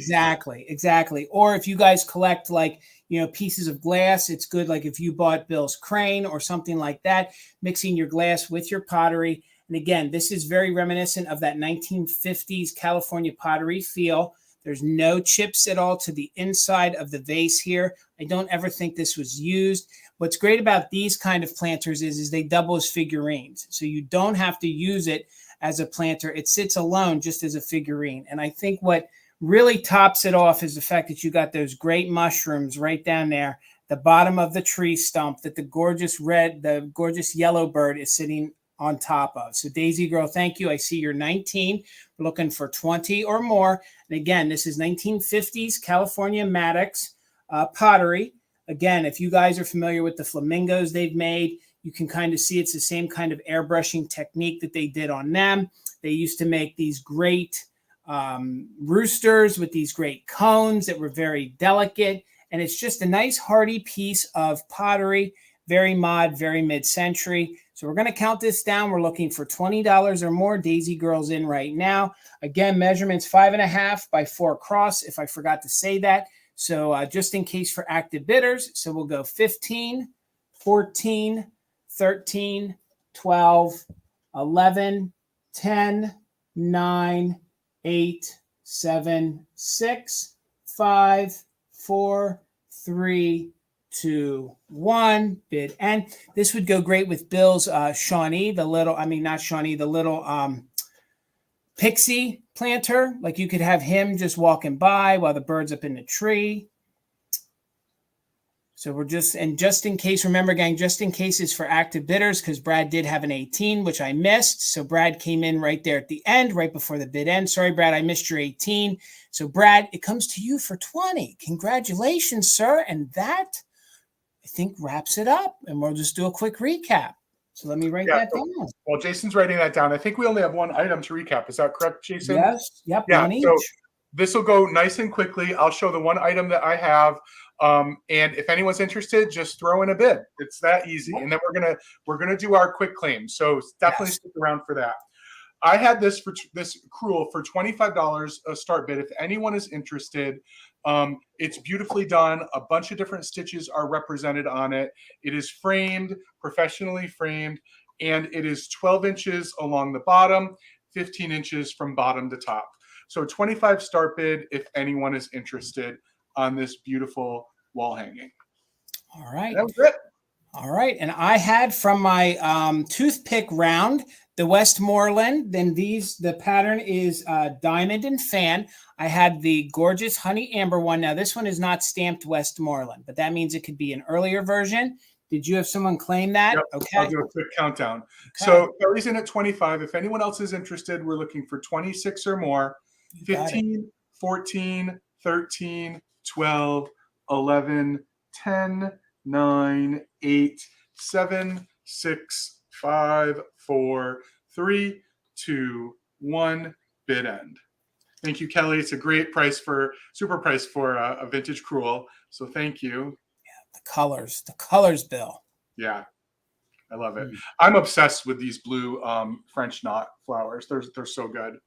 Speaker 1: Exactly. Or if you guys collect, like, you know, pieces of glass, it's good. Like if you bought Bill's crane or something like that, mixing your glass with your pottery. And again, this is very reminiscent of that 1950s California pottery feel. There's no chips at all to the inside of the vase here. I don't ever think this was used. What's great about these kind of planters is they double as figurines. So you don't have to use it as a planter. It sits alone just as a figurine. And I think what really tops it off is the fact that you got those great mushrooms right down there, the bottom of the tree stump that the gorgeous yellow bird is sitting on top of. So Daisy Girl, thank you. I see you're 19. We're looking for 20 or more. And again, this is 1950s California Maddox pottery. Again, if you guys are familiar with the flamingos they've made, you can kind of see it's the same kind of airbrushing technique that they did on them. They used to make these great roosters with these great cones that were very delicate. And it's just a nice hardy piece of pottery, very mod, very mid-century. So we're going to count this down. We're looking for $20 or more. Daisy Girl's in right now. Again, measurements 5.5 by 4 across, if I forgot to say that. So just in case for active bidders. So we'll go 15, 14, 13, 12, 11, 10, 9, 8, 7, 6, 5, 4, 3, 2, 1. Bid end. This would go great with Bill's Shawnee, the little pixie planter. Like you could have him just walking by while the bird's up in the tree. So we're just in case, remember, gang, just in case is for active bidders because Brad did have an 18, which I missed. So Brad came in right there at the end, right before the bid end. Sorry, Brad, I missed your 18. So Brad, it comes to you for 20. Congratulations, sir. And that, I think, wraps it up. And we'll just do a quick recap. So let me write that down.
Speaker 2: Well, Jason's writing that down. I think we only have one item to recap. Is that correct, Jason?
Speaker 1: Yes. Yep.
Speaker 2: Yeah.
Speaker 1: One each.
Speaker 2: So this will go nice and quickly. I'll show the one item that I have. And if anyone's interested, just throw in a bid. It's that easy. Yep. And then we're gonna do our quick claim. So definitely stick around for that. I had this accrual for $25 a start bid. If anyone is interested, it's beautifully done. A bunch of different stitches are represented on it. It is framed, professionally framed, and it is 12 inches along the bottom, 15 inches from bottom to top. So 25 start bid if anyone is interested on this beautiful wall hanging.
Speaker 1: All right.
Speaker 2: That was it.
Speaker 1: All right. And I had from my toothpick round, the Westmoreland, then the pattern is Diamond and Fan. I had the gorgeous Honey Amber one. Now, this one is not stamped Westmoreland, but that means it could be an earlier version. Did you have someone claim that?
Speaker 2: Yep.
Speaker 1: Okay.
Speaker 2: I'll do a quick countdown. Okay. So Kelly's in at 25. If anyone else is interested, we're looking for 26 or more. 15, 14, 13, 12, 11, 10, 9, 8, 7, 6, 5, 4, 3, 2, 1, bid end. Thank you, Kelly. It's a great price super price for a vintage crewel. So thank you.
Speaker 1: Yeah, the colors, Bill.
Speaker 2: Yeah, I love it. I'm obsessed with these blue French knot flowers. They're so good.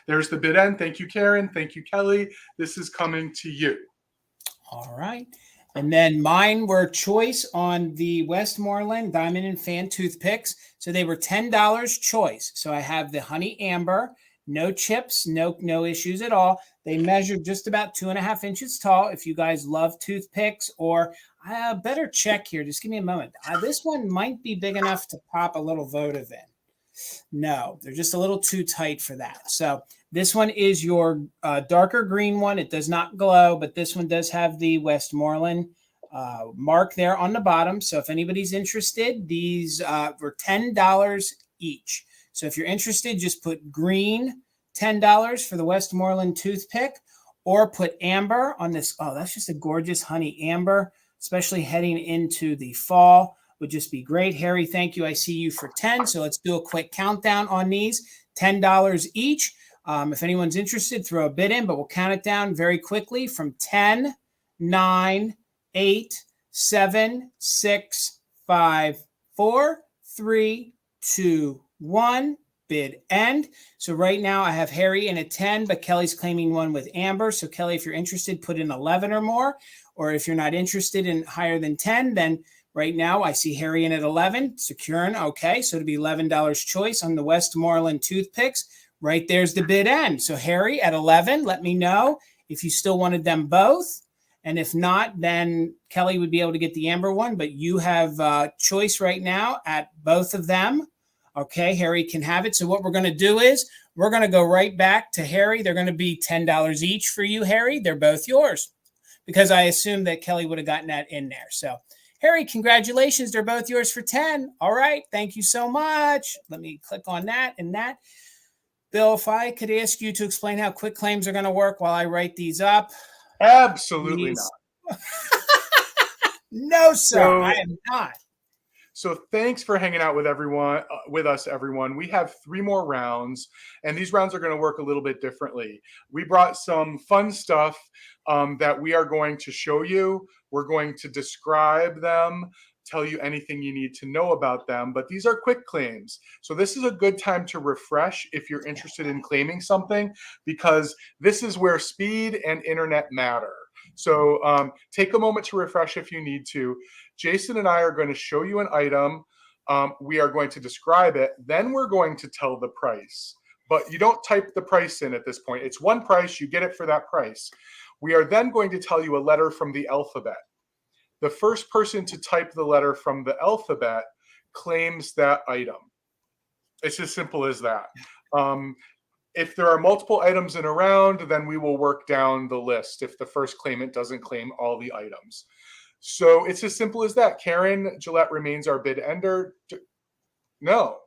Speaker 2: There's the bid end. Thank you, Karen. Thank you, Kelly. This is coming to you.
Speaker 1: All right. And then mine were choice on the Westmoreland Diamond and Fan toothpicks. So they were $10 choice. So I have the Honey Amber, no chips, no issues at all. They measured just about 2.5 inches tall. If you guys love toothpicks, or better check here. Just give me a moment. This one might be big enough to pop a little votive in. No, they're just a little too tight for that. So this one is your darker green one. It does not glow, but this one does have the Westmoreland mark there on the bottom. So if anybody's interested, these were $10 each. So if you're interested, just put green, $10 for the Westmoreland toothpick, or put amber on this. Oh, that's just a gorgeous honey amber, especially heading into the fall. Would just be great. Harry, thank you. I see you for 10. So let's do a quick countdown on these. $10 each. If anyone's interested, throw a bid in, but we'll count it down very quickly from 10, 9, 8, 7, 6, 5, 4, 3, 2, 1. Bid end. So right now I have Harry in at 10, but Kelly's claiming one with Amber. So Kelly, if you're interested, put in 11 or more. Or if you're not interested in higher than 10, then right now, I see Harry in at 11, securing. Okay, so it'll be $11 choice on the Westmoreland toothpicks. Right there's the bid end. So Harry at 11, let me know if you still wanted them both. And if not, then Kelly would be able to get the Amber one, but you have choice right now at both of them. Okay, Harry can have it. So what we're going to do is we're going to go right back to Harry. They're going to be $10 each for you, Harry. They're both yours because I assumed that Kelly would have gotten that in there. So Harry, congratulations. They're both yours for 10. All right. Thank you so much. Let me click on that and that. Bill, if I could ask you to explain how quick claims are going to work while I write these up.
Speaker 2: Absolutely not.
Speaker 1: No, sir. I am not.
Speaker 2: So thanks for hanging out with us, everyone. We have 3 more rounds, and these rounds are going to work a little bit differently. We brought some fun stuff that we are going to show you. We're going to describe them, tell you anything you need to know about them, but these are quick claims. So this is a good time to refresh if you're interested in claiming something, because this is where speed and internet matter. So take a moment to refresh if you need to. Jason and I are going to show you an item. We are going to describe it. Then we're going to tell the price. But you don't type the price in at this point. It's one price. You get it for that price. We are then going to tell you a letter from the alphabet. The first person to type the letter from the alphabet claims that item. It's as simple as that. If there are multiple items in a round, then we will work down the list if the first claimant doesn't claim all the items. So it's as simple as that. Karen Gillette remains our bid ender. No,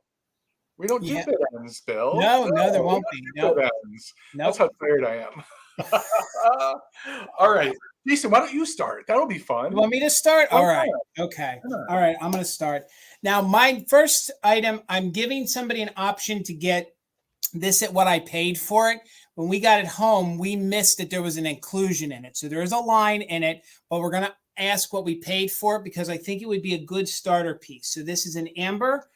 Speaker 2: we don't do
Speaker 1: Yeah.
Speaker 2: bid ends, Bill.
Speaker 1: No, there
Speaker 2: We
Speaker 1: won't
Speaker 2: don't
Speaker 1: be.
Speaker 2: do
Speaker 1: Nope.
Speaker 2: bid ends. That's
Speaker 1: Nope.
Speaker 2: how tired I am. All right. Jason, why don't you start? That'll be fun.
Speaker 1: You want me to start?
Speaker 2: Why
Speaker 1: All right.
Speaker 2: not?
Speaker 1: Okay.
Speaker 2: Why not?
Speaker 1: All right. I'm going to start. Now, my first item, I'm giving somebody an option to get this at what I paid for it. When we got it home, we missed that there was an inclusion in it. So there is a line in it, but we're going to ask what we paid for it because I think it would be a good starter piece. So this is an amber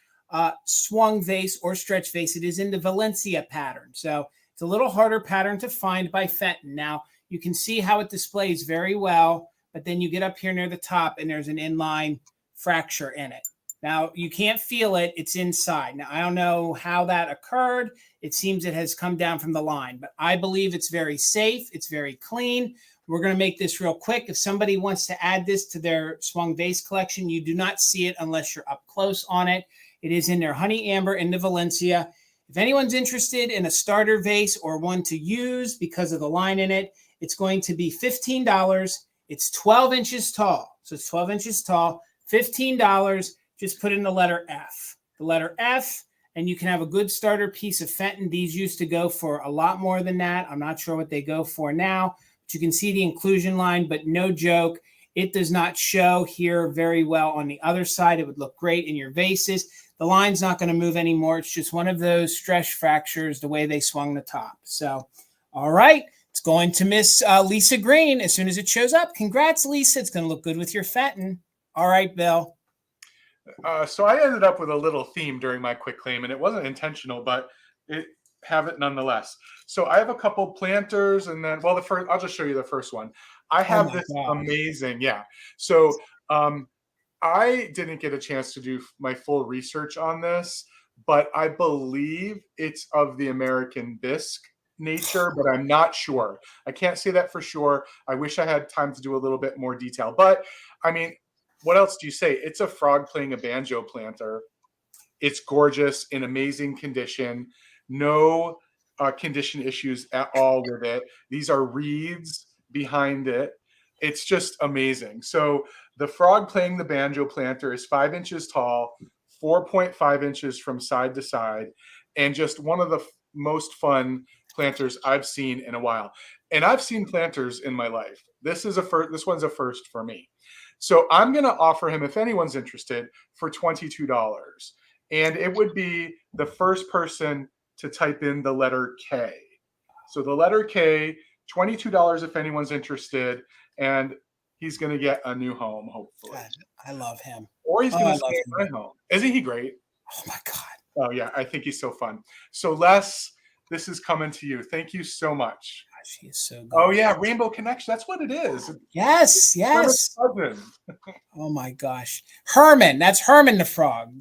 Speaker 1: swung vase or stretch vase. It is in the Valencia pattern. So it's a little harder pattern to find by Fenton. Now, you can see how it displays very well, but then you get up here near the top and there's an inline fracture in it. Now, you can't feel it. It's inside. Now, I don't know how that occurred. It seems it has come down from the line, but I believe it's very safe. It's very clean. We're going to make this real quick. If somebody wants to add this to their swung vase collection, you do not see it unless you're up close on it. It is in their honey amber in the Valencia. If anyone's interested in a starter vase or one to use because of the line in it, it's going to be $15. It's 12 inches tall. So it's 12 inches tall, $15. Just put in the letter F. The letter F, and you can have a good starter piece of Fenton. These used to go for a lot more than that. I'm not sure what they go for now, but you can see the inclusion line, but no joke. It does not show here very well on the other side. It would look great in your vases. The line's not going to move anymore. It's just one of those stretch fractures, the way they swung the top. So, all right. It's going to Miss Lisa Green as soon as it shows up. Congrats, Lisa. It's going to look good with your Fenton. All right, Bill.
Speaker 2: So I ended up with a little theme during my quick claim, and it wasn't intentional, but have it nonetheless. So I have a couple planters, and then, well, the first, I'll just show you the first one. I have this amazing, yeah. So I didn't get a chance to do my full research on this, but I believe it's of the American bisque nature, but I'm not sure. I can't say that for sure. I wish I had time to do a little bit more detail, but I mean, what else do you say? It's a frog playing a banjo planter. It's gorgeous, in amazing condition. No condition issues at all with it. These are reeds behind it. It's just amazing. So the frog playing the banjo planter is 5 inches tall, 4.5 inches from side to side, and just one of the most fun planters I've seen in a while. And I've seen planters in my life. This one's a first for me. So I'm going to offer him, if anyone's interested, for $22. And it would be the first person to type in the letter K. So the letter K, $22 if anyone's interested. And he's going to get a new home, hopefully.
Speaker 1: God, I love him.
Speaker 2: Or he's going to stay at my home. Isn't he great?
Speaker 1: Oh, my God.
Speaker 2: Oh, yeah. I think he's so fun. So Les, this is coming to you. Thank you so much.
Speaker 1: Gosh, he is so good.
Speaker 2: Oh, yeah. Rainbow Connection. That's what it is.
Speaker 1: Yes. Oh, my gosh. Herman. That's Herman the frog.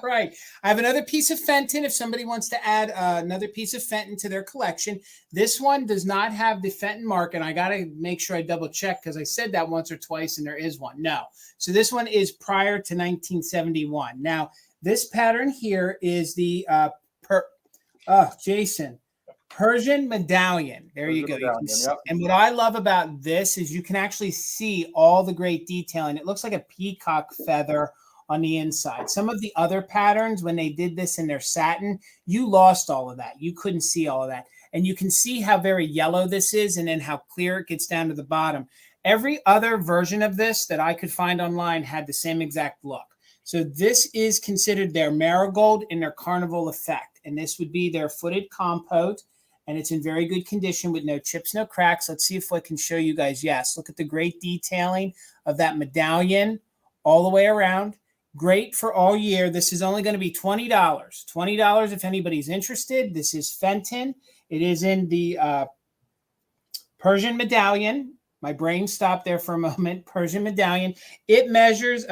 Speaker 1: Right. I have another piece of Fenton if somebody wants to add another piece of Fenton to their collection. This one does not have the Fenton mark, and I got to make sure I double check because I said that once or twice and there is one. No. So this one is prior to 1971. Now, this pattern here is the Jason, Persian medallion. There you go. You can see, and what I love about this is you can actually see all the great detailing. It looks like a peacock feather on the inside. Some of the other patterns, when they did this in their satin, you lost all of that. You couldn't see all of that. And you can see how very yellow this is and then how clear it gets down to the bottom. Every other version of this that I could find online had the same exact look. So this is considered their marigold in their carnival effect. And this would be their footed compote. And it's in very good condition with no chips, no cracks. Let's see if I can show you guys. Yes, look at the great detailing of that medallion all the way around. Great for all year. This is only going to be $20. $20 if anybody's interested. This is Fenton. It is in the Persian medallion. My brain stopped there for a moment. Persian medallion. It measures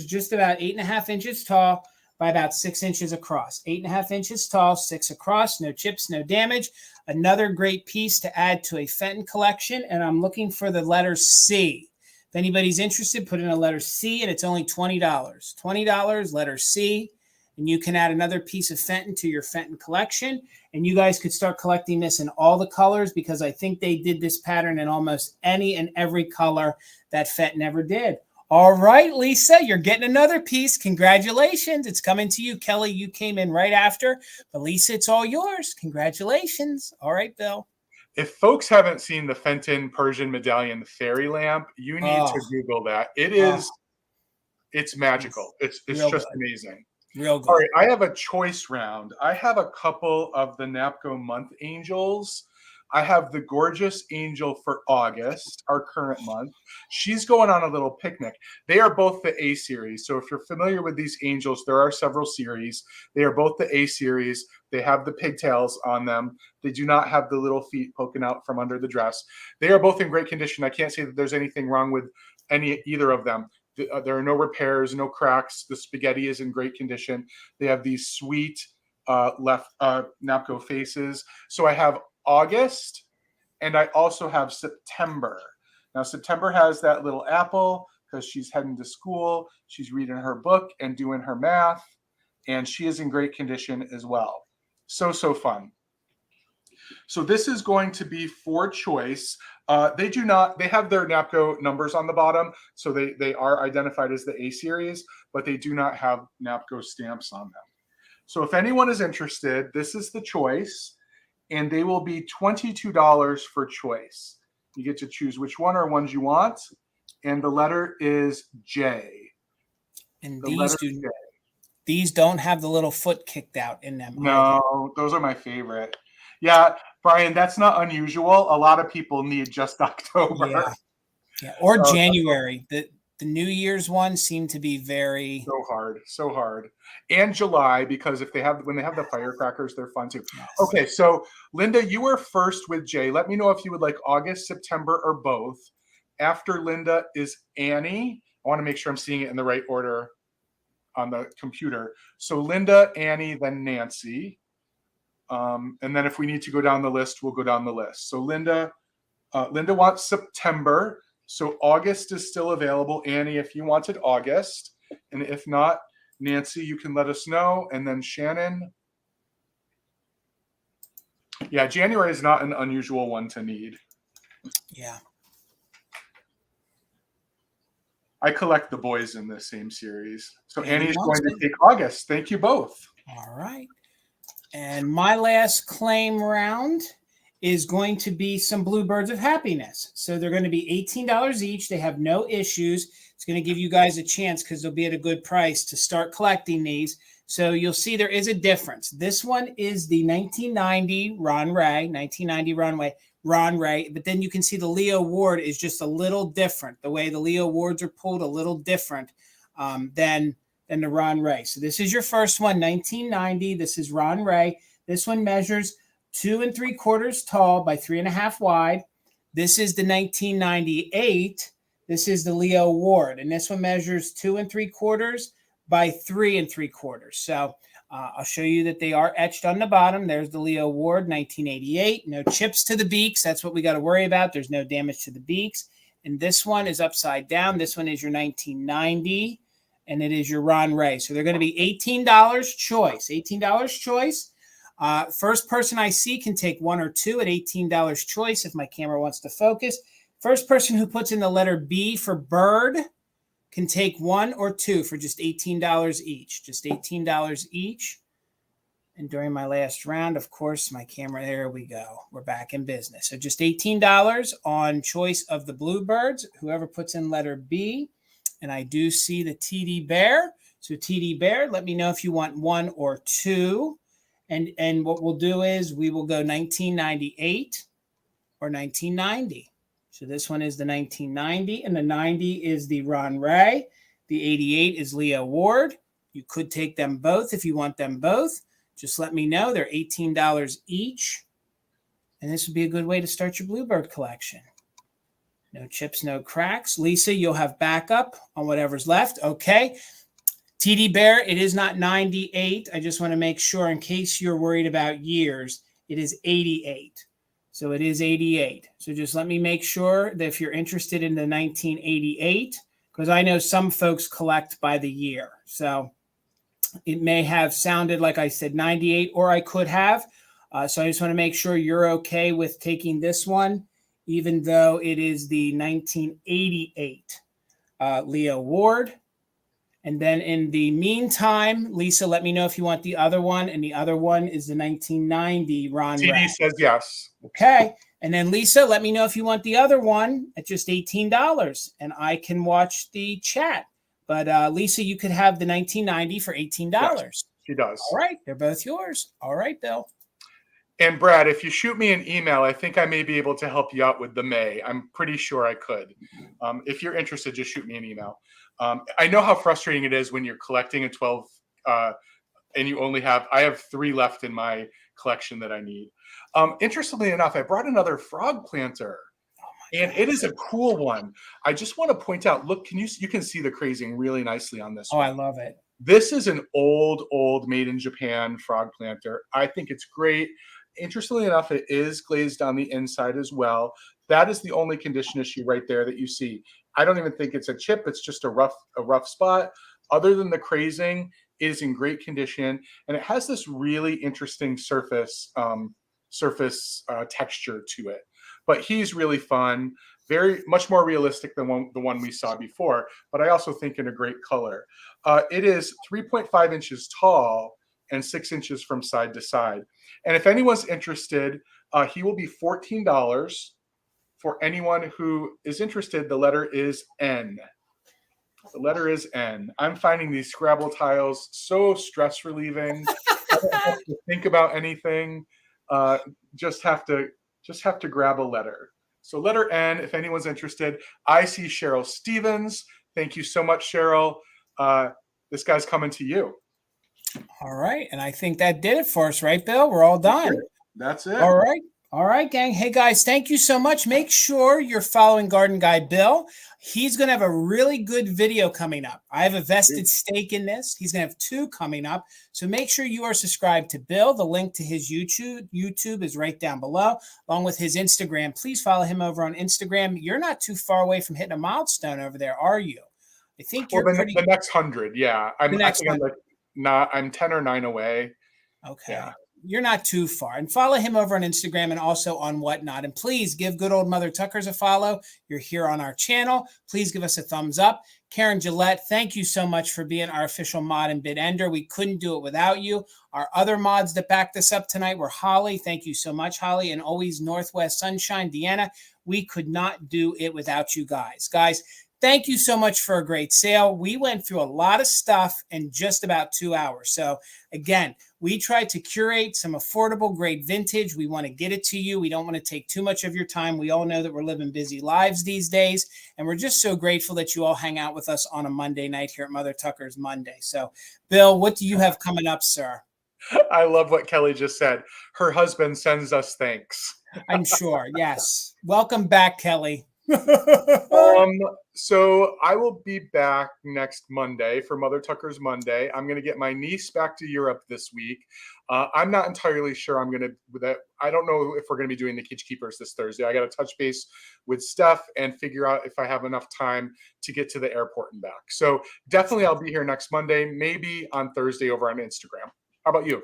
Speaker 1: just about 8.5 inches tall by about 6 inches across. 8.5 inches tall, 6 across. No chips, no damage. Another great piece to add to a Fenton collection. And I'm looking for the letter C. If anybody's interested, put in a letter C, and it's only $20. $20, letter C. and you can add another piece of Fenton to your Fenton collection. And you guys could start collecting this in all the colors, because I think they did this pattern in almost any and every color that Fenton ever did. All right, Lisa, you're getting another piece. Congratulations. It's coming to you. Kelly, you came in right after. But Lisa, it's all yours. Congratulations. All right, Bill.
Speaker 2: If folks haven't seen the Fenton Persian Medallion Fairy Lamp, you need to Google that. It's magical. It's just
Speaker 1: good.
Speaker 2: amazing.
Speaker 1: Real good.
Speaker 2: All right, I have a choice round. I have a couple of the NAPCO month angels. I have the gorgeous angel for August, our current month. She's going on a little picnic. They are both the A series. So if you're familiar with these angels, there are several series. They are both the A series. They have the pigtails on them. They do not have the little feet poking out from under the dress. They are both in great condition. I can't say that there's anything wrong with either of them. There are no repairs, no cracks. The spaghetti is in great condition. They have these sweet left NAPCO faces. So I have August, and I also have September. Now, September has that little apple because she's heading to school. She's reading her book and doing her math, and she is in great condition as well. So fun. So this is going to be for choice. They have their NAPCO numbers on the bottom, so they are identified as the A series, but they do not have NAPCO stamps on them. So if anyone is interested, this is the choice, and they will be $22 for choice. You get to choose which one or ones you want, and the letter is J.
Speaker 1: And these don't have the little foot kicked out in them.
Speaker 2: No, those are my favorite. Yeah, Brian, that's not unusual. A lot of people need just October.
Speaker 1: Yeah. Or January. The New Year's one seemed to be
Speaker 2: so hard. And July, because when they have the firecrackers, they're fun too.
Speaker 1: Yes.
Speaker 2: Okay, so Linda, you were first with Jay. Let me know if you would like August, September, or both. After Linda is Annie. I want to make sure I'm seeing it in the right order on the computer. So Linda, Annie, then Nancy. And then if we need to go down the list, we'll go down the list. So Linda wants September. So August is still available. Annie, if you wanted August. And if not, Nancy, you can let us know. And then Shannon. Yeah, January is not an unusual one to need.
Speaker 1: Yeah.
Speaker 2: I collect the boys in this same series. So Annie's going to take August. Thank you both.
Speaker 1: All right. And my last claim round is going to be some Bluebirds of Happiness. So they're going to be $18 each. They have no issues. It's going to give you guys a chance, because they'll be at a good price, to start collecting these. So you'll see there is a difference. This one is the 1990 Ron Ray, but then you can see the Leo Ward is just a little different. The way the Leo Wards are pulled, a little different than the Ron Ray. So this is your first one, 1990. This is Ron Ray. This one measures 2 3/4 tall by 3.5 wide. This is the 1998. This is the Leo Ward, and this one measures 2 3/4 by 3 3/4. So I'll show you that they are etched on the bottom. There's the Leo Ward, 1988. No chips to the beaks. That's what we got to worry about. There's no damage to the beaks. And this one is upside down. This one is your 1990, and it is your Ron Ray. So they're going to be $18 choice. $18 choice. First person I see can take one or two at $18 choice if my camera wants to focus. First person who puts in the letter B for bird can take one or two for just $18 each. Just $18 each. And during my last round, of course, my camera, there we go. We're back in business. So just $18 on choice of the Bluebirds, whoever puts in letter B. And I do see the TD Bear. So TD Bear, let me know if you want one or two. And what we'll do is we will go 1998 or 1990. So this one is the 1990, and the 90 is the Ron Ray. The 88 is Leo Ward. You could take them both if you want them both. Just let me know. They're $18 each. And this would be a good way to start your Bluebird collection. No chips, no cracks. Lisa, you'll have backup on whatever's left. Okay. TD Bear, it is not 98. I just want to make sure, in case you're worried about years, it is 88. So it is 88. So just let me make sure that if you're interested in the 1988, because I know some folks collect by the year. So It may have sounded like I said 98, or I could have. So I just want to make sure you're okay with taking this one, even though it is the 1988 Leo Ward. And then in the meantime, Lisa, let me know if you want the other one. And the other one is the 1990 Ron
Speaker 2: TD
Speaker 1: Rat.
Speaker 2: says yes.
Speaker 1: Okay. And then Lisa, let me know if you want the other one at just $18, and I can watch the chat. But Lisa, you could have the 1990 for $18.
Speaker 2: Yes, she does.
Speaker 1: All right. They're both yours. All right, Bill.
Speaker 2: And Brad, if you shoot me an email, I think I may be able to help you out with the May. I'm pretty sure I could. If you're interested, just shoot me an email. I know how frustrating it is when you're collecting a 12 and you only have, I have 3 left in my collection that I need. Interestingly enough, I brought another frog planter. And it is a cool one. I just want to point out, look, you can see the crazing really nicely on this one.
Speaker 1: I love it.
Speaker 2: This is an old made in Japan frog planter. I think it's great. Interestingly enough, it is glazed on the inside as well. That is the only condition issue right there that you see. I don't even think it's a chip. It's just a rough spot. Other than the crazing, it is in great condition. And it has this really interesting surface texture to it. But he's really fun, much more realistic than the one we saw before, but I also think in a great color. It is 3.5 inches tall and 6 inches from side to side. And if anyone's interested, he will be $14. For anyone who is interested, the letter is N. The letter is N. I'm finding these Scrabble tiles so stress relieving. I don't have to think about anything. Just have to grab a letter. So letter N, if anyone's interested. I see Cheryl Stevens. Thank you so much, Cheryl. This guy's coming to you.
Speaker 1: All right. And I think that did it for us, right, Bill? We're all done.
Speaker 2: That's it.
Speaker 1: All right. All right, gang. Hey, guys, thank you so much. Make sure you're following Garden Guy Bill. He's going to have a really good video coming up. I have a vested stake in this. He's going to have 2 coming up. So make sure you are subscribed to Bill. The link to his YouTube is right down below, along with his Instagram. Please follow him over on Instagram. You're not too far away from hitting a milestone over there, are you? I think you're
Speaker 2: the next 100. Yeah. I'm 10 or 9 away.
Speaker 1: Okay.
Speaker 2: Yeah.
Speaker 1: You're not too far. And follow him over on Instagram and also on Whatnot. And please give good old Mother Tuckers a follow. You're here on our channel. Please give us a thumbs up. Karen Gillette, thank you so much for being our official mod and bid ender. We couldn't do it without you. Our other mods that backed us up tonight were Holly. Thank you so much, Holly. And always Northwest Sunshine, Deanna. We could not do it without you guys. Guys, thank you so much for a great sale. We went through a lot of stuff in just about 2 hours. So again, we tried to curate some affordable, great vintage. We want to get it to you. We don't want to take too much of your time. We all know that we're living busy lives these days. And we're just so grateful that you all hang out with us on a Monday night here at Mother Tucker's Monday. So, Bill, what do you have coming up, sir?
Speaker 2: I love what Kelly just said. Her husband sends us thanks.
Speaker 1: I'm sure. Yes. Welcome back, Kelly.
Speaker 2: So I will be back next Monday for Mother Tucker's Monday. I'm going to get my niece back to Europe this week. I'm not entirely sure I don't know if we're going to be doing the Kitsch Keepers this Thursday. I got to touch base with Steph and figure out if I have enough time to get to the airport and back. So definitely I'll be here next Monday, maybe on Thursday over on Instagram. How about you?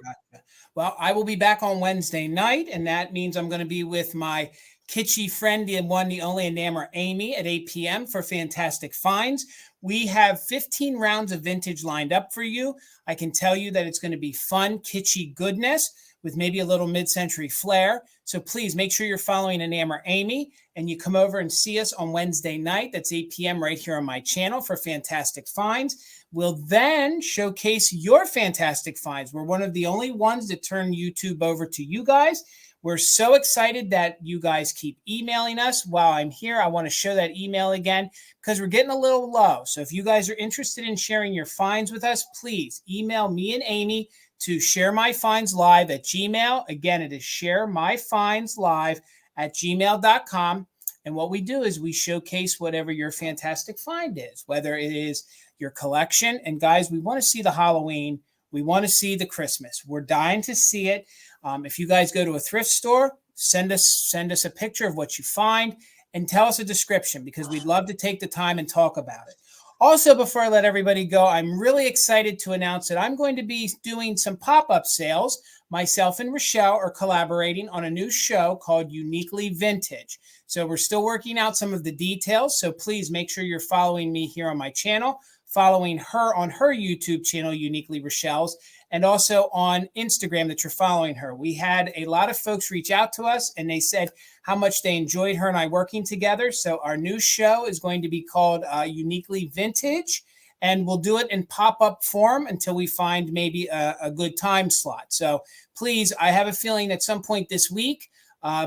Speaker 1: Well, I will be back on Wednesday night, and that means I'm going to be with my kitschy friend, the one, the only Enamor Amy at 8 p.m. for fantastic finds. We have 15 rounds of vintage lined up for you. I can tell you that it's going to be fun, kitschy goodness with maybe a little mid-century flair. So please make sure you're following Enamor Amy, and you come over and see us on Wednesday night. That's 8 p.m. right here on my channel for fantastic finds. We'll then showcase your fantastic finds. We're one of the only ones that turn YouTube over to you guys. We're so excited that you guys keep emailing us. While I'm here, I want to show that email again because we're getting a little low. So if you guys are interested in sharing your finds with us, please email me and Amy to sharemyfindslive@gmail. Again, it is sharemyfindslive@gmail.com. And what we do is we showcase whatever your fantastic find is, whether it is your collection. And guys, we want to see the Halloween. We want to see the Christmas. We're dying to see it. If you guys go to a thrift store, send us a picture of what you find and tell us a description because we'd love to take the time and talk about it. Also, before I let everybody go, I'm really excited to announce that I'm going to be doing some pop-up sales. Myself and Rochelle are collaborating on a new show called Uniquely Vintage. So we're still working out some of the details. So please make sure you're following me here on my channel, following her on her YouTube channel, Uniquely Rochelle's, and also on Instagram that you're following her. We had a lot of folks reach out to us and they said how much they enjoyed her and I working together. So our new show is going to be called Uniquely Vintage, and we'll do it in pop-up form until we find maybe a good time slot. So please, I have a feeling at some point this week,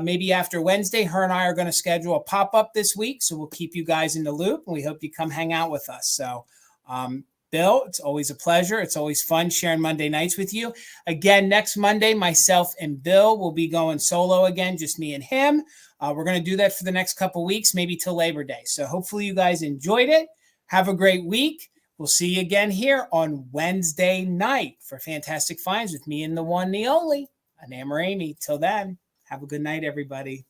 Speaker 1: maybe after Wednesday, her and I are going to schedule a pop-up this week. So we'll keep you guys in the loop, and we hope you come hang out with us. So Bill, it's always a pleasure. It's always fun sharing Monday nights with you. Again, next Monday, myself and Bill will be going solo again, just me and him. We're going to do that for the next couple weeks, maybe till Labor Day. So hopefully you guys enjoyed it. Have a great week. We'll see you again here on Wednesday night for Fantastic Finds with me and the one, the only, Anamor Amy. Till then, have a good night, everybody.